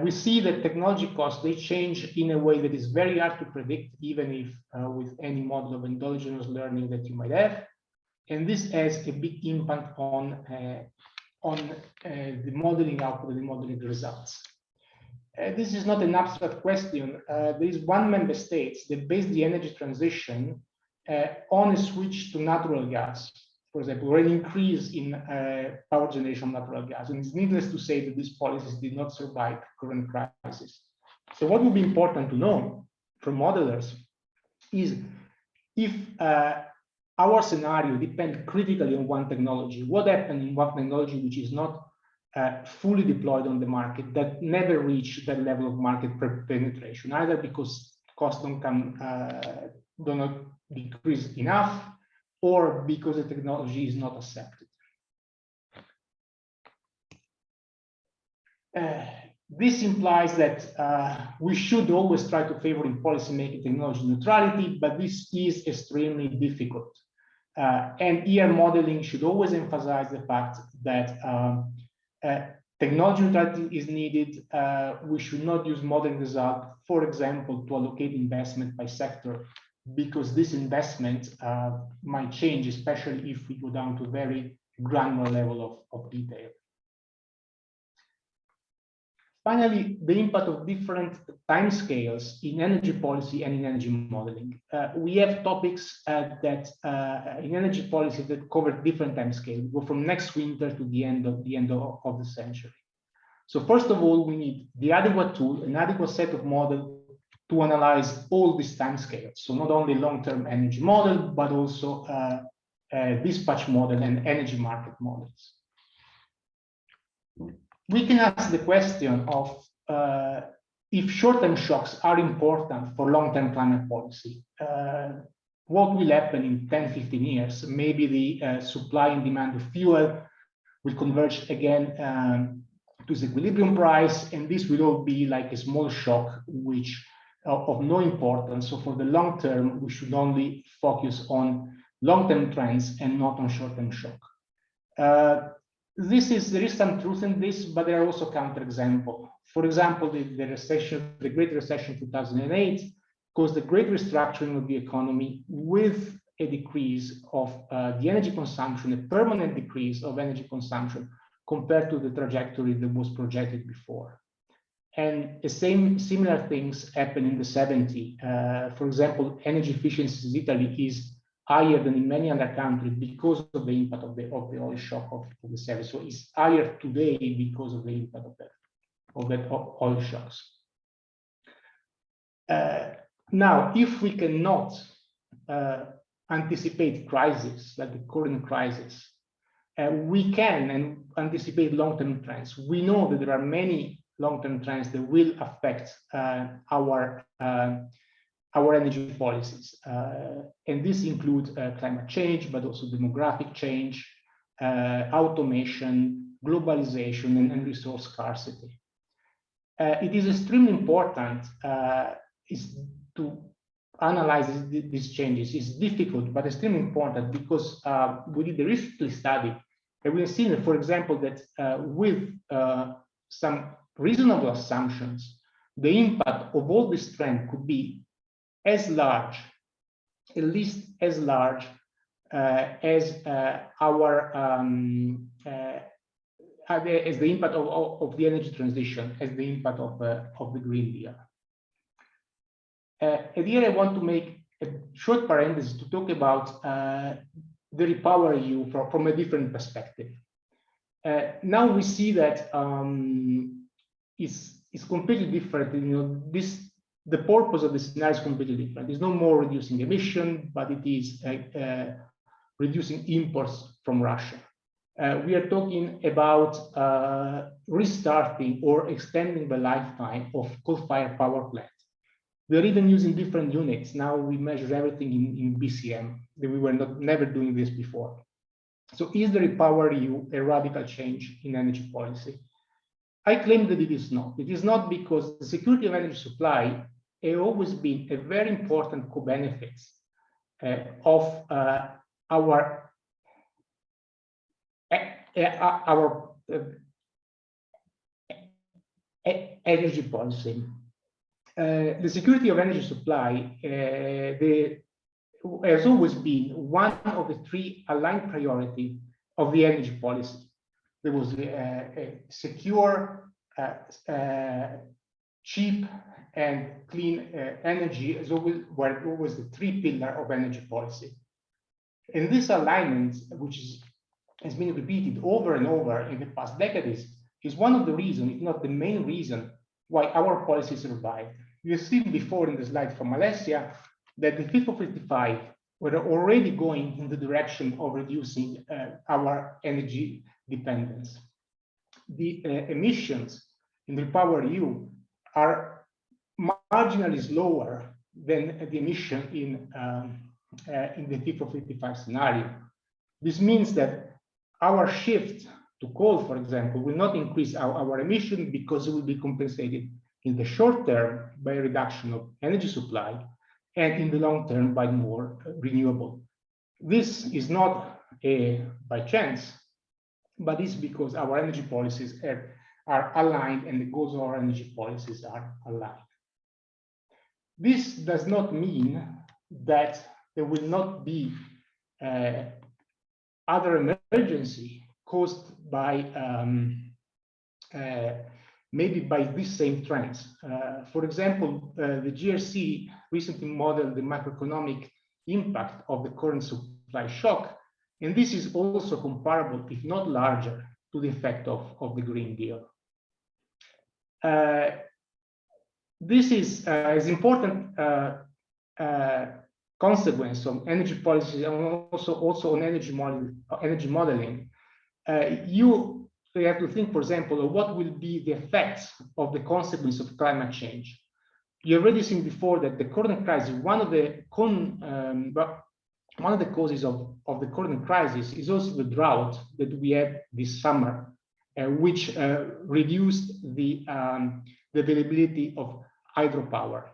We see that technology costs, they change in a way that is very hard to predict, even if with any model of endogenous learning that you might have. And this has a big impact on the modeling output and the modeling results. This is not an abstract question. There is one member state that based the energy transition on a switch to natural gas, for example, or an increase in power generation of natural gas. And it's needless to say that these policies did not survive current crisis. So what would be important to know from modelers is if our scenario depends critically on one technology, what happens in one technology which is not fully deployed on the market, that never reach that level of market penetration, either because costs do not decrease enough, or because the technology is not accepted. This implies that we should always try to favor in policymaking technology neutrality, but this is extremely difficult. And here modeling should always emphasize the fact that technology neutrality is needed. We should not use modeling result, for example, to allocate investment by sector, because this investment might change, especially if we go down to very granular level of detail. Finally, the impact of different timescales in energy policy and in energy modeling. We have topics that in energy policy that cover different timescales, go from next winter to the end of the century. So first of all, we need the adequate tool, an adequate set of models to analyze all these timescales. So not only long-term energy model, but also dispatch model and energy market models. We can ask the question of if short-term shocks are important for long-term climate policy, what will happen in 10, 15 years? Maybe the supply and demand of fuel will converge again to the equilibrium price, and this will all be like a small shock, which of no importance. So for the long term, we should only focus on long-term trends and not on short-term shock. There is some truth in this, but there are also counterexamples. For example, the Great Recession 2008 caused a great restructuring of the economy with a decrease of the energy consumption, a permanent decrease of energy consumption compared to the trajectory that was projected before. And the similar things happened in the 70s. For example, energy efficiency in Italy is higher than in many other countries because of the impact of the oil shock of the 70s. So it's higher today because of the impact of that oil shocks. Now, if we cannot anticipate crises like the current crisis, we can anticipate long-term trends. We know that there are many long-term trends that will affect our energy policies. And this includes climate change, but also demographic change, automation, globalization, and resource scarcity. It is extremely important to analyze these changes. It's difficult, but extremely important because we did a recent study, and we have seen, for example, that with some reasonable assumptions, the impact of all this trend could be as large, at least as large as the impact of the energy transition, as the impact of the Green Deal. And here I want to make a short parenthesis to talk about the REPowerEU from a different perspective. Now we see that it's completely different. The purpose of the scenario is completely different. It's no more reducing emission, but it is reducing imports from Russia. We are talking about restarting or extending the lifetime of coal-fired power plants. We are even using different units. Now we measure everything in BCM. We were never doing this before. So is the REPowerEU a radical change in energy policy? I claim that it is not. It is not because the security of energy supply has always been a very important co-benefit of our energy policy. The security of energy supply has always been one of the three aligned priorities of the energy policy. There was secure, cheap, and clean energy were always the three pillars of energy policy. And this alignment, which has been repeated over and over in the past decades, is one of the reasons, if not the main reason, why our policy survived. You have seen before in the slide from Alessia that the Fit for 55 were already going in the direction of reducing our energy dependence. The emissions in the REPowerEU are marginally lower than the emission in the Fit for 55 scenario. This means that our shift to coal, for example, will not increase our emission because it will be compensated in the short term by a reduction of energy supply and in the long term by more renewable. This is not by chance, but it's because our energy policies are aligned and the goals of our energy policies are aligned. This does not mean that there will not be other emergency caused by maybe by these same trends. For example, the GRC recently modeled the macroeconomic impact of the current supply shock, and this is also comparable, if not larger, to the effect of the Green Deal. This is an important consequence of energy policy and also on energy modeling. we have to think, for example, of what will be the effects of the consequence of climate change. You already seen before that the current crisis, one of the causes of the current crisis is also the drought that we had this summer, which reduced the availability of hydropower.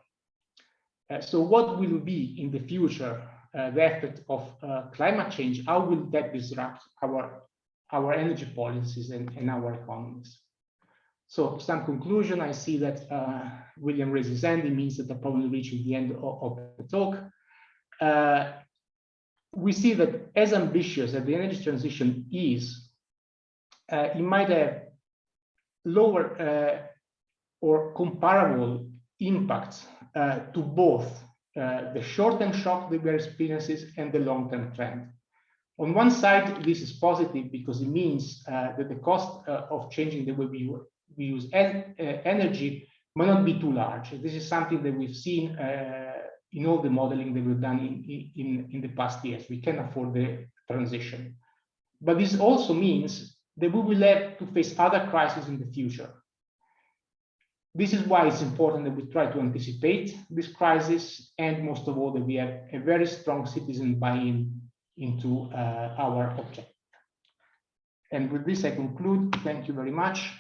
So what will be in the future the effect of climate change? How will that disrupt our energy policies and our economies? So some conclusion, I see that William raised his hand. It means that I'm probably reaching the end of the talk. We see that as ambitious as the energy transition is, it might have lower or comparable impacts to both the short-term shock that we are experiencing and the long-term trend. On one side, this is positive because it means that the cost of changing the way we use energy might not be too large. This is something that we've seen in all the modeling that we've done in the past years. We can afford the transition. But this also means that we will have to face other crises in the future. This is why it's important that we try to anticipate this crisis, and most of all, that we have a very strong citizen buy-in into our objective. And with this, I conclude. Thank you very much.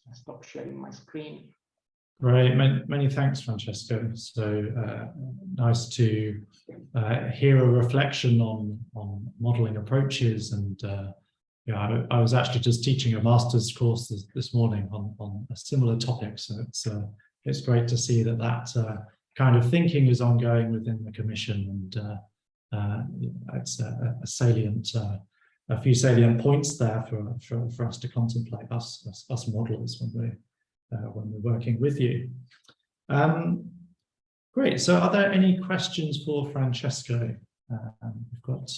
I'll stop sharing my screen. Great, many thanks, Francesco. So nice to hear a reflection on modelling approaches. And yeah, I was actually just teaching a master's course this morning on a similar topic. So it's great to see that kind of thinking is ongoing within the Commission, and it's a few salient points there for us to contemplate, us modellers when we're working with you. Great. So, are there any questions for Francesco? We've got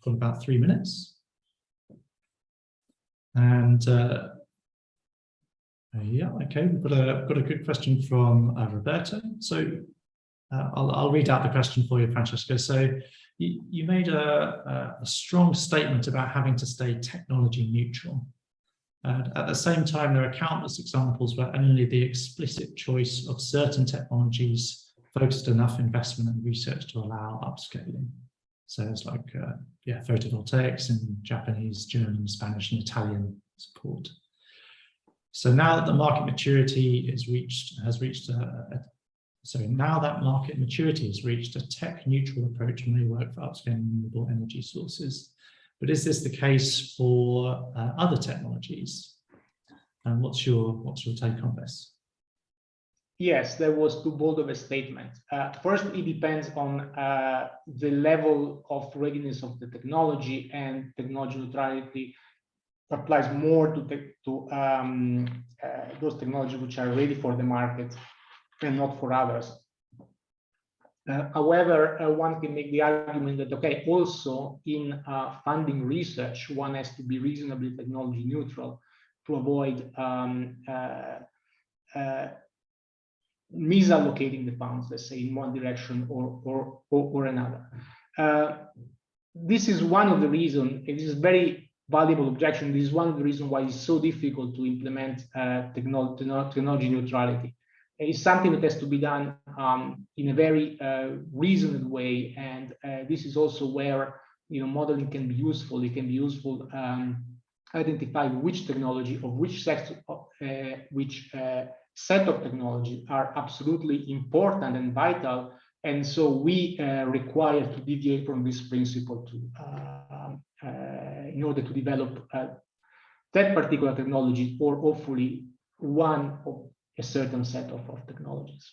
about 3 minutes, and yeah, okay. We've got a good question from Roberto. So, I'll read out the question for you, Francesco. So, you made a strong statement about having to stay technology neutral. At the same time, there are countless examples where only the explicit choice of certain technologies focused enough investment and research to allow upscaling. So it's like, yeah, photovoltaics in Japanese, German, Spanish, and Italian support. So now that the market maturity has reached a tech-neutral approach may work for upscaling renewable energy sources. But is this the case for other technologies? And what's your take on this? Yes, that was too bold of a statement. First, it depends on the level of readiness of the technology, and technology neutrality applies more to those technologies which are ready for the market and not for others. However, one can make the argument that, okay, also in funding research, one has to be reasonably technology neutral to avoid misallocating the funds, let's say, in one direction or another. This is one of the reasons, it is a very valuable objection. This is one of the reasons why it's so difficult to implement technology neutrality. It's something that has to be done in a very reasoned way, and this is also where modeling can be useful. It can be useful identify which technology or which set of technology are absolutely important and vital, and so we require to deviate from this principle in order to develop that particular technology, or hopefully one of a certain set of technologies.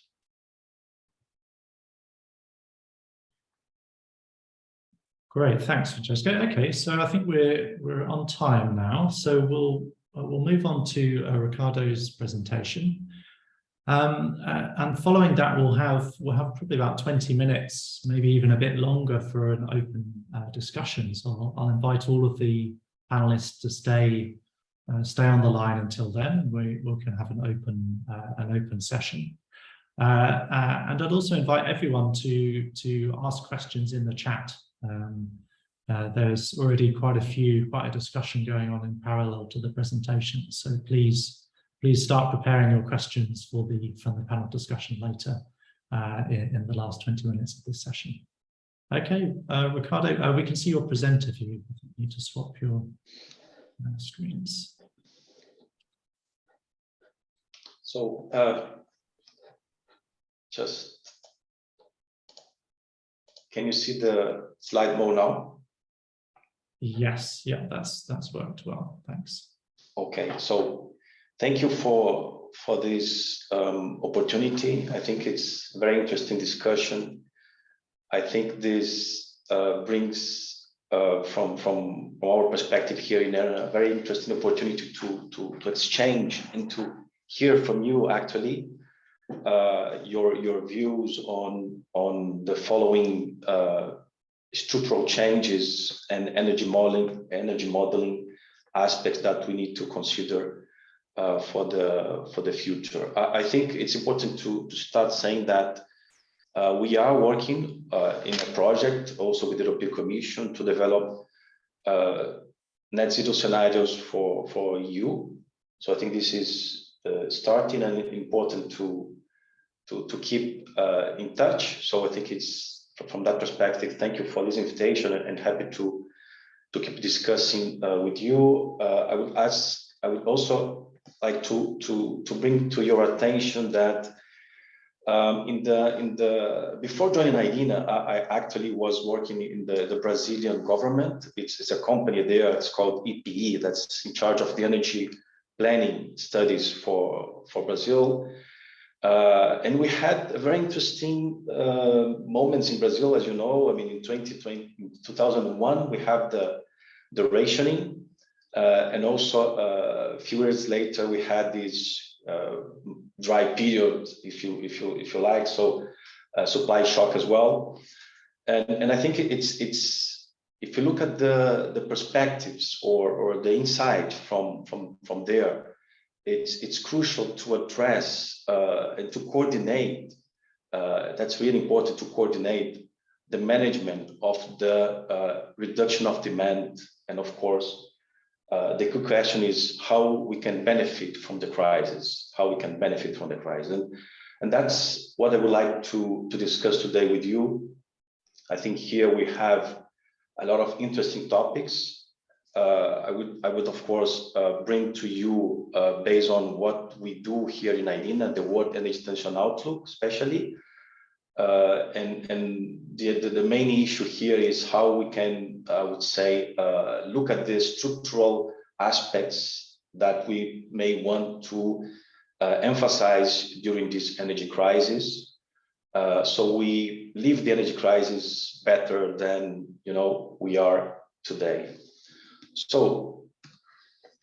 Great, thanks, Francesco. Okay, so I think we're on time now, so we'll move on to Riccardo's presentation, and following that we'll have probably about 20 minutes, maybe even a bit longer, for an open discussion. So I'll invite all of the panelists to stay on the line until then. We can have an open session, and I'd also invite everyone to ask questions in the chat. there's already quite a discussion going on in parallel to the presentation. So please start preparing your questions for the panel discussion later in the last 20 minutes of this session. Okay, Ricardo, we can see your presenter view. You need to swap your screens. So just, can you see the slide more now? Yes, yeah, that's worked well, thanks. Okay, so thank you for this opportunity. I think it's a very interesting discussion. I think this brings from our perspective here in a very interesting opportunity to exchange and to hear from you actually your views on the following structural changes and energy modeling aspects that we need to consider for the future. I think it's important to start saying that we are working in a project also with the European Commission to develop net zero scenarios for EU. So I think this is starting and important to keep in touch. So I think it's from that perspective, thank you for this invitation and happy to keep discussing with you. I would also like to bring to your attention that before joining IDENA, I actually was working in the Brazilian government. It's a company there. It's called EPE. That's in charge of the energy planning studies for Brazil. And we had very interesting moments in Brazil, as you know. I mean, in 2001, we have the rationing, and also a few years later, we had this dry period, if you like, so supply shock as well. And I think it's if you look at the perspectives or the insight from there, it's crucial to address and to coordinate. That's really important to coordinate the management of the reduction of demand, and of course, the good question is how we can benefit from the crisis, and that's what I would like to discuss today with you. I think here we have a lot of interesting topics. I would of course bring to you based on what we do here in IDENA, the World Energy Transition Outlook, especially, and the main issue here is how we can, I would say, look at the structural aspects that we may want to emphasize during this energy crisis, so we leave the energy crisis better than we are today. So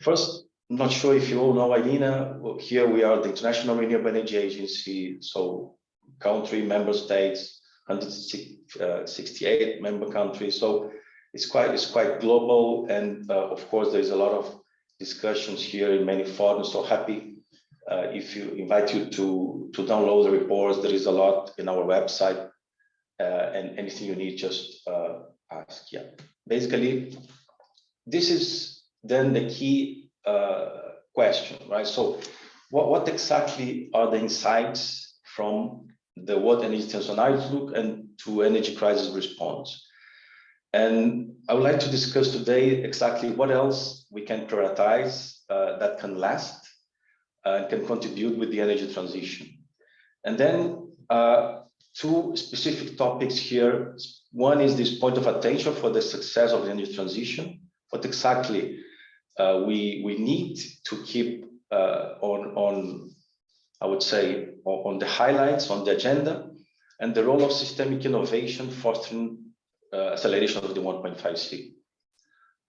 first, I'm not sure if you all know IDENA. Well, here we are the International Renewable Energy Agency, so country, member states, 168 member countries. So it's quite global, and of course there's a lot of discussions here in many forums. So happy if you invite you to download the reports. There is a lot in our website, and anything you need, just ask. Yeah, basically, this is then the key question, right? So what exactly are the insights from the World Energy Transition Outlook and to energy crisis response? And I would like to discuss today exactly what else we can prioritize that can last and can contribute with the energy transition. And then two specific topics here. One is this point of attention for the success of the energy transition. What exactly we need to keep on, I would say, on the highlights on the agenda, and the role of systemic innovation fostering acceleration of the 1.5C.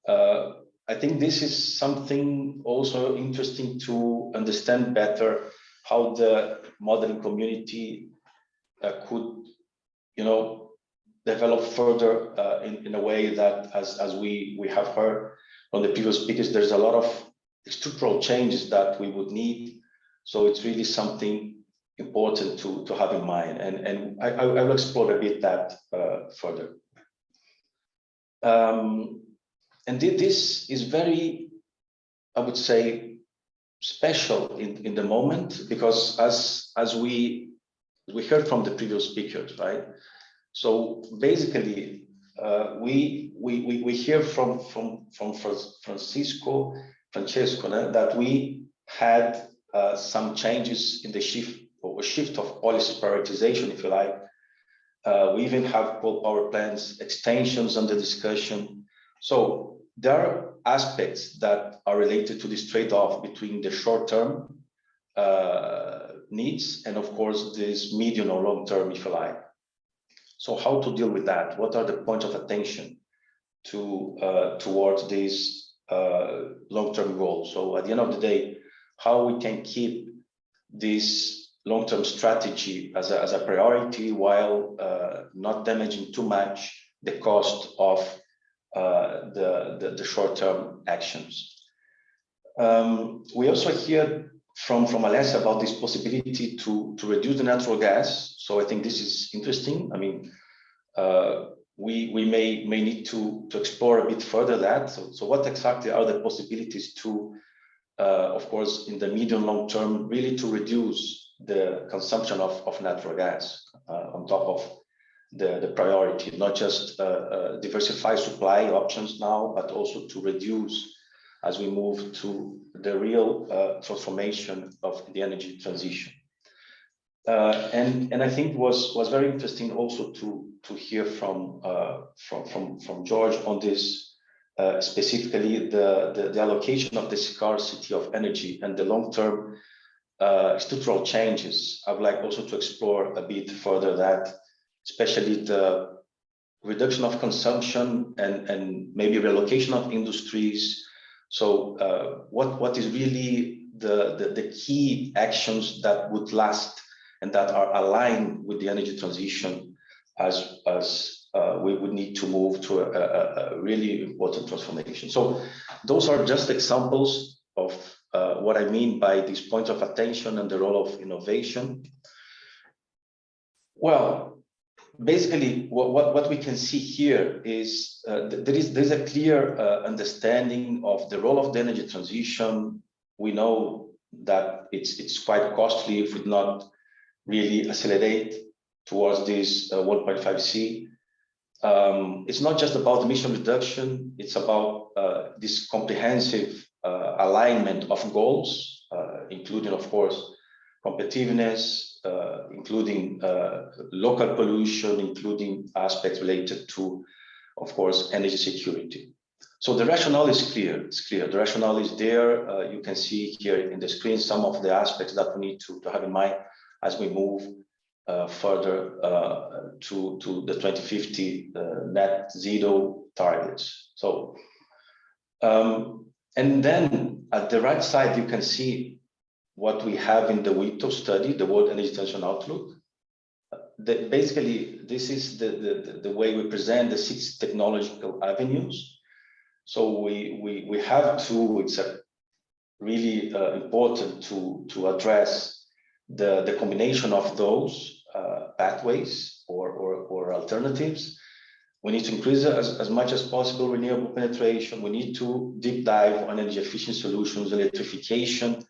I think this is something also interesting to understand better how the modeling community could, develop further in a way that, as we have heard from the previous speakers, there's a lot of structural changes that we would need. So it's really something important to have in mind, and I will explore a bit that further. And this is very, I would say, special in the moment, because as we heard from the previous speakers, right? So basically, we hear from Francesco that we had some changes in the shift of policy prioritization, if you like. We even have coal power plants extensions under discussion. So there are aspects that are related to this trade-off between the short-term needs and, of course, this medium or long-term, if you like. So how to deal with that? What are the points of attention towards these long-term goals? So at the end of the day, how we can keep this long-term strategy as a priority while not damaging too much the cost of the short-term actions. We also hear from Alessia about this possibility to reduce the natural gas. So I think this is interesting. I mean, we may need to explore a bit further that. So what exactly are the possibilities to, of course, in the medium long term, really to reduce the consumption of natural gas on top of the priority, not just diversify supply options now, but also to reduce as we move to the real transformation of the energy transition. And I think was very interesting also to hear from George on this, specifically the allocation of the scarcity of energy and the long-term structural changes. I would like also to explore a bit further that, especially the reduction of consumption and maybe relocation of industries. So what is really the key actions that would last and that are aligned with the energy transition as we would need to move to a really important transformation. So those are just examples of what I mean by these points of attention and the role of innovation. Well, basically, what we can see here is there's a clear understanding of the role of the energy transition. We know that it's quite costly if we not really accelerate towards this 1.5C. It's not just about emission reduction, it's about this comprehensive alignment of goals, including, of course, competitiveness, including local pollution, including aspects related to, of course, energy security. So the rationale is clear. It's clear. The rationale is there. You can see here in the screen some of the aspects that we need to have in mind as we move further to the 2050 net zero targets. So, and then at the right side, you can see what we have in the WITO study, the World Energy Transition Outlook. Basically, this is the way we present the 6 technological avenues. So we have to, it's really important to address the combination of those pathways or alternatives. We need to increase as much as possible renewable penetration. We need to deep dive on energy efficient solutions, electrification,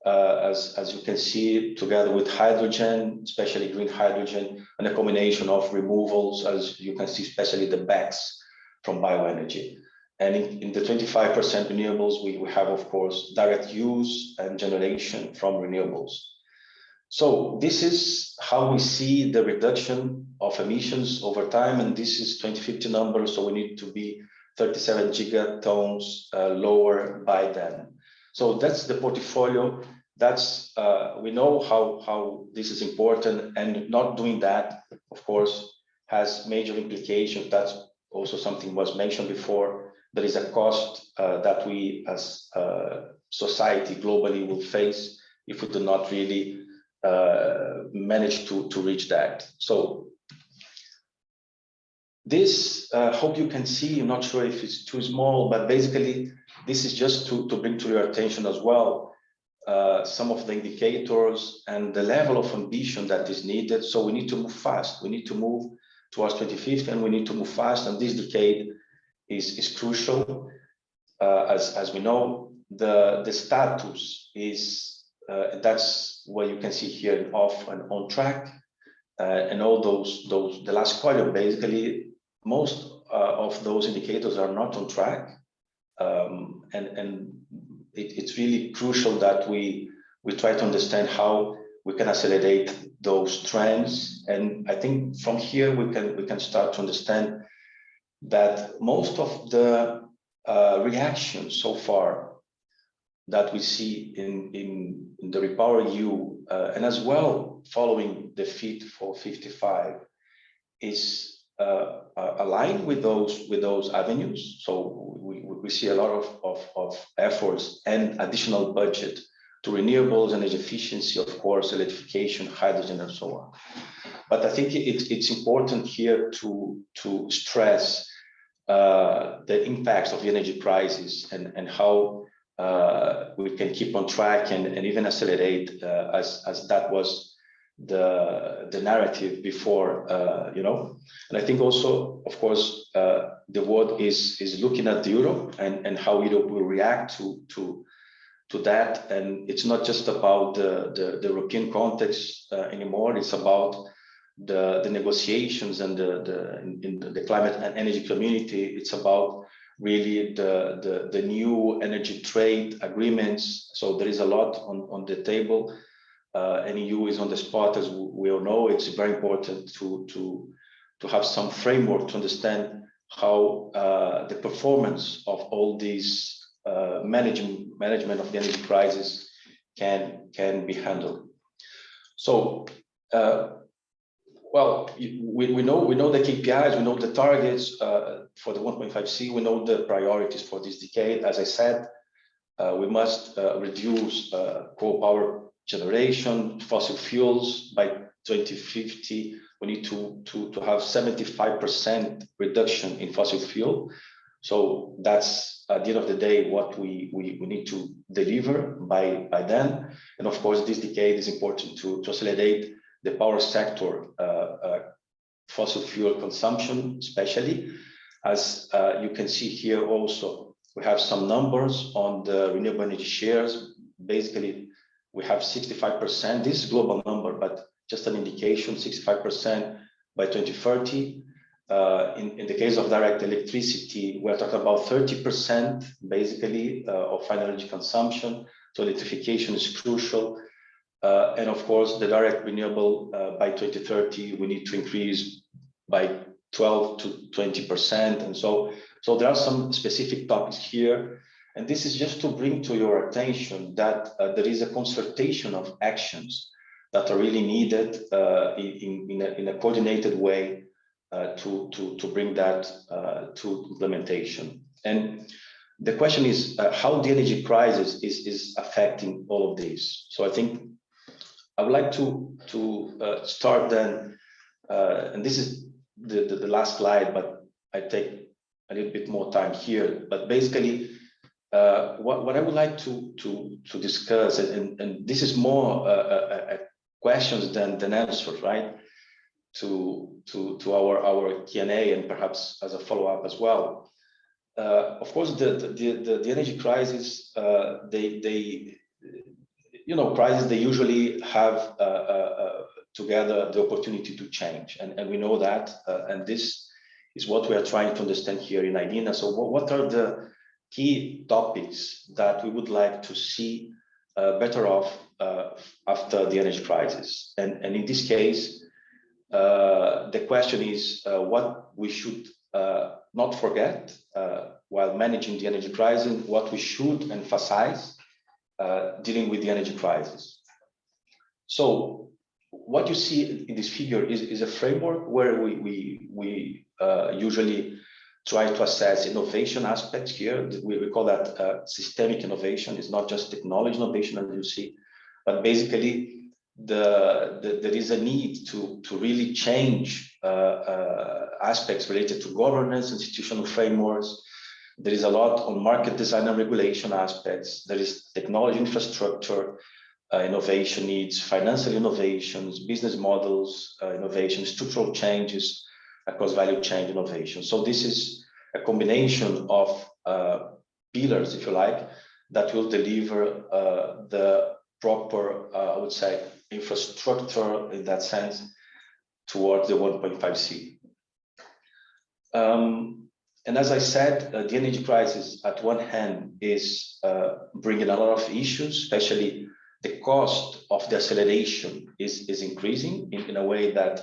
as you can see, together with hydrogen, especially green hydrogen, and a combination of removals, as you can see, especially the BECCS from bioenergy. And in the 25% renewables, we have, of course, direct use and generation from renewables. So this is how we see the reduction of emissions over time, and this is 2050 numbers, so we need to be 37 gigatons lower by then. So that's the portfolio. That's we know how this is important, and not doing that, of course, has major implications. That's also something was mentioned before. There is a cost that we as society globally will face if we do not really manage to reach that. So this, hope you can see, I'm not sure if it's too small, but basically this is just to bring to your attention as well some of the indicators and the level of ambition that is needed. So we need to move fast. We need to move towards 2050, and we need to move fast. And this decade is crucial. As we know, the status is that's what you can see here, off and on track, and all those the last quarter, basically most of those indicators are not on track, and it's really crucial that we try to understand how we can accelerate those trends. And I think from here we can start to understand that most of the reactions so far that we see in the Repower EU, and as well following the Fit for 55, is aligned with those avenues. So we see a lot of efforts and additional budget to renewables, energy efficiency, of course, electrification, hydrogen, and so on. But I think it's important here to stress the impacts of the energy crisis and how we can keep on track and even accelerate, as that was the narrative before, you know. And I think also, of course, the world is looking at Europe and how Europe will react to that. And it's not just about the European context anymore. It's about the negotiations and in the climate and energy community. It's about really the new energy trade agreements. So there is a lot on the table. And EU is on the spot, as we all know. It's very important to have some framework to understand how the performance of all these management of the energy crisis can be handled. So well, we know the KPIs, we know the targets for the 1.5C, we know the priorities for this decade. As I said, we must reduce coal power generation, fossil fuels. By 2050, we need to have 75% reduction in fossil fuel. So that's, at the end of the day, what we need to deliver by then. And of course, this decade is important to accelerate the power sector fossil fuel consumption, especially. As you can see here also, we have some numbers on the renewable energy shares. Basically, we have 65%. This is global number, but just an indication, 65% by 2030. In the case of direct electricity, we're talking about 30% basically of final energy consumption. So electrification is crucial. And of course, the direct renewable by 2030, we need to increase by 12 to 20%. And so there are some specific topics here. And this is just to bring to your attention that there is a concertation of actions that are really needed in a coordinated way to bring that to implementation. And the question is how the energy crisis is affecting all of this. So I think I would like to start then, and this is the last slide, but I take a little bit more time here. But basically, what I would like to discuss, and this is more questions than answers, right? To our Q&A and perhaps as a follow-up as well. Of course, the energy crisis, crises, they usually have together the opportunity to change, and we know that, and this is what we are trying to understand here in IDENA. So what are the key topics that we would like to see better off after the energy crisis? And in this case, the question is what we should not forget while managing the energy crisis, what we should emphasize dealing with the energy crisis. So what you see in this figure is a framework where we usually try to assess innovation aspects here. We call that systemic innovation. It's not just technology innovation, as you see, but basically there is a need to really change aspects related to governance, institutional frameworks. There is a lot on market design and regulation aspects. There is technology infrastructure, innovation needs, financial innovations, business models, innovation, structural changes across value chain innovation. So this is, a combination of pillars, if you like, that will deliver the proper, I would say, infrastructure in that sense towards the 1.5C. And as I said, the energy crisis at one hand is bringing a lot of issues, especially the cost of the acceleration is increasing in a way that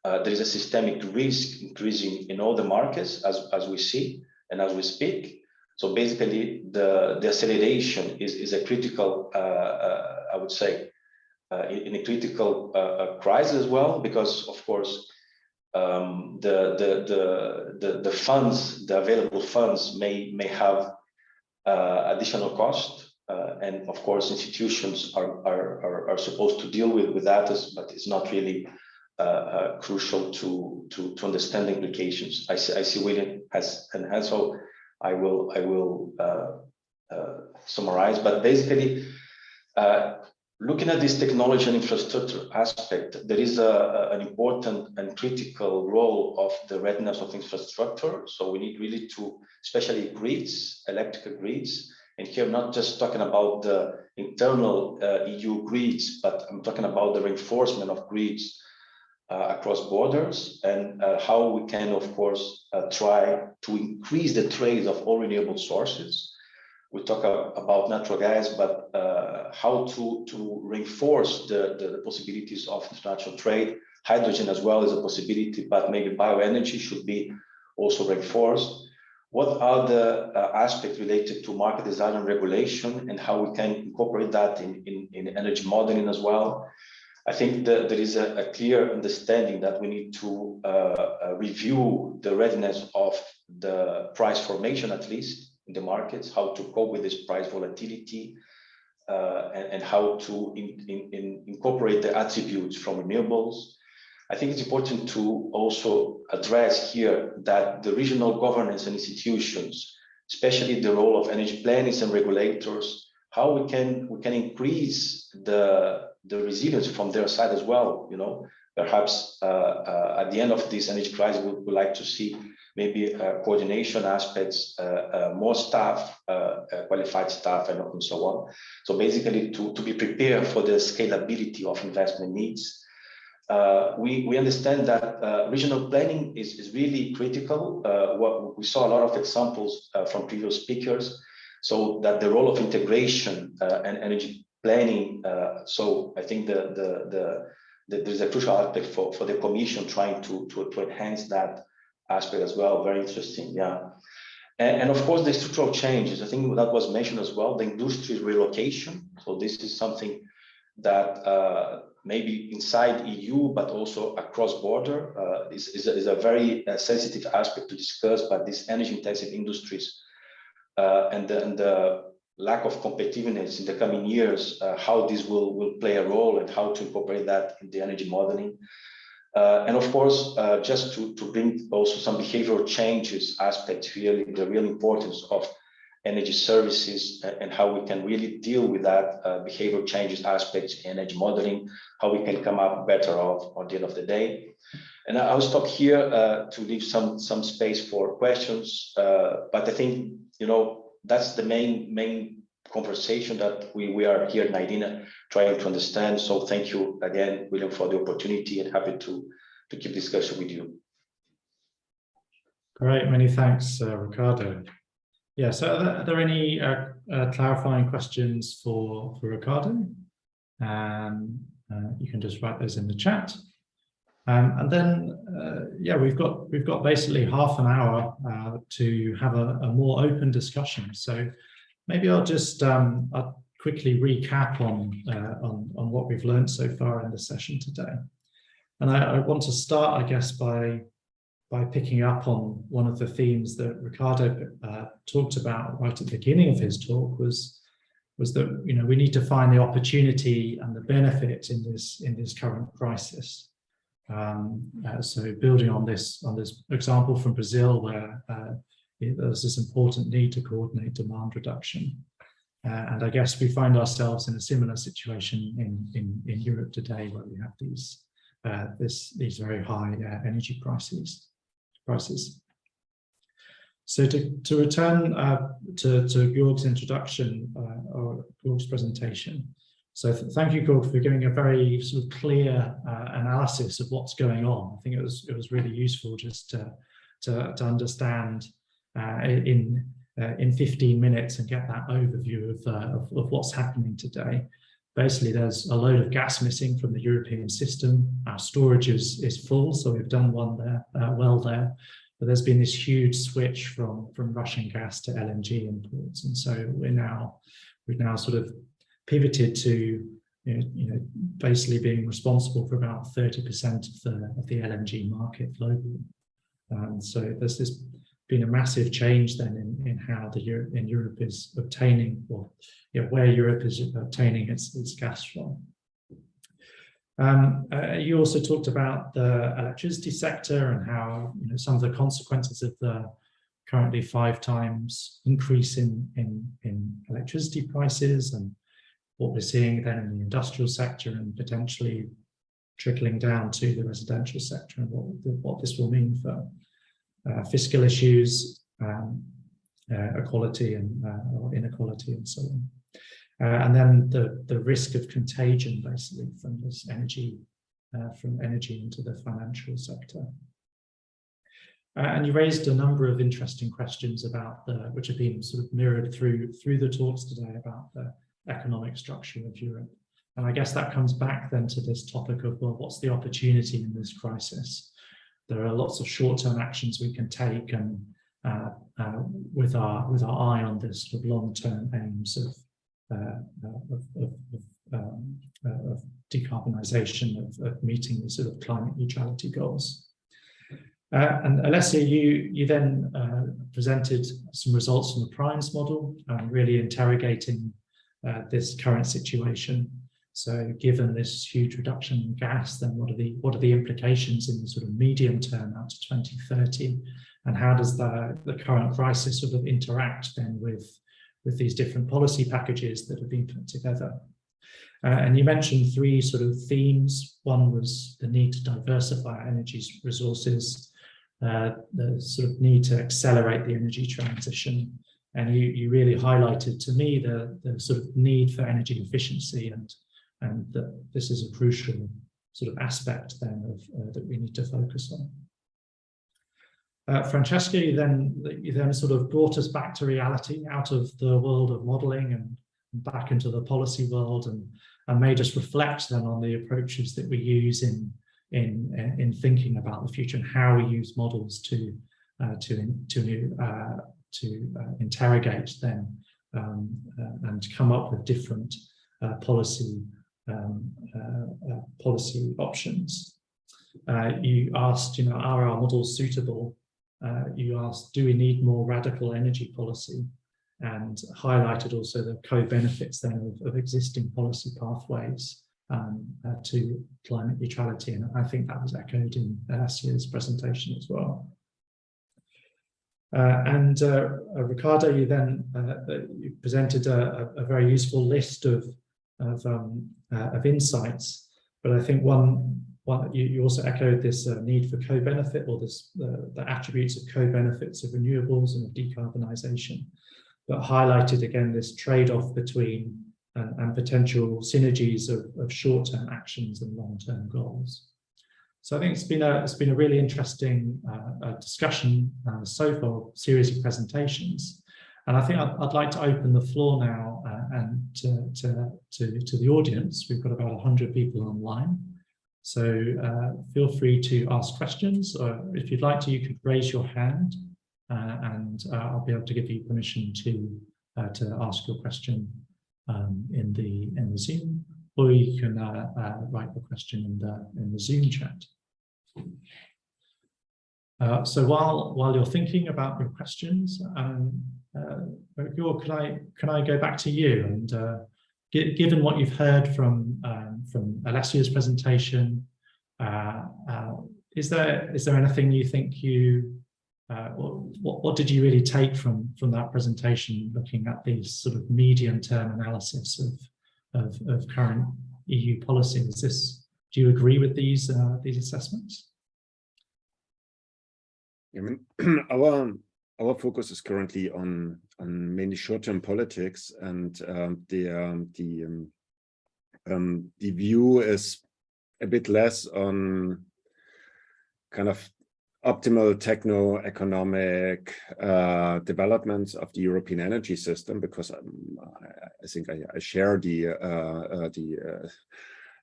there is a systemic risk increasing in all the markets as we see and as we speak. So basically the acceleration is a critical, I would say, in a critical crisis as well, because of course, the funds, the available funds may have additional cost, and of course institutions are supposed to deal with that, but it's not really crucial to understand the implications. I see William has an hand, so I will summarize, but basically looking at this technology and infrastructure aspect, there is an important and critical role of the readiness of infrastructure. So we need really to, especially grids, electrical grids, and here I'm not just talking about the internal EU grids, but I'm talking about the reinforcement of grids across borders, and how we can, of course, try to increase the trade of all renewable sources. We talk about natural gas, but how to reinforce the possibilities of international trade. Hydrogen as well is a possibility, but maybe bioenergy should be also reinforced. What are the aspects related to market design and regulation, and how we can incorporate that in energy modeling as well? I think that there is a clear understanding that we need to review the readiness of the price formation, at least in the markets, how to cope with this price volatility, and how to incorporate the attributes from renewables. I think it's important to also address here that the regional governance and institutions, especially the role of energy planners and regulators, how we can increase the resilience from their side as well. You know, perhaps at the end of this energy crisis, we would like to see maybe coordination aspects, more staff, qualified staff, and so on. So basically, to be prepared for the scalability of investment needs. We understand that regional planning is really critical. What we saw a lot of examples from previous speakers, so that the role of integration and energy planning. So I think there's a crucial aspect for the Commission trying to enhance that aspect as well. Very interesting, yeah. And of course, the structural changes. I think that was mentioned as well. The industry relocation. So this is something that maybe inside EU, but also across border, is a very sensitive aspect to discuss. But these energy-intensive industries and the lack of competitiveness in the coming years, how this will play a role, and how to incorporate that in the energy modeling. And of course, just to bring also some behavioral changes aspects, really the real importance of energy services and how we can really deal with that behavioral changes aspects in energy modeling, how we can come up better off at the end of the day. And I'll stop here to leave some space for questions. But I think, you know, that's the main conversation that we are here in IDENA trying to understand. So thank you again, William, for the opportunity, and happy to keep discussion with you. Great, many thanks, Ricardo. Yeah, so are there any clarifying questions for Ricardo? You can just write those in the chat. And then, yeah, we've got basically half an hour to have a more open discussion. So maybe I'll just I'll quickly recap on what we've learned so far in the session today. And I want to start, I guess, by picking up on one of the themes that Ricardo talked about right at the beginning of his talk, was that, you know, we need to find the opportunity and the benefit in this current crisis. So building on this example from Brazil, where there's this important need to coordinate demand reduction, and I guess we find ourselves in a similar situation in Europe today, where we have these very high energy prices. So to return to Georg's introduction or Georg's presentation. So thank you, Georg, for giving a very sort of clear analysis of what's going on. I think it was really useful just to understand in 15 minutes and get that overview of what's happening today. Basically, there's a load of gas missing from the European system. Our storage is full, so we've done one there, well there. But there's been this huge switch from Russian gas to LNG imports, and so we've now sort of pivoted to basically being responsible for about 30% of the LNG market globally. So there's been a massive change then in how Europe is obtaining, or where Europe is obtaining its gas from. You also talked about the electricity sector and how some of the consequences of the currently 5 times increase in electricity prices, and what we're seeing then in the industrial sector and potentially trickling down to the residential sector, and what this will mean for fiscal issues, equality or inequality, and so on. And then the risk of contagion, basically, from this energy, from energy into the financial sector. And you raised a number of interesting questions about which have been sort of mirrored through the talks today about the economic structure of Europe. And I guess that comes back then to this topic of, well, what's the opportunity in this crisis? There are lots of short-term actions we can take, and with our eye on this sort of long-term aims of decarbonisation, of meeting these sort of climate neutrality goals. And Alessia, you then presented some results from the Primes model, really interrogating this current situation. So given this huge reduction in gas, then what are the implications in the sort of medium term out to 2030? And how does the current crisis sort of interact then with these different policy packages that have been put together? And you mentioned 3 sort of themes. One was the need to diversify our energy resources, the sort of need to accelerate the energy transition. And you really highlighted to me the sort of need for energy efficiency, and that this is a crucial sort of aspect then of that we need to focus on. Francesca, you then sort of brought us back to reality, out of the world of modelling and back into the policy world, and made us reflect then on the approaches that we use in thinking about the future, and how we use models to interrogate them and come up with different policy options. You asked, are our models suitable? You asked, do we need more radical energy policy? And highlighted also the co-benefits then of existing policy pathways to climate neutrality. And I think that was echoed in Alessia's presentation as well. Ricardo, you then you presented a very useful list of insights, but I think one you also echoed this need for co-benefit, or the attributes of co-benefits of renewables and of decarbonisation, but highlighted again this trade-off between and potential synergies of short-term actions and long-term goals. So I think it's been a really interesting discussion so far, series of presentations, and I think I'd like to open the floor now and to the audience. We've got about 100 people online, so feel free to ask questions, or if you'd like to, you could raise your hand, and I'll be able to give you permission to ask your question in the Zoom, or you can write the question in the Zoom chat. So while you're thinking about your questions, Georg, can I go back to you, and given what you've heard from Alessia's presentation, is there anything you think what did you really take from that presentation, looking at these sort of medium-term analysis of current EU policy? Do you agree with these assessments? I mean, our focus is currently on mainly short-term politics, and the view is a bit less on kind of optimal techno-economic developments of the European energy system, because I think I share the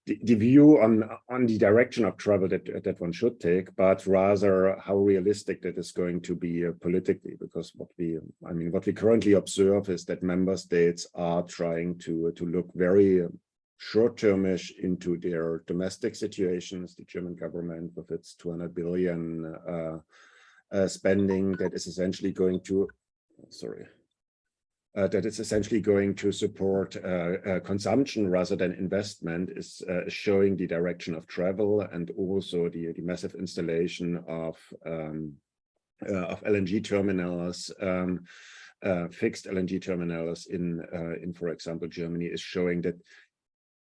view on the direction of travel that one should take, but rather how realistic that is going to be politically. Because what we currently observe is that member states are trying to look very short-termish into their domestic situations. The German government, with its 200 billion spending, that is essentially going to, that is essentially going to support consumption rather than investment, is showing the direction of travel, and also the massive installation of LNG terminals, fixed LNG terminals in, for example, Germany, is showing that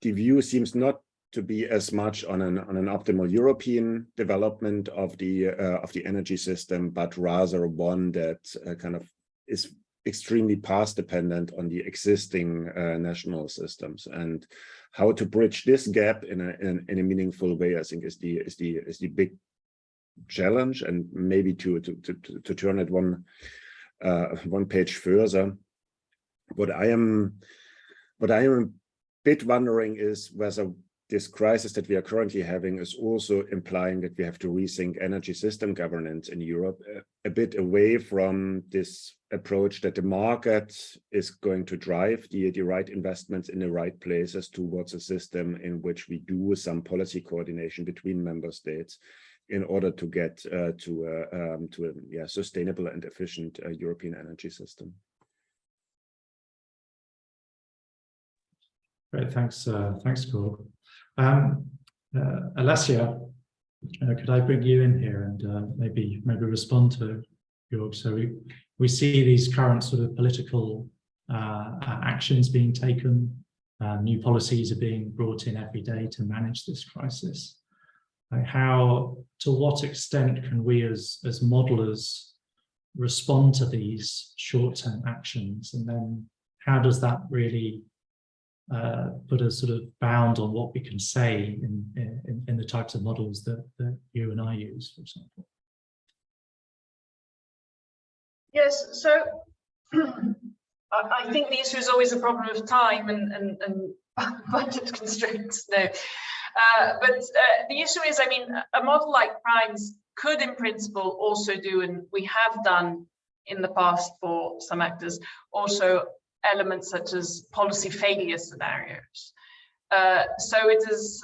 the view seems not to be as much on an optimal European development of the energy system, but rather one that kind of is extremely path dependent on the existing national systems. And how to bridge this gap in a meaningful way, I think, is the big challenge. And maybe to turn it one page further, what I am a bit wondering is whether this crisis that we are currently having is also implying that we have to rethink energy system governance in Europe a bit away from this approach that the market is going to drive the right investments in the right places, towards a system in which we do some policy coordination between member states in order to get to a sustainable and efficient European energy system. Great, thanks, Georg. Alessia, could I bring you in here and maybe respond to Georg? So we see these current sort of political actions being taken, new policies are being brought in every day to manage this crisis. Like to what extent can we as modelers respond to these short-term actions, and then how does that really put a sort of bound on what we can say in the types of models that you and I use, for example? Yes, so I think the issue is always a problem of time and budget constraints. No, but the issue is, I mean, a model like primes could, in principle, also do, and we have done in the past for some actors, also elements such as policy failure scenarios. So it is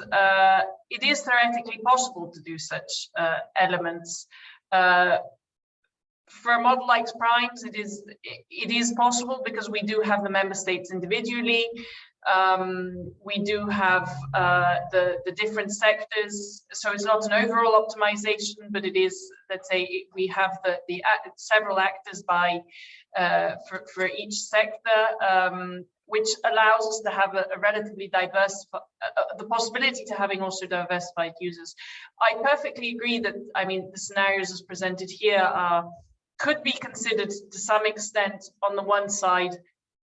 theoretically possible to do such elements. For a model like primes, it is possible because we do have the member states individually. We do have the different sectors, so it's not an overall optimization, but it is, let's say, we have the several actors by for each sector, which allows us to have a relatively diverse, the possibility to having also diversified users. I perfectly agree that, I mean, the scenarios as presented here could be considered to some extent, on the one side,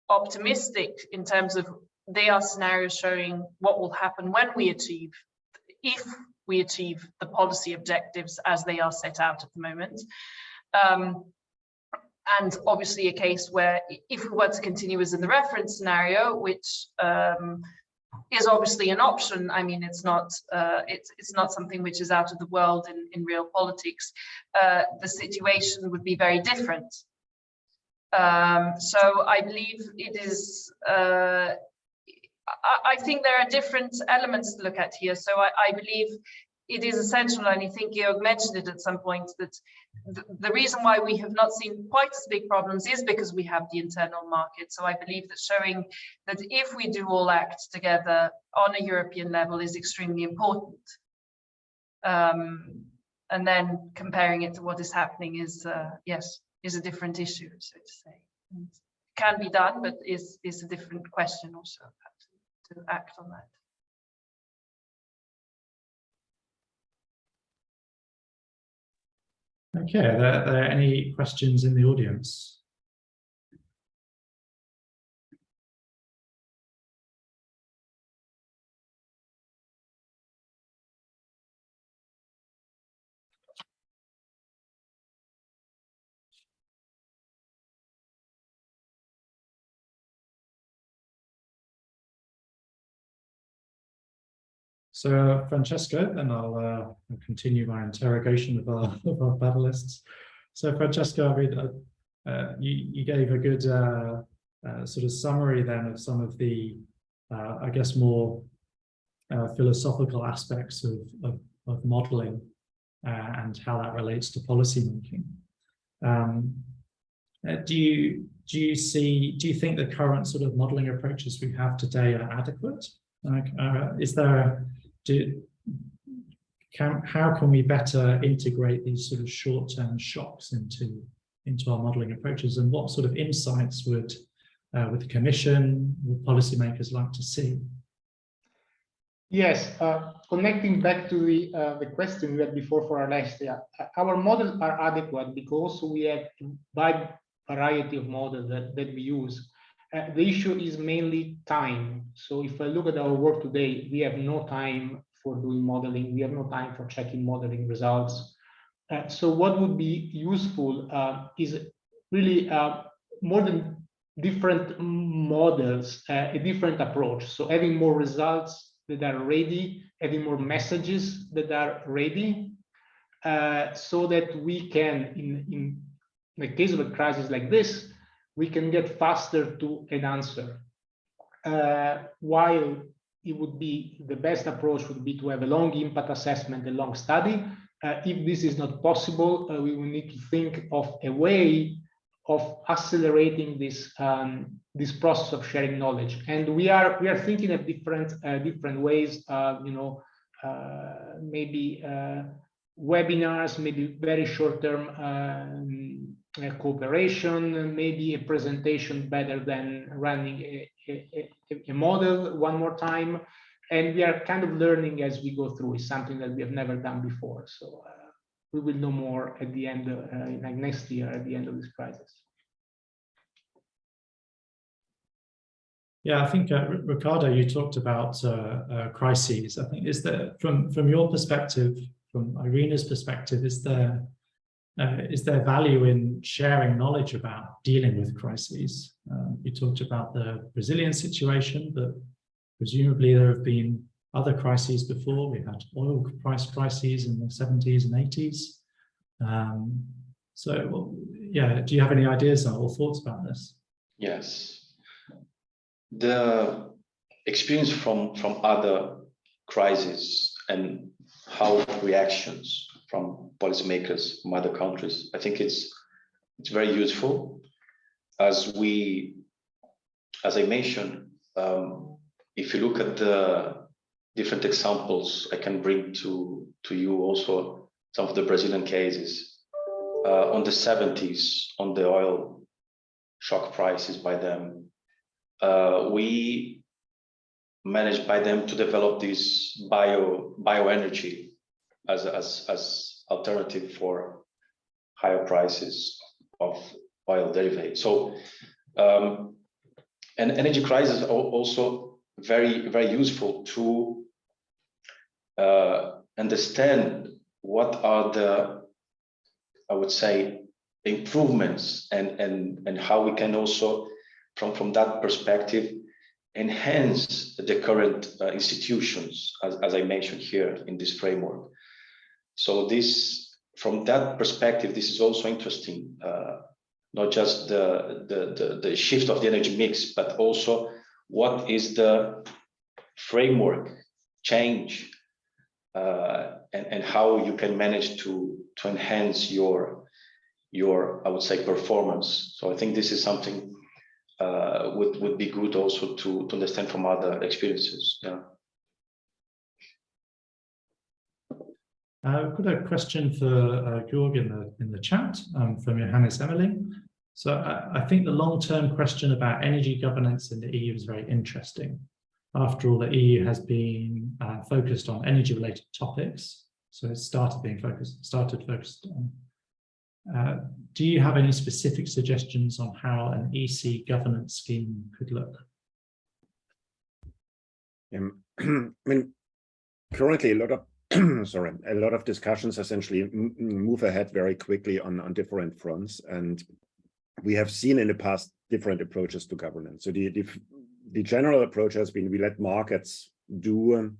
optimistic in terms of they are scenarios showing what will happen when we achieve, if we achieve the policy objectives as they are set out at the moment. And obviously a case where if we were to continue as in the reference scenario, which is obviously an option. I mean, it's not something which is out of the world in real politics. The situation would be very different. So I believe it is. I think there are different elements to look at here. So I believe it is essential, and I think Georg mentioned it at some point, that the reason why we have not seen quite as big problems is because we have the internal market. So I believe that showing that if we do all act together on a European level is extremely important. And then comparing it to what is happening is, yes, is a different issue, so to say. It can be done, but is a different question also to act on that. Okay, are there any questions in the audience? So Francesco, then I'll continue my interrogation of our panelists. So Francesco, I mean, you gave a good sort of summary then of some of the, I guess, more philosophical aspects of modelling and how that relates to policy making. Do you think the current sort of modelling approaches we have today are adequate? Like, how can we better integrate these sort of short-term shocks into our modelling approaches, and what sort of insights would the Commission, would policymakers like to see? Yes, connecting back to the question we had before for Alessia, our models are adequate because we have a wide variety of models that we use. The issue is mainly time. So if I look at our work today, we have no time for doing modeling. We have no time for checking modeling results. So what would be useful is really more than different models, a different approach. So having more results that are ready, having more messages that are ready, so that we can, in the case of a crisis like this, we can get faster to an answer. While it would be, the best approach would be to have a long impact assessment, a long study. If this is not possible, we will need to think of a way of accelerating this this process of sharing knowledge. And we are thinking of different ways. Maybe webinars, maybe very short-term cooperation, maybe a presentation better than running a model one more time. And we are kind of learning as we go through. It's something that we have never done before. So we will know more at the end, like next year, at the end of this crisis. Yeah, I think Ricardo, you talked about crises. I think, is there, from your perspective, from Irina's perspective, is there value in sharing knowledge about dealing with crises? You talked about the Brazilian situation, but presumably there have been other crises before. We had oil price crises in the 70s and 80s. So, well, yeah, do you have any ideas or thoughts about this? Yes. The experience from other crises and how reactions from policymakers from other countries, I think it's very useful. As I mentioned, if you look at the different examples, I can bring to you also some of the Brazilian cases. On the 70s, on the oil shock prices by them, we managed by them to develop this bioenergy as alternative for higher prices of oil derivatives. So, and energy crisis are also very useful to understand what are the, I would say, improvements and how we can also, from that perspective, enhance the current institutions, as I mentioned here in this framework. So this, from that perspective, this is also interesting, not just the shift of the energy mix, but also what is the framework change and how you can manage to enhance your I would say performance. So I think this is something would be good also to understand from other experiences. Yeah. I've got a question for Georg in the chat from Johannes Emily. So I think the long-term question about energy governance in the EU is very interesting. After all, the EU has been focused on energy-related topics. So it started focused on do you have any specific suggestions on how an EC governance scheme could look? I mean, currently a lot of a lot of discussions essentially move ahead very quickly on different fronts, and we have seen in the past different approaches to governance. So the general approach has been we let markets do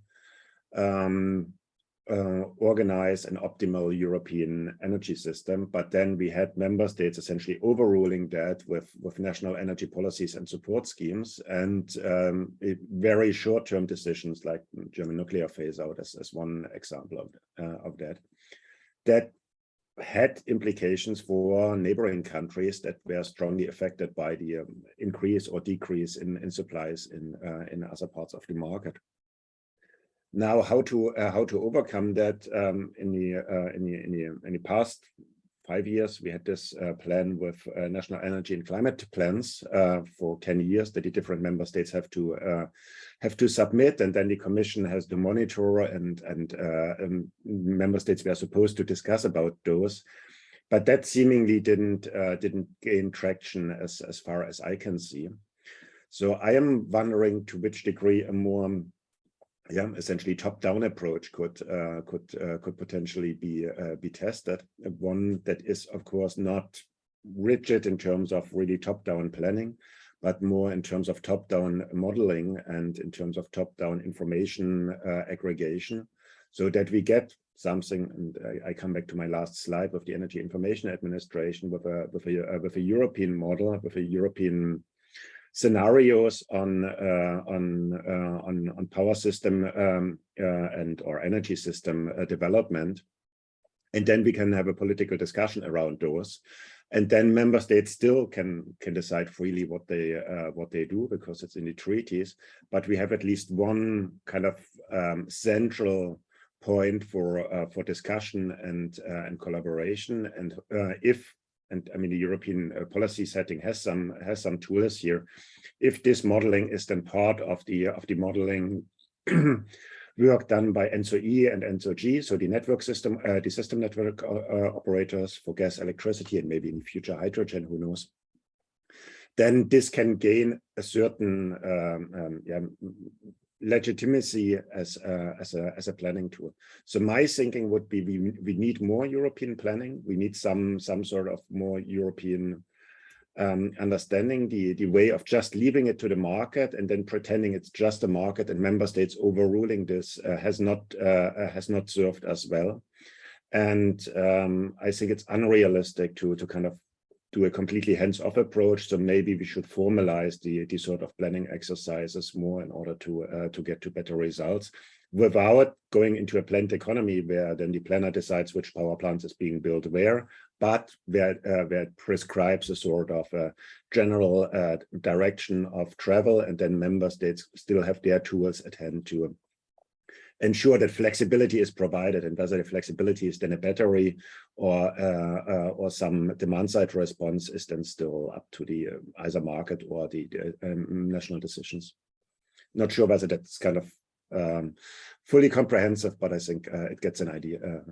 organize an optimal European energy system, but then we had member states essentially overruling that with national energy policies and support schemes, and very short-term decisions like German nuclear phase out as one example of that had implications for neighboring countries that were strongly affected by the increase or decrease in supplies in other parts of the market. Now, how to overcome that? In the past 5 years, we had this plan with national energy and climate plans for 10 years that the different member states have to submit, and then the Commission has to monitor, and member states were supposed to discuss about those. But that seemingly didn't gain traction as far as I can see. So I am wondering to which degree a more essentially top-down approach could potentially be tested. One that is, of course, not rigid in terms of really top-down planning, but more in terms of top-down modeling and in terms of top-down information aggregation, so that we get something. And I come back to my last slide with the Energy Information Administration with a European model, with a European scenarios on power system and or energy system development, and then we can have a political discussion around those, and then member states still can decide freely what they do because it's in the treaties. But we have at least one kind of central point for discussion and collaboration, and and I mean, the European policy setting has some tools here. If this modeling is then part of the modeling work done by NSOE and NSOG, so the network system, the system network operators for gas, electricity, and maybe in future hydrogen, who knows, then this can gain a certain legitimacy as a planning tool. So my thinking would be we need more European planning. We need some sort of more European understanding. The way of just leaving it to the market and then pretending it's just a market and member states overruling this has not served us well. And I think it's unrealistic to kind of do a completely hands-off approach. So maybe we should formalize the sort of planning exercises more in order to get to better results, without going into a planned economy where then the planner decides which power plants is being built where, but where it prescribes a sort of general direction of travel, and then member states still have their tools at hand to ensure that flexibility is provided, and whether the flexibility is then a battery or some demand side response is then still up to the either market or the national decisions. Not sure whether that's kind of fully comprehensive, but I think it gets an idea.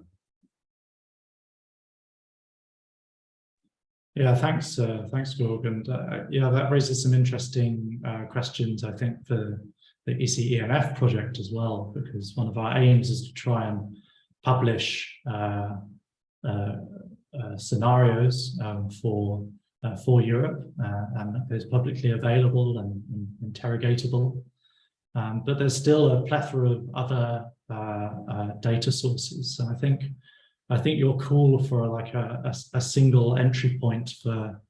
Yeah, thanks, Georg, and yeah, that raises some interesting questions, I think, for the ECEMF project as well, because one of our aims is to try and publish scenarios for Europe, and those publicly available and interrogatable. But there's still a plethora of other data sources. So I think your call for like a single entry point for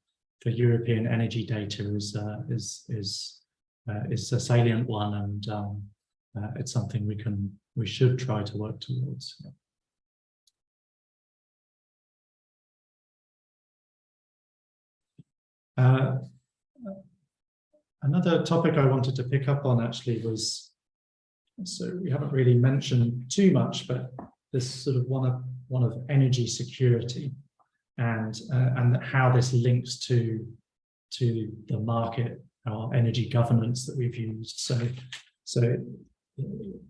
European energy data is a salient one, and it's something we should try to work towards. Another topic I wanted to pick up on actually was, so we haven't really mentioned too much, but this sort of one of energy security and how this links to the market or energy governance that we've used. So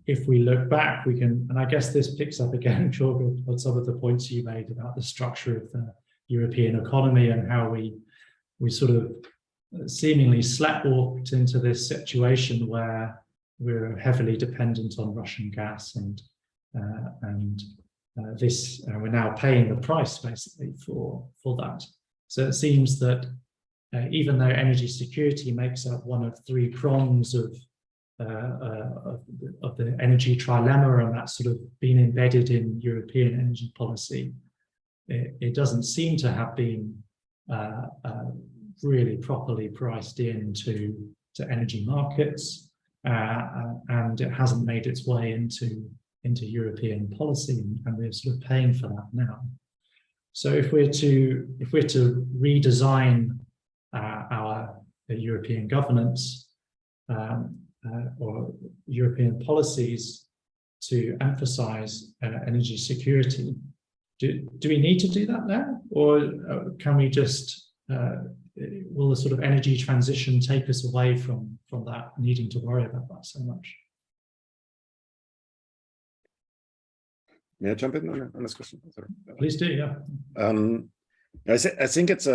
if we look back, we can, and I guess this picks up again, Georg, on some of the points you made about the structure of European economy and how we sort of seemingly sleptwalked into this situation where we're heavily dependent on Russian gas, and we're now paying the price basically for that. So it seems that even though energy security makes up one of three prongs of the energy trilemma, and that's sort of been embedded in European energy policy, it doesn't seem to have been really properly priced into energy markets, and it hasn't made its way into European policy, and we're sort of paying for that now. So if we're to redesign our European governance or European policies to emphasize energy security, do we need to do that now, or can we just will the sort of energy transition take us away from that, needing to worry about that so much? May I jump in on this question? Sorry. Please do, yeah. I think it's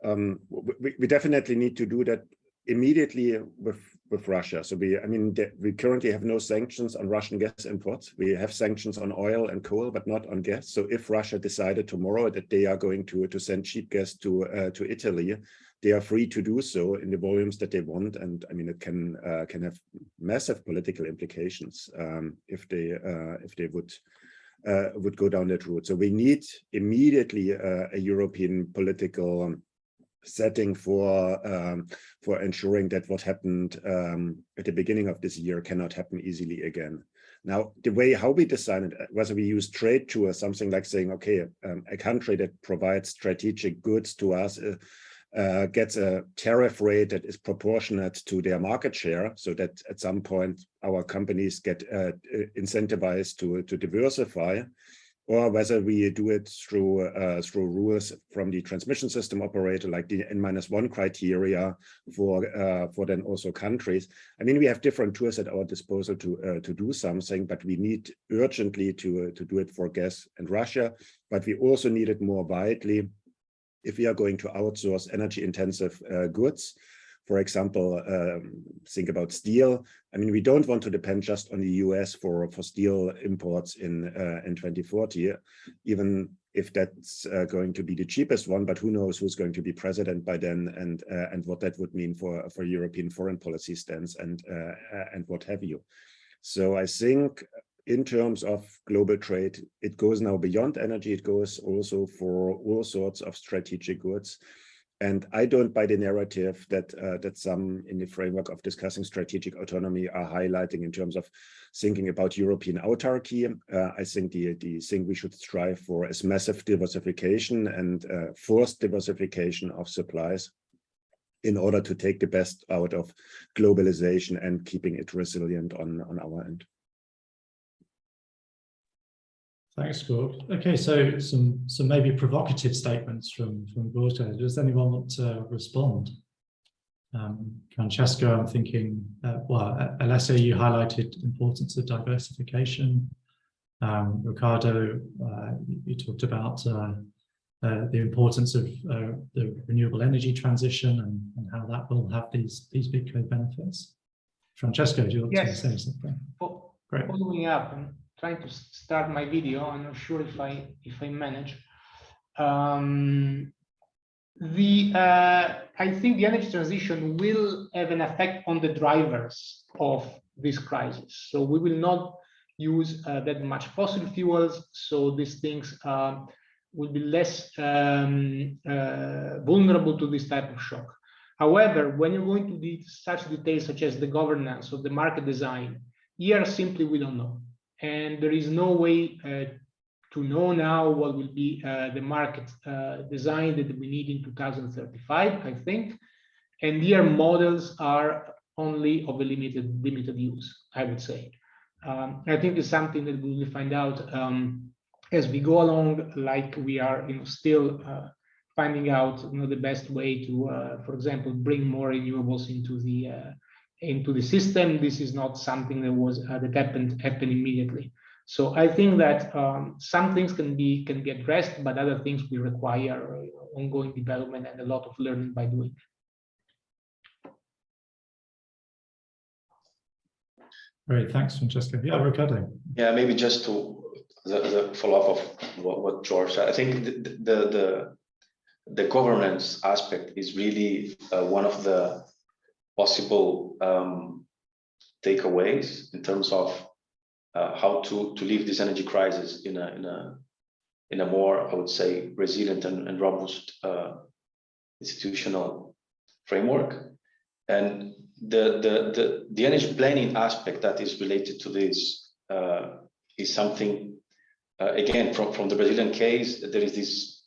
we definitely need to do that immediately with Russia. So we currently have no sanctions on Russian gas imports. We have sanctions on oil and coal, but not on gas. So if Russia decided tomorrow that they are going to send cheap gas to Italy, they are free to do so in the volumes that they want. And I mean, it can have massive political implications if they would go down that route. So we need immediately a European political setting for ensuring that what happened at the beginning of this year cannot happen easily again. Now, the way how we design it, whether we use trade to or something like saying, okay, a country that provides strategic goods to us gets a tariff rate that is proportionate to their market share, so that at some point our companies get incentivized to diversify, or whether we do it through rules from the transmission system operator, like the N-1 criteria for then also countries. I mean, we have different tools at our disposal to do something, but we need urgently to do it for gas and Russia. But we also need it more widely if we are going to outsource energy-intensive goods. For example, think about steel. I mean, we don't want to depend just on the US for steel imports in 2040, even if that's going to be the cheapest one. But who knows who's going to be president by then, and what that would mean for European foreign policy stance and what have you. So I think in terms of global trade, it goes now beyond energy. It goes also for all sorts of strategic goods. And I don't buy the narrative that some in the framework of discussing strategic autonomy are highlighting in terms of thinking about European autarky. I think the thing we should strive for is massive diversification and forced diversification of supplies in order to take the best out of globalization and keeping it resilient on our end. Thanks, Gord. Okay, so some maybe provocative statements from Gord. Does anyone want to respond? Francesco, I'm thinking, well, Alessio, you highlighted importance of diversification. Ricardo, you talked about the importance of the renewable energy transition and how that will have these big co-benefits. Francesco, do you want to say something? Great. Following up, I'm trying to start my video. I'm not sure if I manage. I think the energy transition will have an effect on the drivers of this crisis. So we will not use that much fossil fuels. So these things will be less vulnerable to this type of shock. However, when you're going to such details such as the governance of the market design, here simply we don't know. And there is no way to know now what will be the market design that we need in 2035, I think. And here models are only of a limited use, I would say. I think it's something that we will find out as we go along, like we are still finding out the best way to, for example, bring more renewables into the system. This is not something that happened immediately. So I think that some things can be addressed, but other things will require ongoing development and a lot of learning by doing. Great, thanks, Francesco. Yeah, Ricardo. Yeah, maybe just to the follow-up of what George said. I think the governance aspect is really one of the possible takeaways in terms of how to leave this energy crisis in a more, I would say, resilient and robust institutional framework. And the energy planning aspect that is related to this is something, again, from the Brazilian case, there is this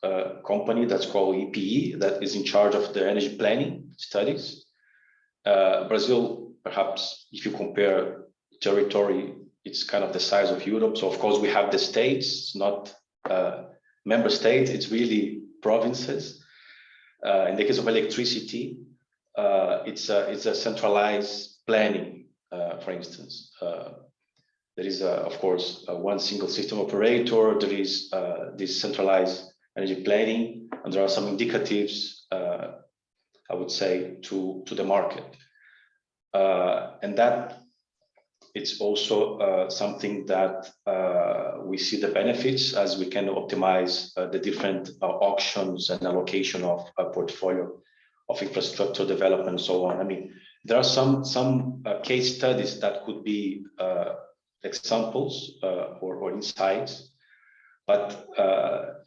company that's called EPE that is in charge of the energy planning studies. Brazil, perhaps, if you compare territory, it's kind of the size of Europe. So of course we have the states, it's not member states, it's really provinces. In the case of electricity, it's a centralized planning, for instance. There is, of course, one single system operator. There is this centralized energy planning, and there are some indicatives, I would say, to the market. And that it's also something that we see the benefits as we can optimize the different auctions and allocation of a portfolio of infrastructure development and so on. I mean, there are some case studies that could be examples or insights, but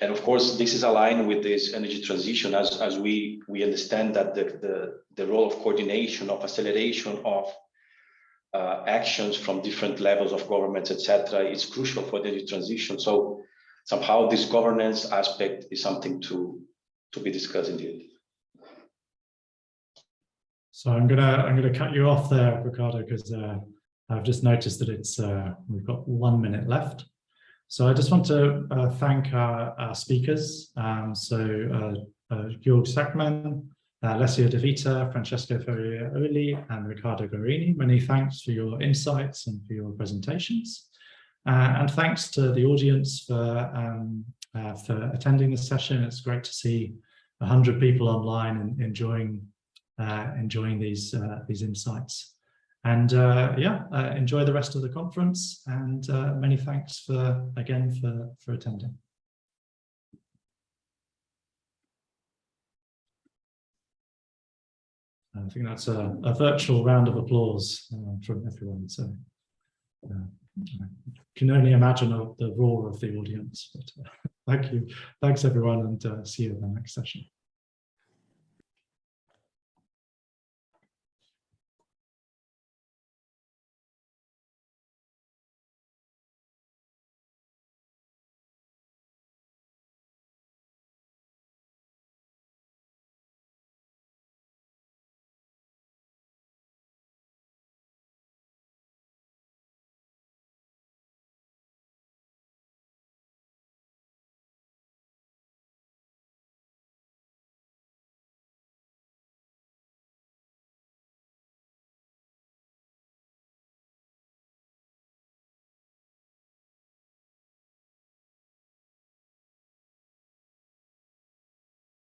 and of course this is aligned with this energy transition as we understand that the role of coordination, of acceleration of actions from different levels of governments, etc., is crucial for the energy transition. So somehow this governance aspect is something to be discussed indeed. So I'm gonna cut you off there, Ricardo, because I've just noticed that it's we've got 1 minute left. So I just want to thank our speakers. Georg Sackmann, Alessio De Vita, Francesco Ferrioli, and Ricardo Guarini. Many thanks for your insights and for your presentations. And thanks to the audience for attending this session. It's great to see 100 people online and enjoying these insights. And enjoy the rest of the conference. And many thanks again for attending. I think that's a virtual round of applause from everyone. So I can only imagine the roar of the audience. But thank you. Thanks, everyone, and see you in the next session.